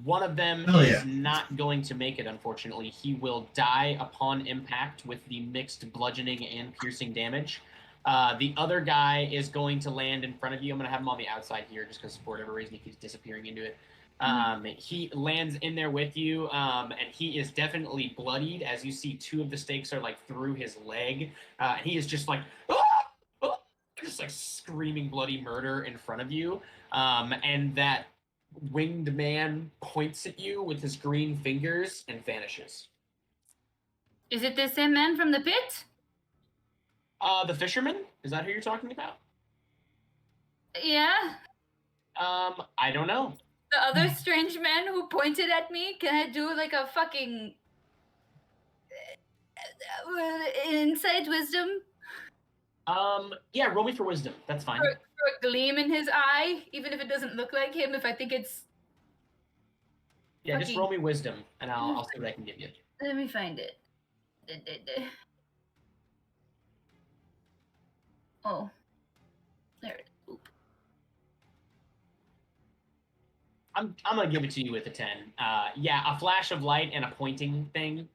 S1: One of them
S4: Hell
S1: is
S4: yeah.
S1: not going to make it, unfortunately. He will die upon impact with the mixed bludgeoning and piercing damage. The other guy is going to land in front of you. I'm going to have him on the outside here just because for whatever reason he keeps disappearing into it. He lands in there with you, and he is definitely bloodied. As you see, two of the stakes are like through his leg. And he is just like, "Ah! Ah!" just like screaming bloody murder in front of you. And that winged man points at you with his green fingers and vanishes.
S2: Is it the same man from the pit?
S1: The fisherman? Is that who you're talking about?
S2: Yeah.
S1: I don't know.
S2: The other strange man who pointed at me. Can I do like a fucking insight wisdom
S1: Yeah, roll me for wisdom. That's fine.
S2: for a gleam in his eye, even if it doesn't look like him? If I think it's.
S1: Yeah, just
S2: fucking-
S1: roll me wisdom, and I'll see what I can give you.
S2: Let me find it. Oh, there it is. Oop.
S1: I'm gonna give it to you with a 10. Yeah, a flash of light and a pointing thing,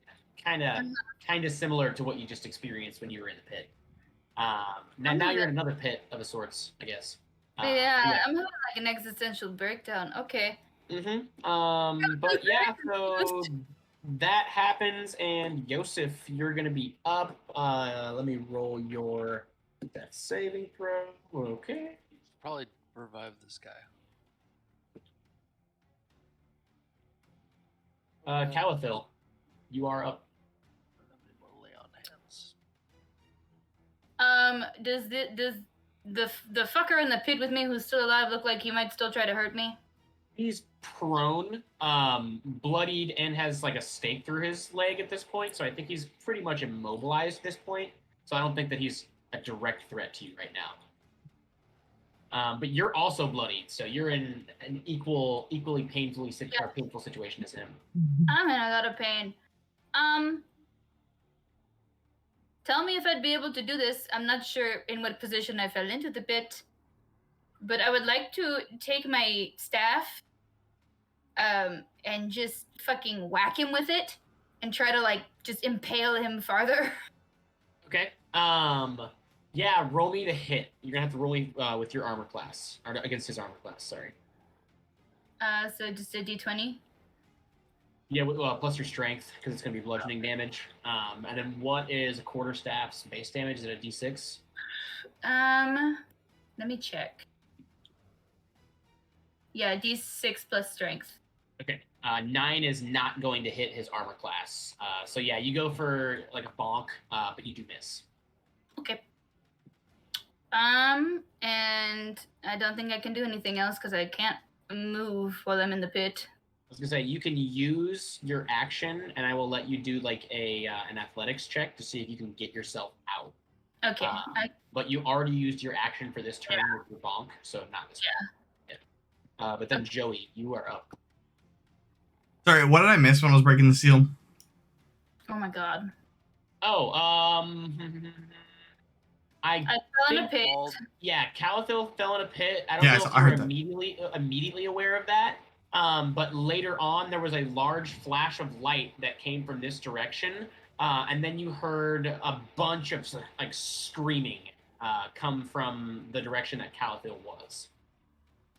S1: kind of similar to what you just experienced when you were in the pit. Now you're in another pit of a sorts, I guess.
S2: Yeah, I'm having like an existential breakdown. Okay.
S1: But yeah, so that happens, and Yosef, you're gonna be up. Let me roll your death saving throw. Okay.
S3: Probably revive this guy.
S1: Calathil, you are up.
S3: Lay on hands.
S2: Does the fucker in the pit with me who's still alive look like he might still try to hurt me?
S1: He's prone, bloodied, and has like a stake through his leg at this point. So I think he's pretty much immobilized at this point. So I don't think that he's a direct threat to you right now. But you're also bloodied, so you're in an equally painful situation as him.
S2: I'm in a lot of pain. Tell me if I'd be able to do this. I'm not sure in what position I fell into the pit, but I would like to take my staff, and just fucking whack him with it, and try to like just impale him farther.
S1: Okay. Yeah, roll me to hit. You're gonna have to roll me with your armor class, or against his armor class. Sorry.
S2: So just a d20.
S1: Yeah, plus your strength, because it's going to be bludgeoning damage. And then what is a quarterstaff's base damage? Is it a d6?
S2: Let me check. Yeah, d6 plus strength.
S1: Okay. 9 is not going to hit his armor class. So yeah, you go for like a bonk, but you do miss.
S2: Okay. And I don't think I can do anything else because I can't move while I'm in the pit.
S1: I was gonna say you can use your action, and I will let you do like an athletics check to see if you can get yourself out.
S2: Okay.
S1: But you already used your action for this turn with your bonk, so not this one. Yeah. But then Joey, you are up.
S4: Sorry, what did I miss when I was breaking the seal?
S2: Oh my god.
S1: Oh,
S2: I fell in a pit.
S1: Yeah, Calathil fell in a pit. I don't
S4: Yeah,
S1: know
S4: so
S1: if
S4: I
S1: you were
S4: heard that.
S1: immediately aware of that. But later on, there was a large flash of light that came from this direction, and then you heard a bunch of like screaming come from the direction that Calathil was.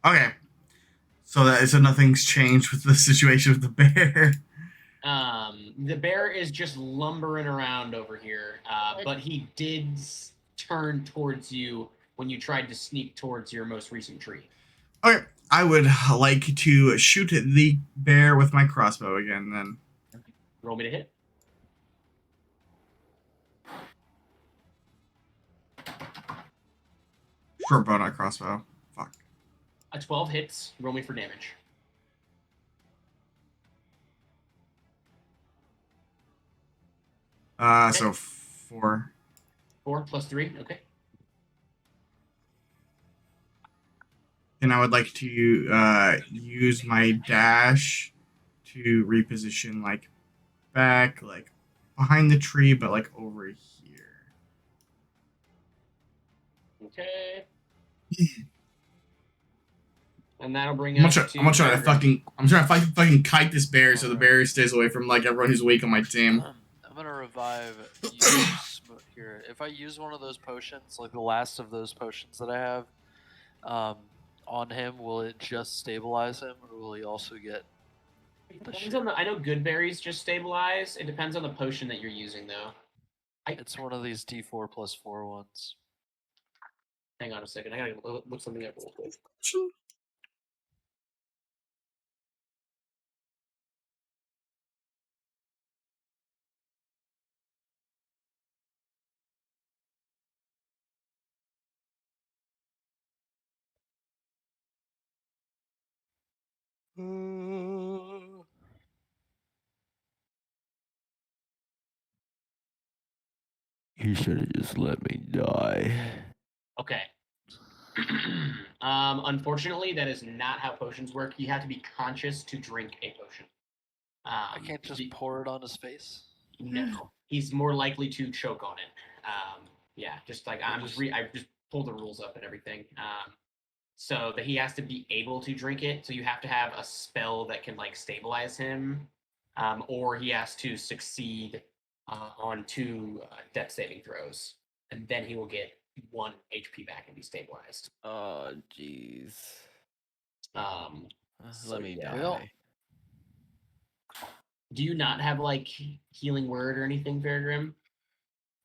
S4: Okay. So nothing's changed with the situation with the bear.
S1: The bear is just lumbering around over here, but he did turn towards you when you tried to sneak towards your most recent tree.
S4: Okay, I would like to shoot the bear with my crossbow again, then.
S1: Roll me to hit.
S4: Short bow, not crossbow. Fuck.
S1: A 12 hits. Roll me for damage.
S4: So 4.
S1: 4 plus 3. Okay.
S4: And I would like to use my dash to reposition, like, back, like, behind the tree, but like over here.
S1: Okay. And that'll bring
S4: I'm
S1: us
S4: gonna
S1: to.
S4: try to fucking kite this bear so the bear stays away from like everyone who's weak on my team.
S3: I'm gonna revive here. If I use one of those potions, like the last of those potions that I have, on him, will it just stabilize him, or will he also get?
S1: Depends on the. I know good berries just stabilize. It depends on the potion that you're using, though.
S3: It's one of these D4+4 ones.
S1: Hang on a second. I gotta look something up real quick.
S5: You should have just let me die.
S1: Okay. Unfortunately, that is not how potions work. You have to be conscious to drink a potion.
S3: I can't just pour it on his face.
S1: No, he's more likely to choke on it. Yeah, just like I just pulled the rules up and everything. So that he has to be able to drink it. So you have to have a spell that can like stabilize him, or he has to succeed on 2 death saving throws, and then he will get 1 HP back and be stabilized.
S5: Oh, jeez.
S1: So
S5: Let me
S1: yeah.
S5: die.
S1: Do you not have like healing word or anything, Fairgrim?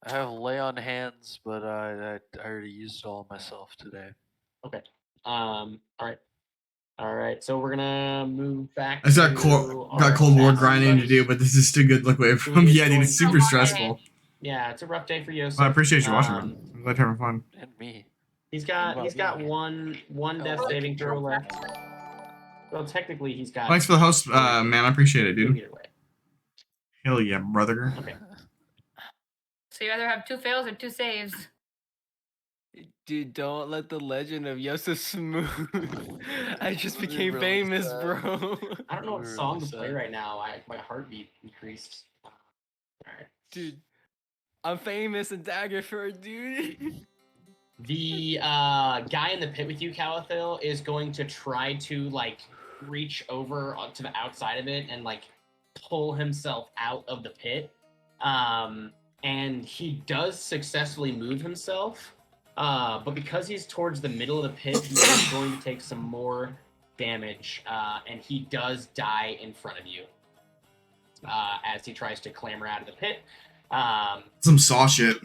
S3: I have lay on hands, but I already used it all myself today.
S1: Okay. All right. So we're gonna move back.
S4: I got cold war grinding to do, but this is still good. Look away from yeah, dude. It's super stressful.
S1: Yeah, it's a rough day for you.
S4: Well, I appreciate you watching, man. I'm glad you're having fun.
S3: And me.
S1: He's got one death saving throw left. Well, technically, he's got.
S4: Thanks for the host, man. I appreciate it, dude.
S1: Either way.
S4: Hell yeah, brother.
S1: Okay.
S2: So you either have 2 fails or 2 saves.
S5: Dude, don't let the legend of Yosef smooth. I just became famous, bro.
S1: I don't know what song to play right now. My heartbeat increased. Alright.
S5: Dude, I'm famous in Daggerford, dude.
S1: The guy in the pit with you, Calathil, is going to try to like reach over to the outside of it and like pull himself out of the pit. And he does successfully move himself. But because he's towards the middle of the pit, he is going to take some more damage, and he does die in front of you as he tries to clamber out of the pit.
S4: Some saw shit.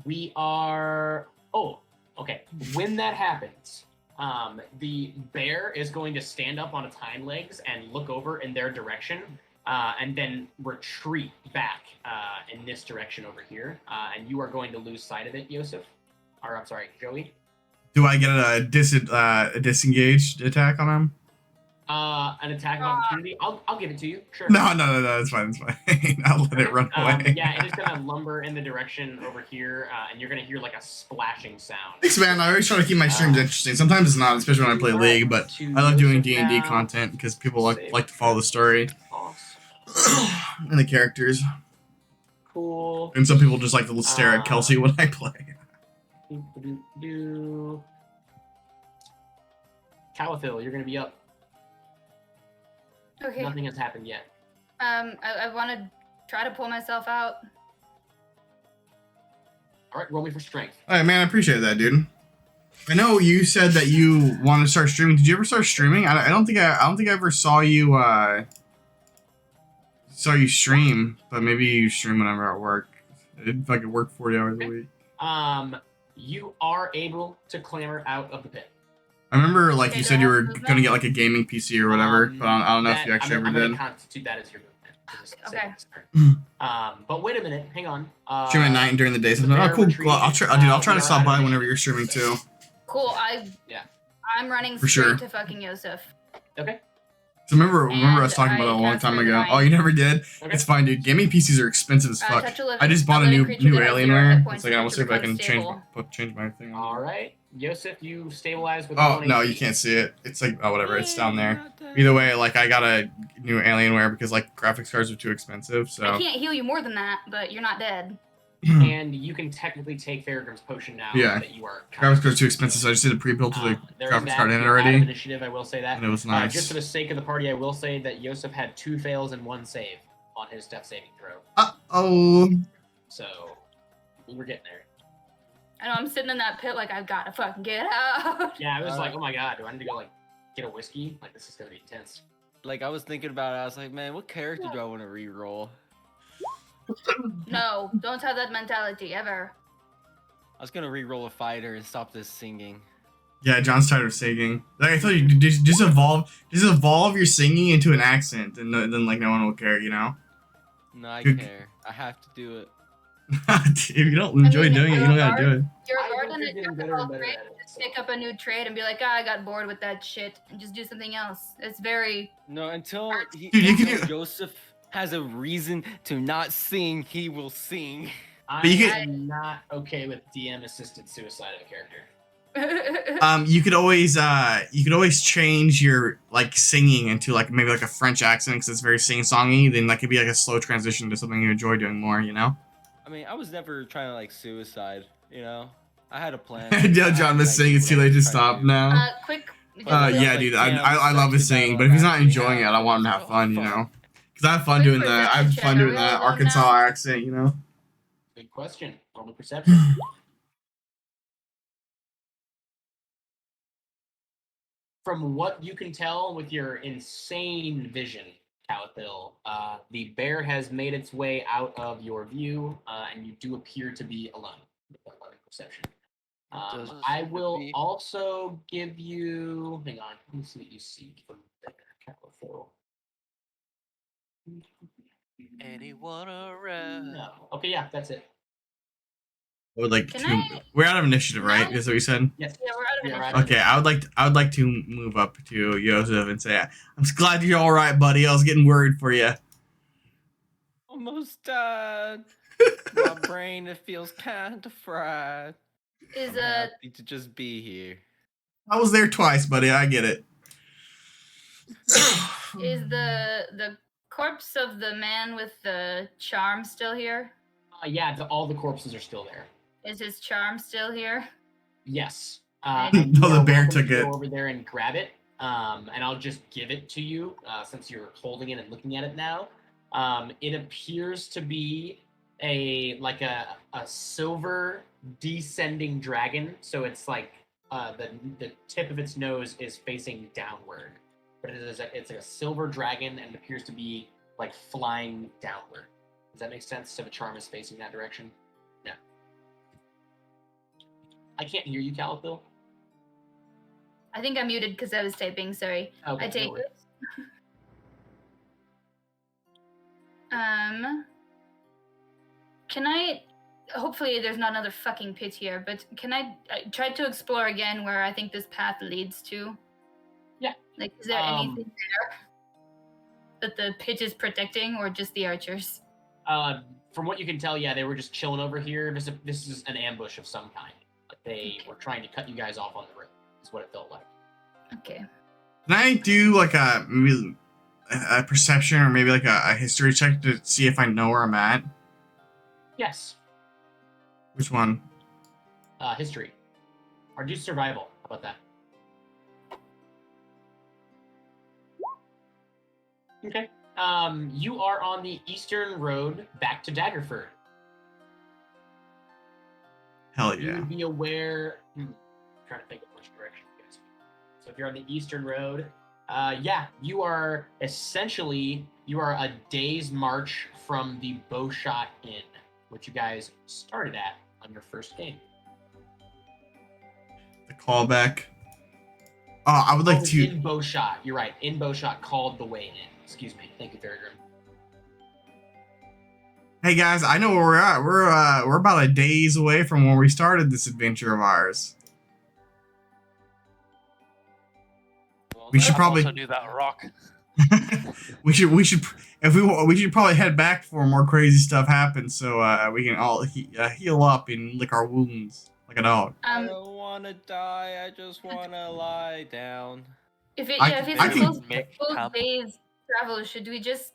S1: We are... Oh, okay. When that happens, the bear is going to stand up on its hind legs and look over in their direction, and then retreat back in this direction over here. And you are going to lose sight of it, Yosef. Or, I'm sorry, Joey.
S4: Do I get a disengaged attack on him?
S1: An attack of opportunity. I'll give it to you. Sure.
S4: No, it's fine. I'll let it run away.
S1: Yeah, it is gonna lumber in the direction over here, and you're gonna hear like a splashing sound.
S4: Thanks, man. I always try to keep my streams interesting. Sometimes it's not, especially when I play League. But I love doing D&D content because people like to follow the story and the characters.
S1: Cool.
S4: And some people just like to stare at Kelsey when I play.
S1: Calathil, you're gonna be up.
S2: Okay.
S1: Nothing has happened yet.
S2: I want to try to pull myself out.
S1: All right, roll me for strength.
S4: All right, man. I appreciate that, dude. I know you said that you want to start streaming. Did you ever start streaming? I don't think I ever saw you stream, but maybe you stream whenever at work. If I could work 40 hours a week.
S1: You are able to clamber out of the pit.
S4: I remember, like, you said you were gonna get like a gaming PC or whatever, but I don't know if you actually ever
S1: I'm
S4: did.
S1: gonna constitute that as your movement.
S2: Okay.
S1: But wait a minute, hang on.
S4: Stream at night and during the day. Oh, cool. Well, I'll try to stop by whenever you're streaming too.
S2: Cool.
S1: Yeah.
S2: I'm running
S4: For
S2: straight
S4: sure.
S2: to fucking Yosef.
S1: Okay.
S4: So remember us talking about it a long time ago. Oh, you never did?
S1: Okay.
S4: It's fine, dude. Gaming PCs are expensive as fuck. I just bought a new Alienware. It's like, I'll see if I can change my thing.
S1: All right. Yosef, you stabilize with
S4: Oh, no, you can't see it. It's like, oh, whatever. It's down there. Either way, like I got a new Alienware because like graphics cards are too expensive. So
S2: I can't heal you more than that, but you're not dead.
S1: And you can technically take Farragram's potion now
S4: Yeah.
S1: that you are.
S4: graphics cards are too expensive, so I just did a pre-build to the
S1: There is
S4: graphics
S1: that.
S4: card in it
S1: You're out of
S4: already,
S1: initiative, I will say that.
S4: and it was nice.
S1: Just for the sake of the party, I will say that Yosef had 2 fails and 1 save on his death saving throw.
S4: Oh.
S1: So we're getting there.
S2: I know I'm sitting in that pit like I've got to fucking get out.
S1: Yeah, I was like, oh my god, do I need to go like get a whiskey? Like this is gonna be intense.
S5: Like I was thinking about it, I was like, man, what character do I want to re-roll?
S2: No, don't have that mentality ever.
S5: I was gonna re-roll a fighter and stop this singing.
S4: Yeah, John's tired of singing. Like I thought you just evolve your singing into an accent, and then like no one will care, you know.
S5: No, I
S4: Good.
S5: care. I have to do it.
S4: If you don't enjoy doing it, you don't gotta do it.
S2: You're
S1: I
S2: Lord
S1: think
S2: and
S1: you're
S2: it
S1: getting
S2: took
S1: better
S2: all
S1: and better
S2: great.
S1: at it. So.
S2: Pick up a new trade and be like, I got bored with that shit, and just do something else. It's very.
S5: No, until
S4: Dude, you can
S5: until
S4: do-
S5: Joseph has a reason to not sing, he will sing.
S1: I
S4: But you could-
S1: am not okay with DM assisted suicide of a character.
S4: You could always change your like singing into like maybe like a French accent because it's very sing-songy. Then that could be like a slow transition to something you enjoy doing more, you know.
S5: I mean, I was never trying to like suicide, you know. I had a plan.
S4: Yeah, John was saying it's too late to stop now.
S2: Quick.
S4: Yeah,
S5: like,
S4: dude,
S5: damn,
S4: I love his
S5: such a
S4: singing,
S5: battle
S4: but if he's
S5: I'm
S4: not
S5: actually
S4: enjoying it, I
S5: having,
S4: want him to
S5: it's
S4: have
S5: like,
S4: fun, you
S5: oh,
S4: know. Because I have fun
S2: Quick
S4: doing that. I have
S2: perception
S4: fun
S2: check,
S4: doing
S2: are we
S4: that
S2: all done
S4: Arkansas
S2: now?
S4: accent, you know.
S1: Good question. Roll me perception. From what you can tell with your insane vision, Calathil, the bear has made its way out of your view, and you do appear to be alone with that 11 perception.
S3: Doesn't
S1: I
S3: seem to
S1: will
S3: be.
S1: also give you. Hang on, let me see what you see from there, Calathil.
S3: Anyone around?
S1: No. Okay, yeah, that's it.
S4: Or like
S2: Can
S4: two,
S2: I-
S4: we're out of initiative, right?
S2: No.
S4: Is what you said?
S1: Yes.
S2: Yeah, we're out of
S1: You're
S2: initiative.
S1: right.
S4: Okay, I would like to move up to Joseph and say, I'm glad you're all right, buddy. I was getting worried for you.
S5: Almost died. My brain, it feels kind of fried.
S2: Is
S5: I'm happy to just be here.
S4: I was there twice, buddy. I get it.
S2: is the corpse of the man with the charm still here?
S1: Yeah, all the corpses are still there.
S2: Is his charm still here?
S1: Yes.
S2: No,
S1: You
S4: the
S1: are
S4: bear
S1: welcome
S4: took
S1: to
S4: it.
S1: Go over there and grab it, and I'll just give it to you since you're holding it and looking at it now. It appears to be a silver descending dragon. So it's like the tip of its nose is facing downward, but it's a silver dragon and it appears to be like flying downward. Does that make sense? So the charm is facing that direction. Yeah. I can't hear you, Calathil.
S2: I think I'm muted because I was typing. Sorry.
S1: Okay,
S2: I
S1: no
S2: take
S1: worries.
S2: Can I? Hopefully, there's not another fucking pit here. But can I try to explore again where I think this path leads to?
S1: Yeah.
S2: Like, is there anything there that the pit is protecting, or just the archers?
S1: From what you can tell, yeah, they were just chilling over here. This is an ambush of some kind. Like they were trying to cut you guys off on the road. Is what it felt like.
S2: Okay.
S4: Can I do like maybe a perception or maybe like a history check to see if I know where I'm at?
S1: Yes.
S4: Which one?
S1: History. Or do survival. How about that? Okay. You are on the eastern road back to Daggerford.
S4: Hell
S1: You
S4: yeah.
S1: would be aware. Trying to think of which direction you guys. So if you're on the eastern road, yeah, you are a day's march from the Bowshot Inn, which you guys started at on your first game.
S4: The callback. I would like to.
S1: In Bowshot. You're right. In Bowshot, called the Way Inn. Excuse me. Thank you, Farragram.
S4: Hey guys, I know where we're at. We're about a days away from where we started this adventure of ours.
S3: Well,
S4: We should
S3: I
S4: probably-
S3: also knew that rock.
S4: we should probably head back before more crazy stuff happens, so we can all heal up and lick our wounds like a dog.
S5: I don't wanna die, I just wanna lie down.
S2: If it's
S4: I
S2: a
S4: can-
S2: full day's travel, should we just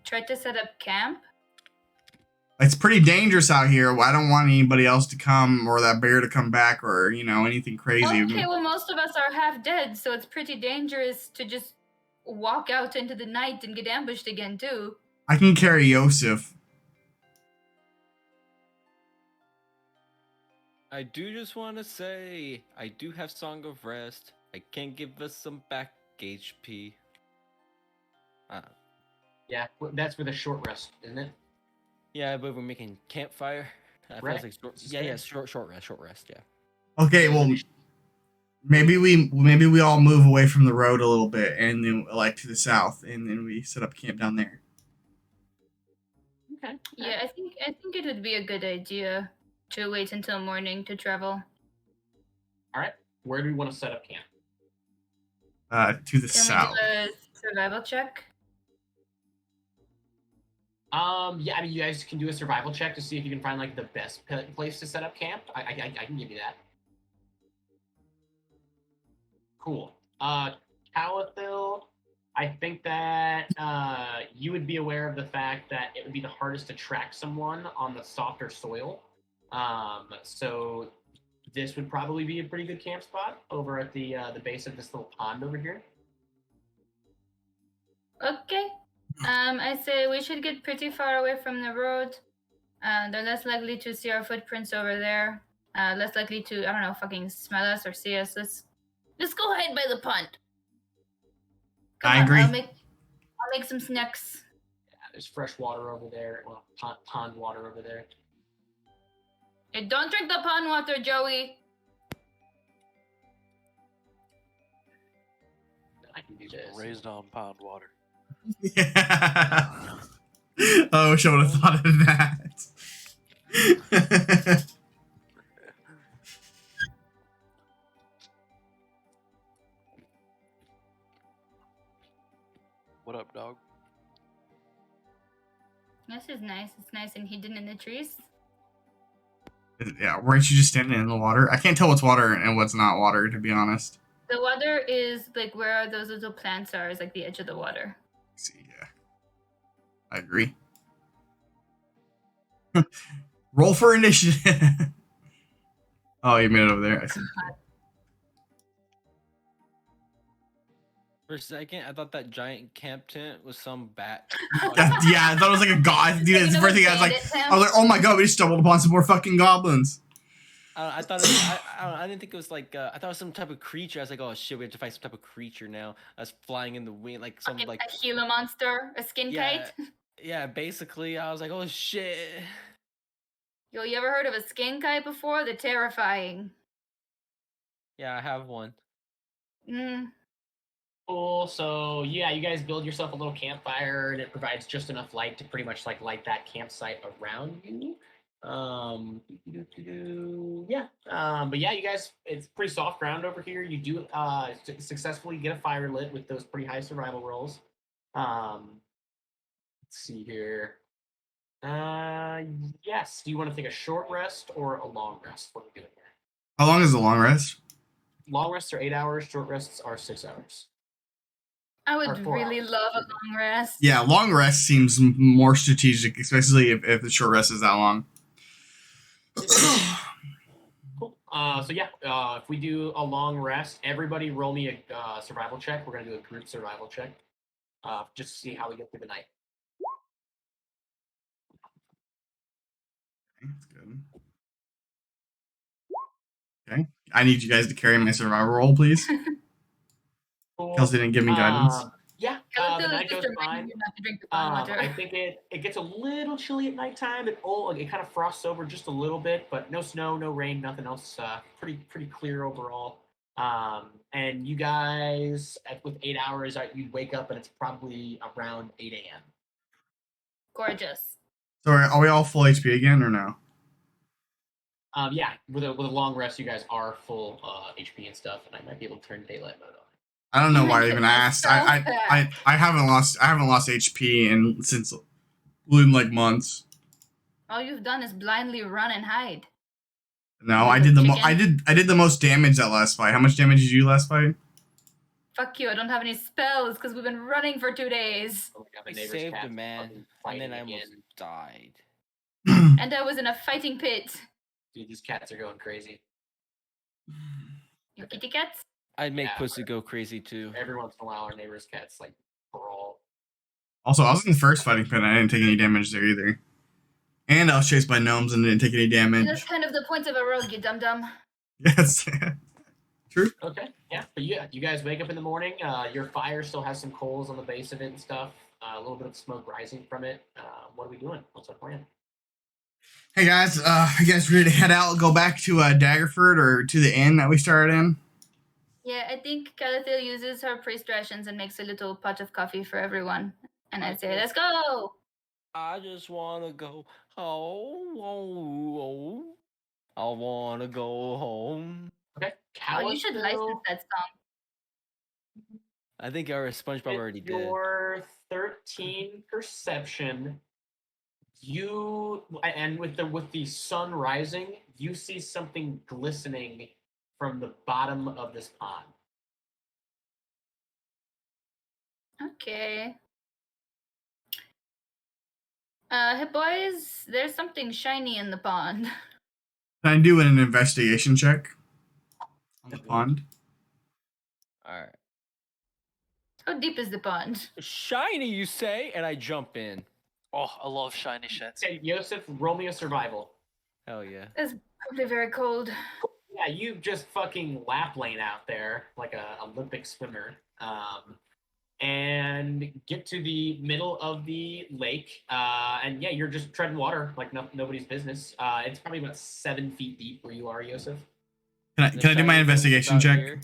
S2: try to set up camp?
S4: It's pretty dangerous out here. I don't want anybody else to come or that bear to come back or, anything crazy.
S2: Okay, well, most of us are half dead, so it's pretty dangerous to just walk out into the night and get ambushed again, too.
S4: I can carry Yosef.
S5: I do just want to say, I do have Song of Rest. I can give us some back HP.
S1: Yeah, that's for the short rest, isn't it?
S5: Yeah, but we're making campfire. Feels
S1: Right.
S5: like
S1: This is
S5: yeah,
S1: fair.
S5: short rest. Yeah.
S4: Okay, well, maybe we all move away from the road a little bit and then to the south, and then we set up camp down there.
S1: Okay.
S2: Yeah, I think it would be a good idea to wait until morning to travel.
S1: All right. Where do we want to set up camp?
S4: To the
S2: Can
S4: south.
S2: we do a survival check?
S1: Yeah, I mean, you guys can do a survival check to see if you can find the best place to set up camp. I can give you that. Cool. Calathil, I think that you would be aware of the fact that it would be the hardest to track someone on the softer soil. So this would probably be a pretty good camp spot over at the base of this little pond over here.
S2: Okay. I say we should get pretty far away from the road. They're less likely to see our footprints over there. Less likely to, I don't know, fucking smell us or see us. Let's go hide by the pond.
S4: I agree.
S2: I'll make some snacks.
S1: Yeah, there's fresh water over there. Well, pond water over there.
S2: Hey, don't drink the pond water, Joey.
S1: I can do this.
S3: Raised on pond water.
S4: Yeah. Oh, I wish I would have thought of that.
S3: What up, dog?
S2: This is nice. It's nice and hidden in the trees.
S4: Yeah, weren't you just standing in the water? I can't tell what's water and what's not water, to be honest.
S2: The water is where those little plants are, is the edge of the water.
S4: Let's see, yeah. I agree. Roll for initiative. Oh, you made it over there. I see.
S5: For a second, I thought that giant camp tent was some bat.
S4: Yeah, I thought it was like a god. Dude, it's the first thing I was like, oh my god, we just stumbled upon some more fucking goblins.
S5: I thought it was, I didn't think it was I thought it was some type of creature. I was like, oh shit, we have to find some type of creature now that's flying in the wind, some
S2: a Gila monster, a skin kite.
S5: Yeah, basically, I was like, oh shit.
S2: Yo, you ever heard of a skin kite before? They're terrifying.
S5: Yeah, I have one.
S1: Cool. So yeah, you guys build yourself a little campfire, and it provides just enough light to pretty much light that campsite around you. Yeah. But yeah, you guys, it's pretty soft ground over here. You do successfully get a fire lit with those pretty high survival rolls. Let's see here. Yes. Do you want to take a short rest or a long rest? What are we doing here?
S4: How long is the long rest?
S1: Long rests are 8 hours. Short rests are 6 hours.
S2: I would really love a long rest.
S4: Yeah, long rest seems more strategic, especially if the short rest is that long.
S1: Cool. So yeah, if we do a long rest, everybody roll me a survival check. We're gonna do a group survival check, just to see how we get through the night.
S4: That's good. Okay, I need you guys to carry my survival roll, please.
S1: Cool.
S4: Kelsey didn't give me guidance.
S1: Yeah, the night goes fine. I think it gets a little chilly at nighttime. It kind of frosts over just a little bit, but no snow, no rain, nothing else. Pretty clear overall. And you guys, with 8 hours, you'd wake up and it's probably around 8 a.m.
S2: Gorgeous.
S4: So are we all full HP again or no?
S1: Yeah, with a long rest, you guys are full HP and stuff, and I might be able to turn daylight mode on.
S4: I don't know why I even asked. I haven't lost HP since months.
S2: All you've done is blindly run and hide.
S4: No, I did the most damage that last fight. How much damage did you last fight?
S2: Fuck you, I don't have any spells because we've been running for 2 days.
S1: Oh my God,
S5: I
S1: the neighbor's
S5: saved
S1: cat
S5: a man,
S1: fucking
S5: and
S1: fighting
S5: then I almost
S1: again.
S5: died.
S2: And I was in a fighting pit.
S1: Dude, these cats are going crazy.
S2: You kitty cats?
S5: I'd make
S1: Yeah,
S5: Pussy go crazy too.
S1: Every once in a while, our neighbor's cats like brawl.
S4: Also, I was in the first fighting pit and I didn't take any damage there either. And I was chased by gnomes and didn't take any
S2: That's
S4: damage.
S2: kind of the point of a rogue, you dum dum.
S4: Yes. True.
S1: Okay, yeah, but yeah, you guys wake up in the morning. Your fire still has some coals on the base of it and stuff. A little bit of smoke rising from it. What are we doing? What's our plan?
S4: Hey guys, you guys ready to head out, go back to Daggerford or to the inn that we started in?
S2: Yeah, I think Calathil uses her priest rations and makes a little pot of coffee for everyone. And I say, let's go!
S5: I just wanna go home. I wanna go home.
S1: Okay,
S2: Oh, you should license that song.
S5: I think our SpongeBob already did.
S1: Your 13 perception, and with the sun rising, you see something glistening from the bottom of this pond.
S2: Okay. Hey boys, there's something shiny in the pond.
S4: Can I do an investigation check on the pond?
S5: Alright.
S2: How deep is the pond?
S5: Shiny, you say? And I jump in.
S3: Oh, I love shiny shit.
S1: Say, Yosef, roll me a survival.
S5: Hell yeah.
S2: It's probably very cold.
S1: Yeah, you just fucking lap lane out there like a Olympic swimmer, and get to the middle of the lake, and yeah, you're just treading water like nobody's business. It's probably about 7 feet deep where you are, Yosef.
S4: Can I do my investigation check?
S5: Here.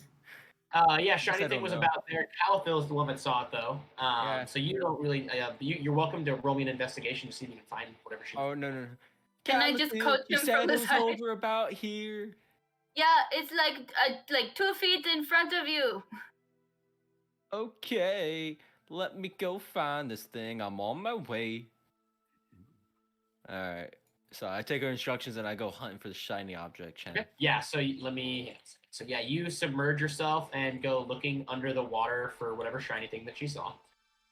S1: Yeah, shiny
S5: I
S1: thing
S5: don't
S1: was
S5: know.
S1: about there. Calathil is the one that saw it though.
S5: Yeah.
S1: So you don't really. You're welcome to roll me an investigation to see if you can find whatever she.
S5: Oh no.
S2: Can I just coach
S5: you
S2: him
S5: said
S2: from the
S5: it was
S2: side?
S5: over about here.
S2: Yeah, it's like 2 feet in front of you.
S5: Okay, let me go find this thing. I'm on my way. Alright. So I take her instructions and I go hunting for the shiny object, Chen.
S1: Okay. Yeah. So you submerge yourself and go looking under the water for whatever shiny thing that you saw.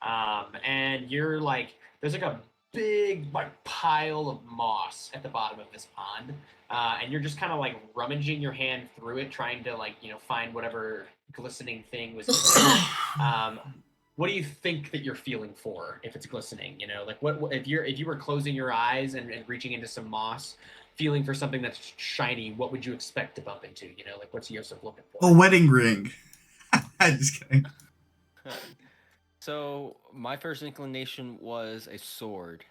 S1: And you're like, there's like a big like pile of moss at the bottom of this pond, and you're just kind of like rummaging your hand through it, trying to find whatever glistening thing was. What do you think that you're feeling for if it's glistening? Like what if you were closing your eyes and reaching into some moss, feeling for something that's shiny, what would you expect to bump into? Like what's Yosef looking for?
S4: A wedding ring. Just kidding.
S5: So my first inclination was a sword.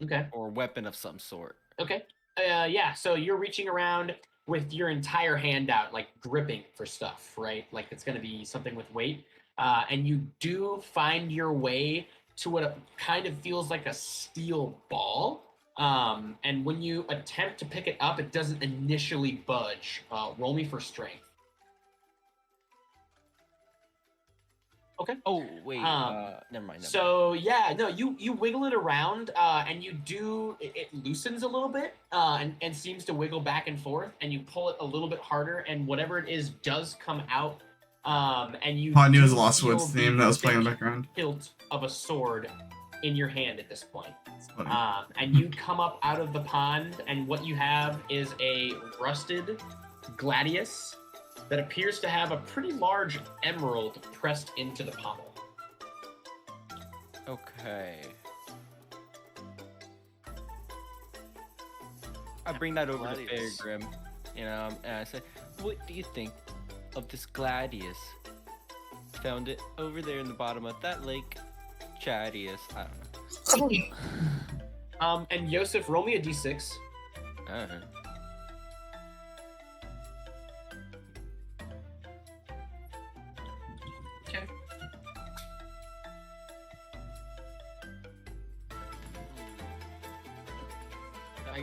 S1: Okay.
S5: Or weapon of some sort.
S1: Okay. Yeah. So you're reaching around with your entire hand out, like gripping for stuff, right? Like it's going to be something with weight. And you do find your way to what kind of feels like a steel ball. And when you attempt to pick it up, it doesn't initially budge. Roll me for strength. Okay.
S5: Oh wait, never mind.
S1: So yeah, no, you wiggle it around, and it loosens a little bit, and seems to wiggle back and forth, and you pull it a little bit harder, and whatever it is does come out, and you.
S4: I knew it was Lost
S1: feel
S4: Woods theme that was playing in the background.
S1: Hilt of a sword in your hand at this point,
S4: Funny.
S1: and you come up out of the pond, and what you have is a rusted gladius that appears to have a pretty large emerald pressed into the pommel.
S5: Okay. I bring that over to
S3: Gladius.
S5: Fairgrim, and I say, "What do you think of this gladius? Found it over there in the bottom of that lake, Chadius. I don't know."
S1: And Yosef, roll me a d6.
S5: Uh-huh.
S1: Okay.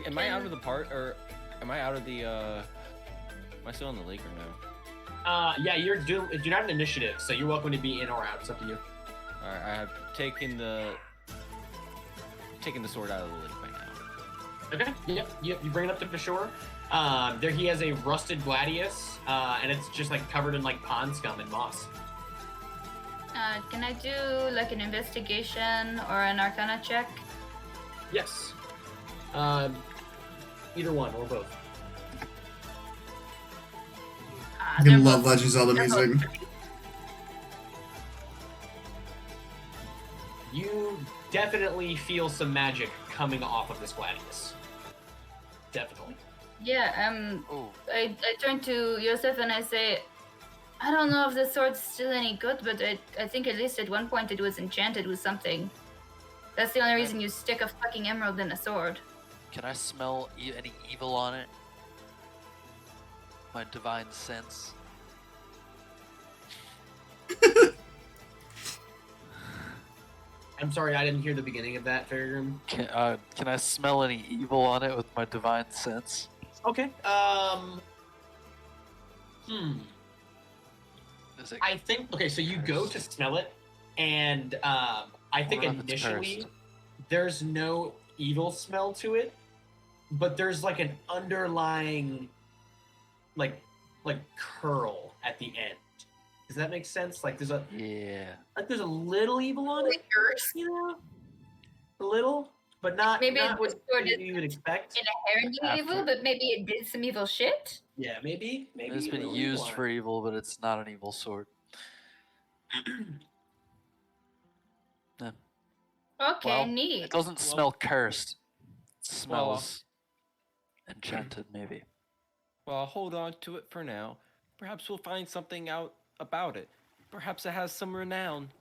S5: Am I out of the part, or am I out of the? Am I still on the lake or no?
S1: Yeah, you're not an initiative, so you're welcome to be in or out. It's up to you.
S5: All right, I have taken the sword out of the lake right now.
S1: Okay. Yep. You bring it up to the shore. There he has a rusted gladius, and it's just like covered in like pond scum and moss.
S2: Can I do like an investigation or an arcana check?
S1: Yes. Either one or both.
S4: I
S2: They're
S4: love
S2: both-
S4: Legend of Zelda
S2: they're
S4: music.
S2: both-
S1: You definitely feel some magic coming off of this gladius. Definitely.
S2: Yeah,
S3: Oh,
S2: I turn to Yosef and I say, I don't know if this sword's still any good, but I think at least at one point it was enchanted with something. That's the only reason you stick a fucking emerald in a sword.
S3: can I smell any evil on it? My divine sense.
S1: I'm sorry, I didn't hear the beginning of that, Fairgroom.
S3: Can I smell any evil on it with my divine sense?
S1: Okay.
S3: Is it?
S1: I think okay. So you go to smell it, and I think
S3: wonder if it's
S1: initially
S3: cursed.
S1: there's no evil smell to it, but there's like an underlying, like curl at the end. Does that make sense? Like there's a
S3: Yeah.
S1: little evil on it, you know, a little, but not
S2: Maybe
S1: not
S2: the
S1: what
S2: sword
S1: you would expect.
S2: inherently evil,
S3: After-
S2: but maybe it did some evil shit.
S1: Yeah, maybe
S3: It's
S1: a
S3: been
S1: little
S3: used
S1: evil
S3: for evil, but it's not an evil sword.
S1: on it.
S2: Okay,
S3: Well,
S2: neat.
S3: It doesn't
S5: Well-
S3: smell cursed. It smells enchanted, maybe.
S5: Well, I'll hold on to it for now. Perhaps we'll find something out about it. Perhaps it has some renown.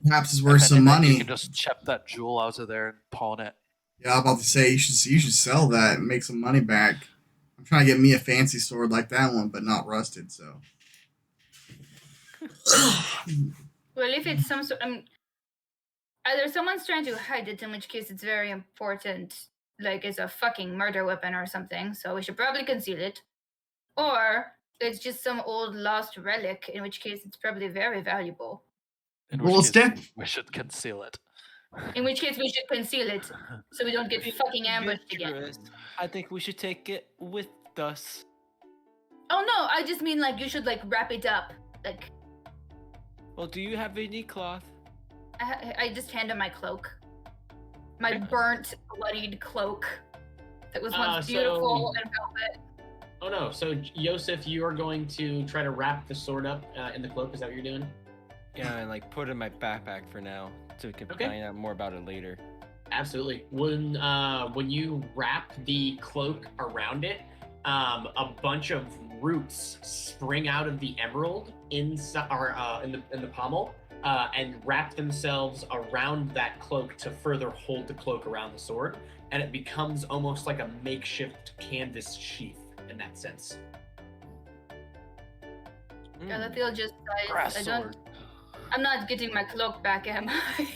S4: Perhaps it's
S3: If
S4: worth some
S3: anything,
S4: money.
S3: You can just chip that jewel out of there and pawn it.
S4: Yeah, I'm about to say you should sell that and make some money back. I'm trying to get me a fancy sword like that one, but not rusted. So.
S2: Well, if it's some sort, either someone's trying to hide it, in which case it's very important, like it's a fucking murder weapon or something, so we should probably conceal it. Or it's just some old lost relic, in which case it's probably very valuable.
S3: In
S4: Well,
S3: which case,
S4: Steph-
S3: we should conceal it.
S2: In which case we should conceal it so we don't get fucking ambushed again.
S5: Adventurous. I think we should take it with us.
S2: Oh no, I just mean like you should like wrap it up. Like
S5: Well, do you have any cloth?
S2: I just hand him my cloak, my
S1: Okay.
S2: burnt, bloodied cloak that was once
S1: So-
S2: beautiful and velvet.
S1: Oh no! So Yosef, you are going to try to wrap the sword up in the cloak. Is that what you're doing?
S5: Yeah, and like put it in my backpack for now, so we can
S1: Okay.
S5: find out more about it later.
S1: Absolutely. When you wrap the cloak around it, a bunch of roots spring out of the emerald inside or in the pommel, and wrap themselves around that cloak to further hold the cloak around the sword, and it becomes almost like a makeshift canvas sheath in that sense.
S2: Galathiel just
S3: Grass
S2: sighs.
S3: sword.
S2: I'm not getting my cloak back, am I?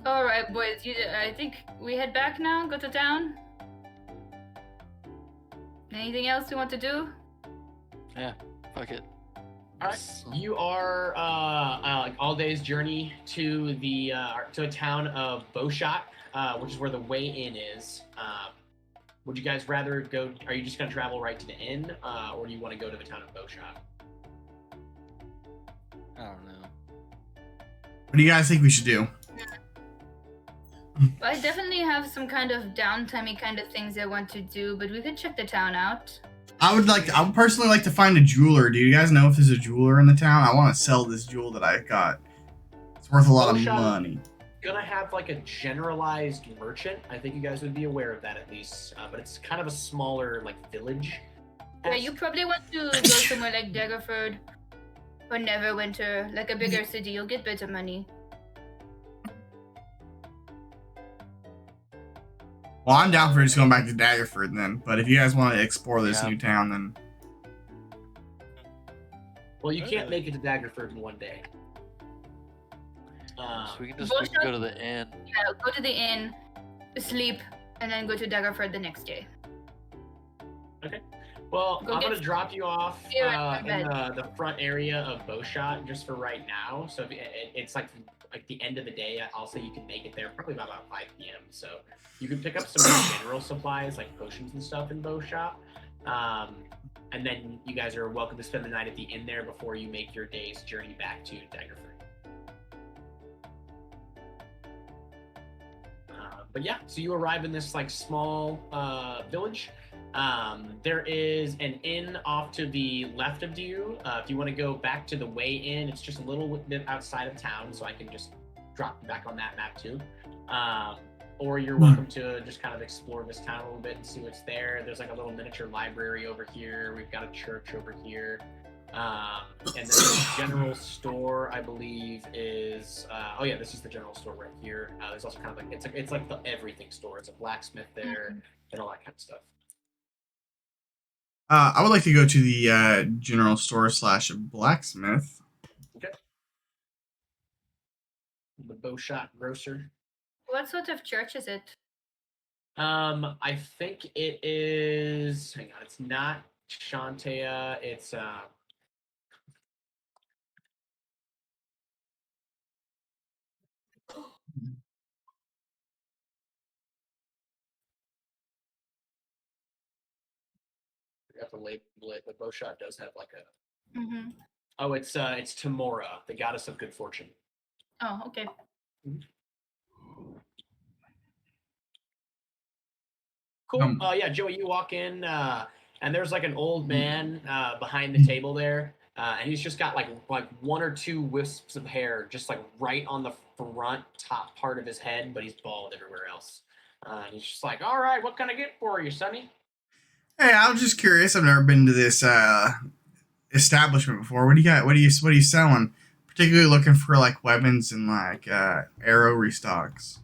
S2: All right, boys. I think we head back now. Go to town. Anything else you want to do?
S3: Yeah, fuck it.
S1: All right, you are like all day's journey to the to a town of Bowshot, which is where the way in is. Would you guys rather go? Are you just gonna travel right to the inn, or do you want to go to the town of Bowshot?
S5: I don't know.
S4: What do you guys think we should do?
S2: I definitely have some kind of downtimey kind of things I want to do, but we could check the town out.
S4: I would personally like to find a jeweler. Do you guys know if there's a jeweler in the town? I want to sell this jewel that I got. It's worth a lot of
S1: Bowshot-
S4: money.
S1: Gonna have like a generalized merchant. I think you guys would be aware of that at least, but it's kind of a smaller like village.
S2: Yeah, you probably want to go somewhere like Daggerford or Neverwinter, like a bigger city. You'll get better money.
S4: Well, I'm down for just going back to Daggerford then. But if you guys want to explore this
S3: Yeah.
S4: new town, then
S1: Well, you can't make it to Daggerford in one day.
S3: So we can just
S2: Bullshit.
S3: go to the inn.
S2: Yeah, go to the inn, sleep, and then go to Daggerford the next day.
S1: Well,
S2: Go
S1: I'm
S2: get
S1: gonna drop you off
S2: beer and
S1: in the front area of Bowshot just for right now. So if it's like the end of the day, I'll say you can make it there probably by about 5 p.m. So you can pick up some general supplies like potions and stuff in Bowshot. And then you guys are welcome to spend the night at the inn there before you make your day's journey back to Daggerford. But yeah, so you arrive in this like small village. There is an inn off to the left of you. If you want to go back to the way inn, it's just a little bit outside of town, so I can just drop back on that map too. Or you're welcome to just kind of explore this town a little bit and see what's there. There's like a little miniature library over here. We've got a church over here. And then the general store, I believe, is oh yeah, this is the general store right here. There's also kind of like it's like the everything store. It's a blacksmith there and all that kind of stuff.
S4: I would like to go to the general store / blacksmith.
S1: Okay. The Bowshot grocer.
S2: What sort of church is it?
S1: I think it is. Hang on, it's not Shantea. It's I have to label it, but Bowshot does have like a.
S2: Mm-hmm.
S1: Oh, it's Tamora, the goddess of good fortune.
S2: Oh, okay.
S1: Cool. Yeah, Joey, you walk in, and there's like an old man behind the table there, and he's just got like one or two wisps of hair, just like right on the front top part of his head, but he's bald everywhere else. And he's just like, "All right, what can I get for you, Sonny?"
S4: Hey, I was just curious. I've never been to this establishment before. What do you got? What are you selling? Particularly looking for like weapons and like arrow restocks.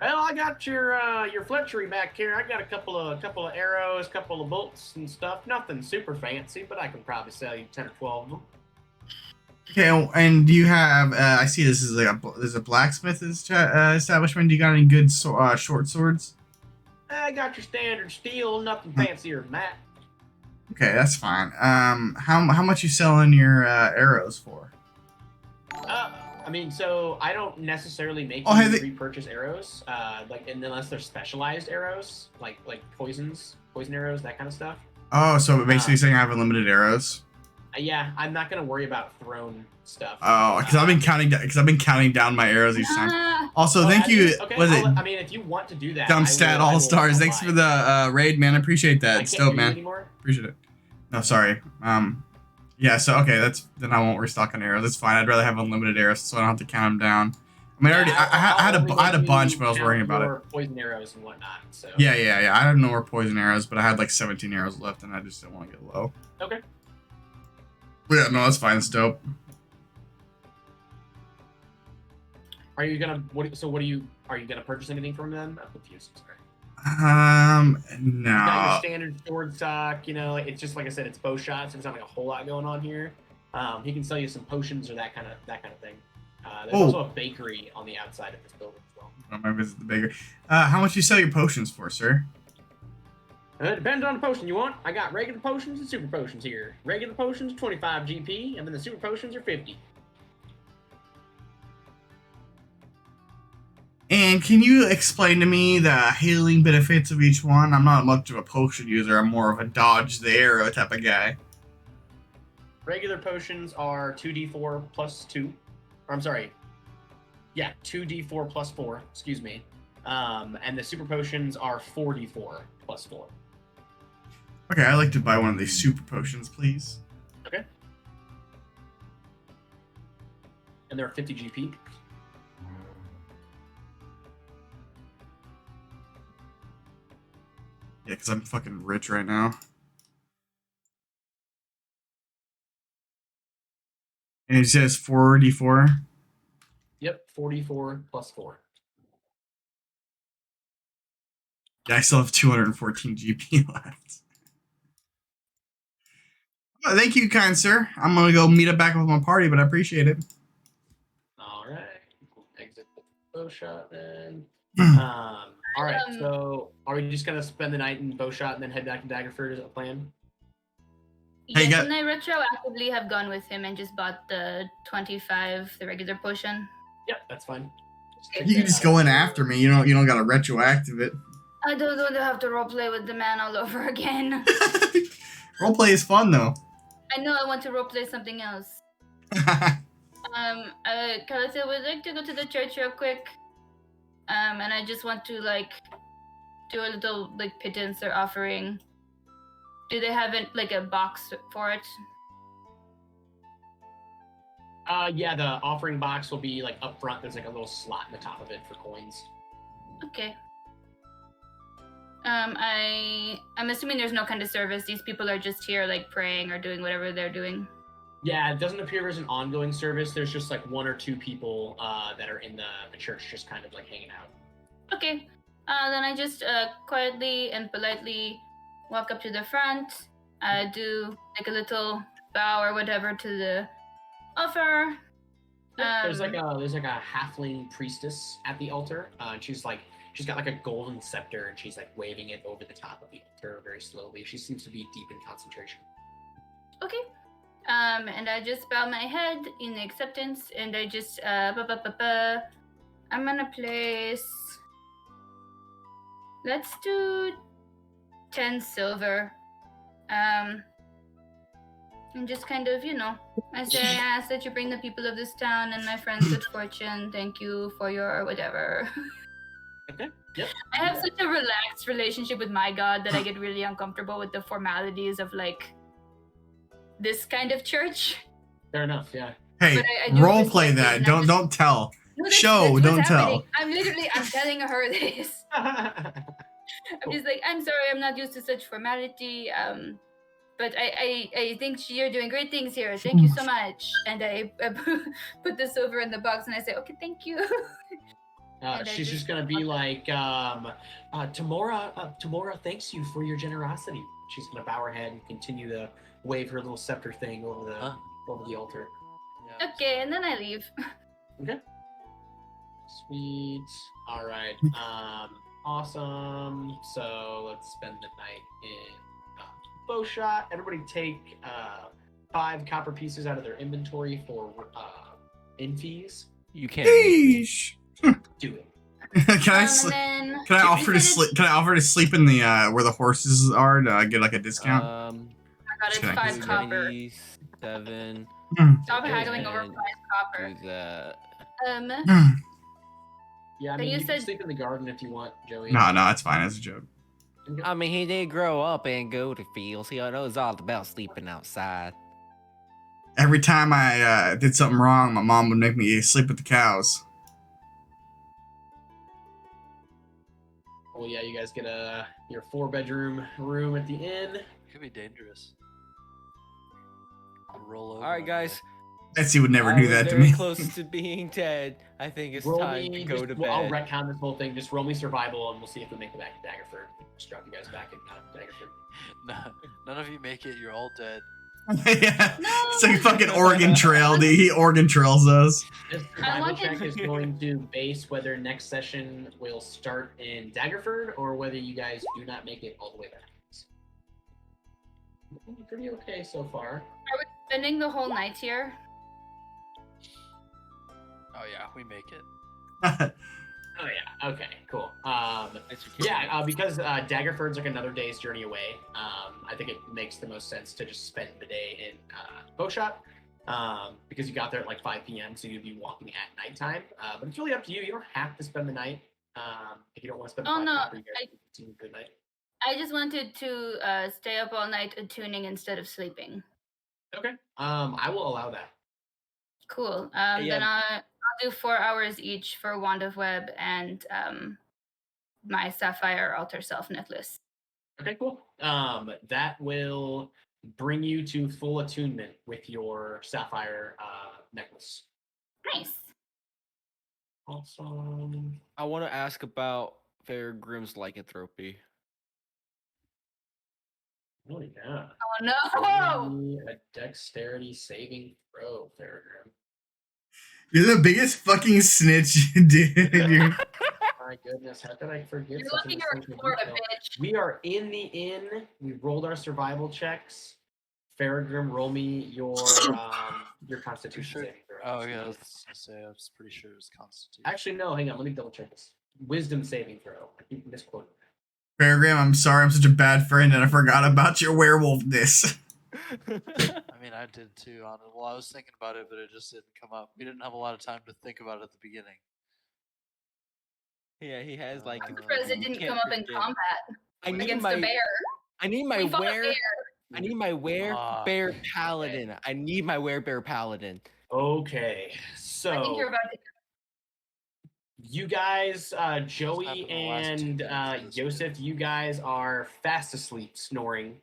S1: Well, I got your fletchery back here. I got a couple of arrows, couple of bolts and stuff. Nothing super fancy, but I can probably sell you 10 or 12 of them.
S4: Okay, and do you have? I see this is like there's a blacksmith establishment. Do you got any good short swords?
S1: I got your standard steel, nothing fancier than that.
S4: Okay, that's fine. How much you selling your arrows for?
S1: I mean, so I don't necessarily make you repurchase arrows, like unless they're specialized arrows, like poison arrows, that kind of stuff.
S4: Oh, so basically saying I have unlimited arrows.
S1: Yeah, I'm not gonna worry about thrown stuff.
S4: Oh, because I've been counting down my arrows each time. Also, thank you.
S1: Okay, I mean, if you want to do that,
S4: Dumpstat All Stars. Thanks for the raid, man. I appreciate that. It's dope, man. Appreciate it. No, sorry. Yeah. So okay, then I won't restock on arrows. That's fine. I'd rather have unlimited arrows, so I don't have to count them down. I mean, I had a bunch, but I was worrying about it.
S1: Poison arrows and whatnot. So.
S4: Yeah. I had no more poison arrows, but I had like 17 arrows left, and I just didn't want to get low.
S1: Okay.
S4: Yeah, no, that's fine. It's dope.
S1: Are you gonna purchase anything from them? I'm confused. Sorry.
S4: No.
S1: You got your standard sword stock, it's just like I said, it's bow shots, so there's not like a whole lot going on here. He can sell you some potions or that kind of thing. There's also a bakery on the outside of this building as well.
S4: I might visit the bakery. How much do you sell your potions for, sir?
S1: It depends on the potion you want. I got regular potions and super potions here. Regular potions, 25 GP, and then the super potions are 50.
S4: And can you explain to me the healing benefits of each one? I'm not much of a potion user. I'm more of a dodge the arrow type of guy.
S1: Regular potions are 2d4 plus 2. Or I'm sorry. Yeah, 2d4 plus 4. Excuse me. And the super potions are 4d4 plus 4.
S4: Okay, I'd like to buy one of these super potions, please.
S1: Okay. And they're 50 GP.
S4: Yeah, because I'm fucking rich right now. And it says 4d4?
S1: Yep, 44 plus 4.
S4: Yeah, I still have 214 GP left. Oh, thank you, kind sir. I'm going to go meet up back with my party, but I appreciate it.
S1: All right. Exit the bow shot then. All right, so are we just going to spend the night in Bowshot and then head back to Daggerford as a plan?
S2: Yes, and I retroactively have gone with him and just bought the 25, the regular potion.
S1: Yep, that's fine.
S4: You can just go in after me. You don't got to retroactive it.
S2: I don't want to have to roleplay with the man all over again.
S4: Roleplay is fun though.
S2: I know I want to roleplay something else. Kalita would like to go to the church real quick. And I just want to like do a little like pittance or offering. Do they have it like a box for it?
S1: Yeah, the offering box will be like up front. There's like a little slot in the top of it for coins.
S2: Okay. I'm assuming there's no kind of service. These people are just here like praying or doing whatever they're doing.
S1: Yeah, it doesn't appear there's an ongoing service. There's just like one or two people that are in the church just kind of like hanging out.
S2: Okay. Then I just quietly and politely walk up to the front. Do like a little bow or whatever to the altar.
S1: There's like a halfling priestess at the altar. And she's got like a golden scepter and she's like waving it over the top of the altar very slowly. She seems to be deep in concentration.
S2: Okay. And I just bow my head in acceptance, and I just I'm gonna place. Let's do 10 silver. And just kind of, I say, I ask that you bring the people of this town and my friends good fortune. Thank you for your whatever.
S1: Okay. Yep.
S2: I have such a relaxed relationship with my god that I get really uncomfortable with the formalities of like this kind of church.
S1: Fair enough. Yeah.
S4: Hey,
S2: I do
S4: role play
S2: respect it,
S4: that.
S2: and
S4: Don't tell.
S2: No,
S4: Show,
S2: what's
S4: don't
S2: happening.
S4: tell.
S2: I'm telling her this. I'm just like, I'm sorry, I'm not used to such formality. But I think you're doing great things here. Thank you so much. And I put the silver in the box and I say, okay, thank you.
S1: She's just gonna be like, Tamora thanks you for your generosity. She's gonna bow her head and continue to wave her little scepter thing over the altar.
S3: Yeah.
S2: Okay, and then I leave.
S1: Okay. Sweet. All right. Awesome. So let's spend the night in bow shot. Everybody take 5 copper pieces out of their inventory for in fees.
S5: You can't.
S4: Yeesh.
S1: Do it.
S4: Can I
S2: then
S4: can I offer to sleep? Can I offer to sleep in the where the horses are to get like a discount?
S2: I got
S4: Just
S2: it
S4: kidding.
S2: 5 copper.
S5: 7.
S2: Stop haggling over 5 copper.
S5: Do that.
S1: Yeah, I
S2: But
S1: mean,
S2: you
S1: you
S2: said-
S1: can sleep in the garden if you want, Joey.
S4: No, it's fine. It's a joke.
S5: I mean, he did grow up and go to fields. He knows all about sleeping outside.
S4: Every time I did something wrong, my mom would make me sleep with the cows.
S1: Well, yeah, you guys get your 4-bedroom room at the inn.
S3: It could be dangerous. Roll over.
S5: All right,
S3: on
S5: guys.
S4: Betsy would never
S5: I
S4: do
S5: was
S4: that to
S5: very
S4: me.
S5: close to being dead. I think it's time to go to bed.
S1: I'll retcon this whole thing. Just roll me survival, and we'll see if we make it back to Daggerford. Just drop you guys back in Daggerford.
S3: No, none of you make it. You're all dead.
S4: Yeah.
S2: No.
S4: It's like a fucking Oregon Trail. He Oregon Trails us.
S1: This
S2: I
S1: survival
S2: wanted-
S1: check is going to base whether next session will start in Daggerford or whether you guys do not make it all the way back. Looking pretty okay so far.
S2: Spending the whole night here.
S3: Oh yeah, we make it.
S1: Oh yeah. Okay. Cool. Because Daggerford's like another day's journey away. I think it makes the most sense to just spend the day in Bowshot. Because you got there at like 5 p.m., so you'd be walking at nighttime. But it's really up to you. You don't have to spend the night. If you don't want to spend the
S2: Oh,
S1: five
S2: no,
S1: copper, you guys can continue good night.
S2: I just wanted to stay up all night attuning instead of sleeping.
S1: Okay. I will allow that.
S2: Cool.
S5: Yeah.
S2: Then I'll do 4 hours each for Wand of Web and my Sapphire Altar Self necklace.
S1: Okay, cool. That will bring you to full attunement with your sapphire necklace.
S2: Nice.
S1: Awesome.
S5: I want to ask about Fairgrim's lycanthropy.
S1: Oh yeah.
S2: Oh no!
S1: Roll me a dexterity saving throw, Farragrim.
S4: You're the biggest fucking snitch, dude.
S1: My goodness, how could I forget
S2: You're
S1: such
S2: lucky
S1: an
S2: you're in
S1: essential
S2: Florida,
S1: detail?
S2: bitch.
S1: We are in the inn. We rolled our survival checks. Farragrim, roll me your constitution
S3: Sure.
S1: saving throw.
S3: Oh yeah, I was gonna say I was pretty sure it was Constitution.
S1: Actually, no, hang on. Let me double check this. Wisdom saving throw. I keep misquoting.
S4: Peregrine, I'm sorry, I'm such a bad friend, and I forgot about your werewolfness.
S3: I mean, I did too. Well, I was thinking about it, but it just didn't come up. We didn't have a lot of time to think about it at the beginning.
S5: Yeah, he has like.
S2: I'm surprised it
S5: you
S2: didn't
S5: can't
S2: come up in
S5: forget.
S2: combat
S5: I need
S2: against
S5: my.
S2: the bear.
S5: I need my
S2: We fought a
S5: were.
S2: bear.
S5: I need my
S3: Ah,
S5: bear paladin. I need my bear paladin.
S1: Okay,
S2: I think
S1: so
S2: you're about to.
S1: you guys, Joey
S3: happened in the last 2
S1: and
S3: games of this
S1: Yosef, you guys are fast asleep, snoring,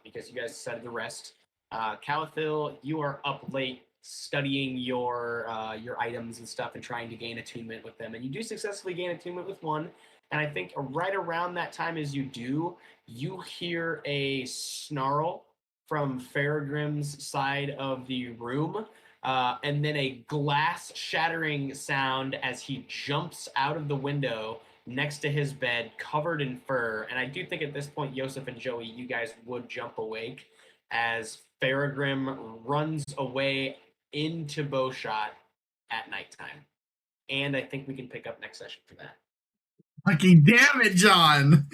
S1: because you guys decided to rest. Calathil, you are up late studying your items and stuff and trying to gain attunement with them, and you do successfully gain attunement with one. And I think right around that time, as you do, you hear a snarl from Faragrim's side of the room. And then a glass shattering sound as he jumps out of the window next to his bed, covered in fur. And I do think at this point, Yosef and Joey, you guys would jump awake as Faragrim runs away into bowshot at nighttime. And I think we can pick up next session for that.
S4: Fucking damn it, John!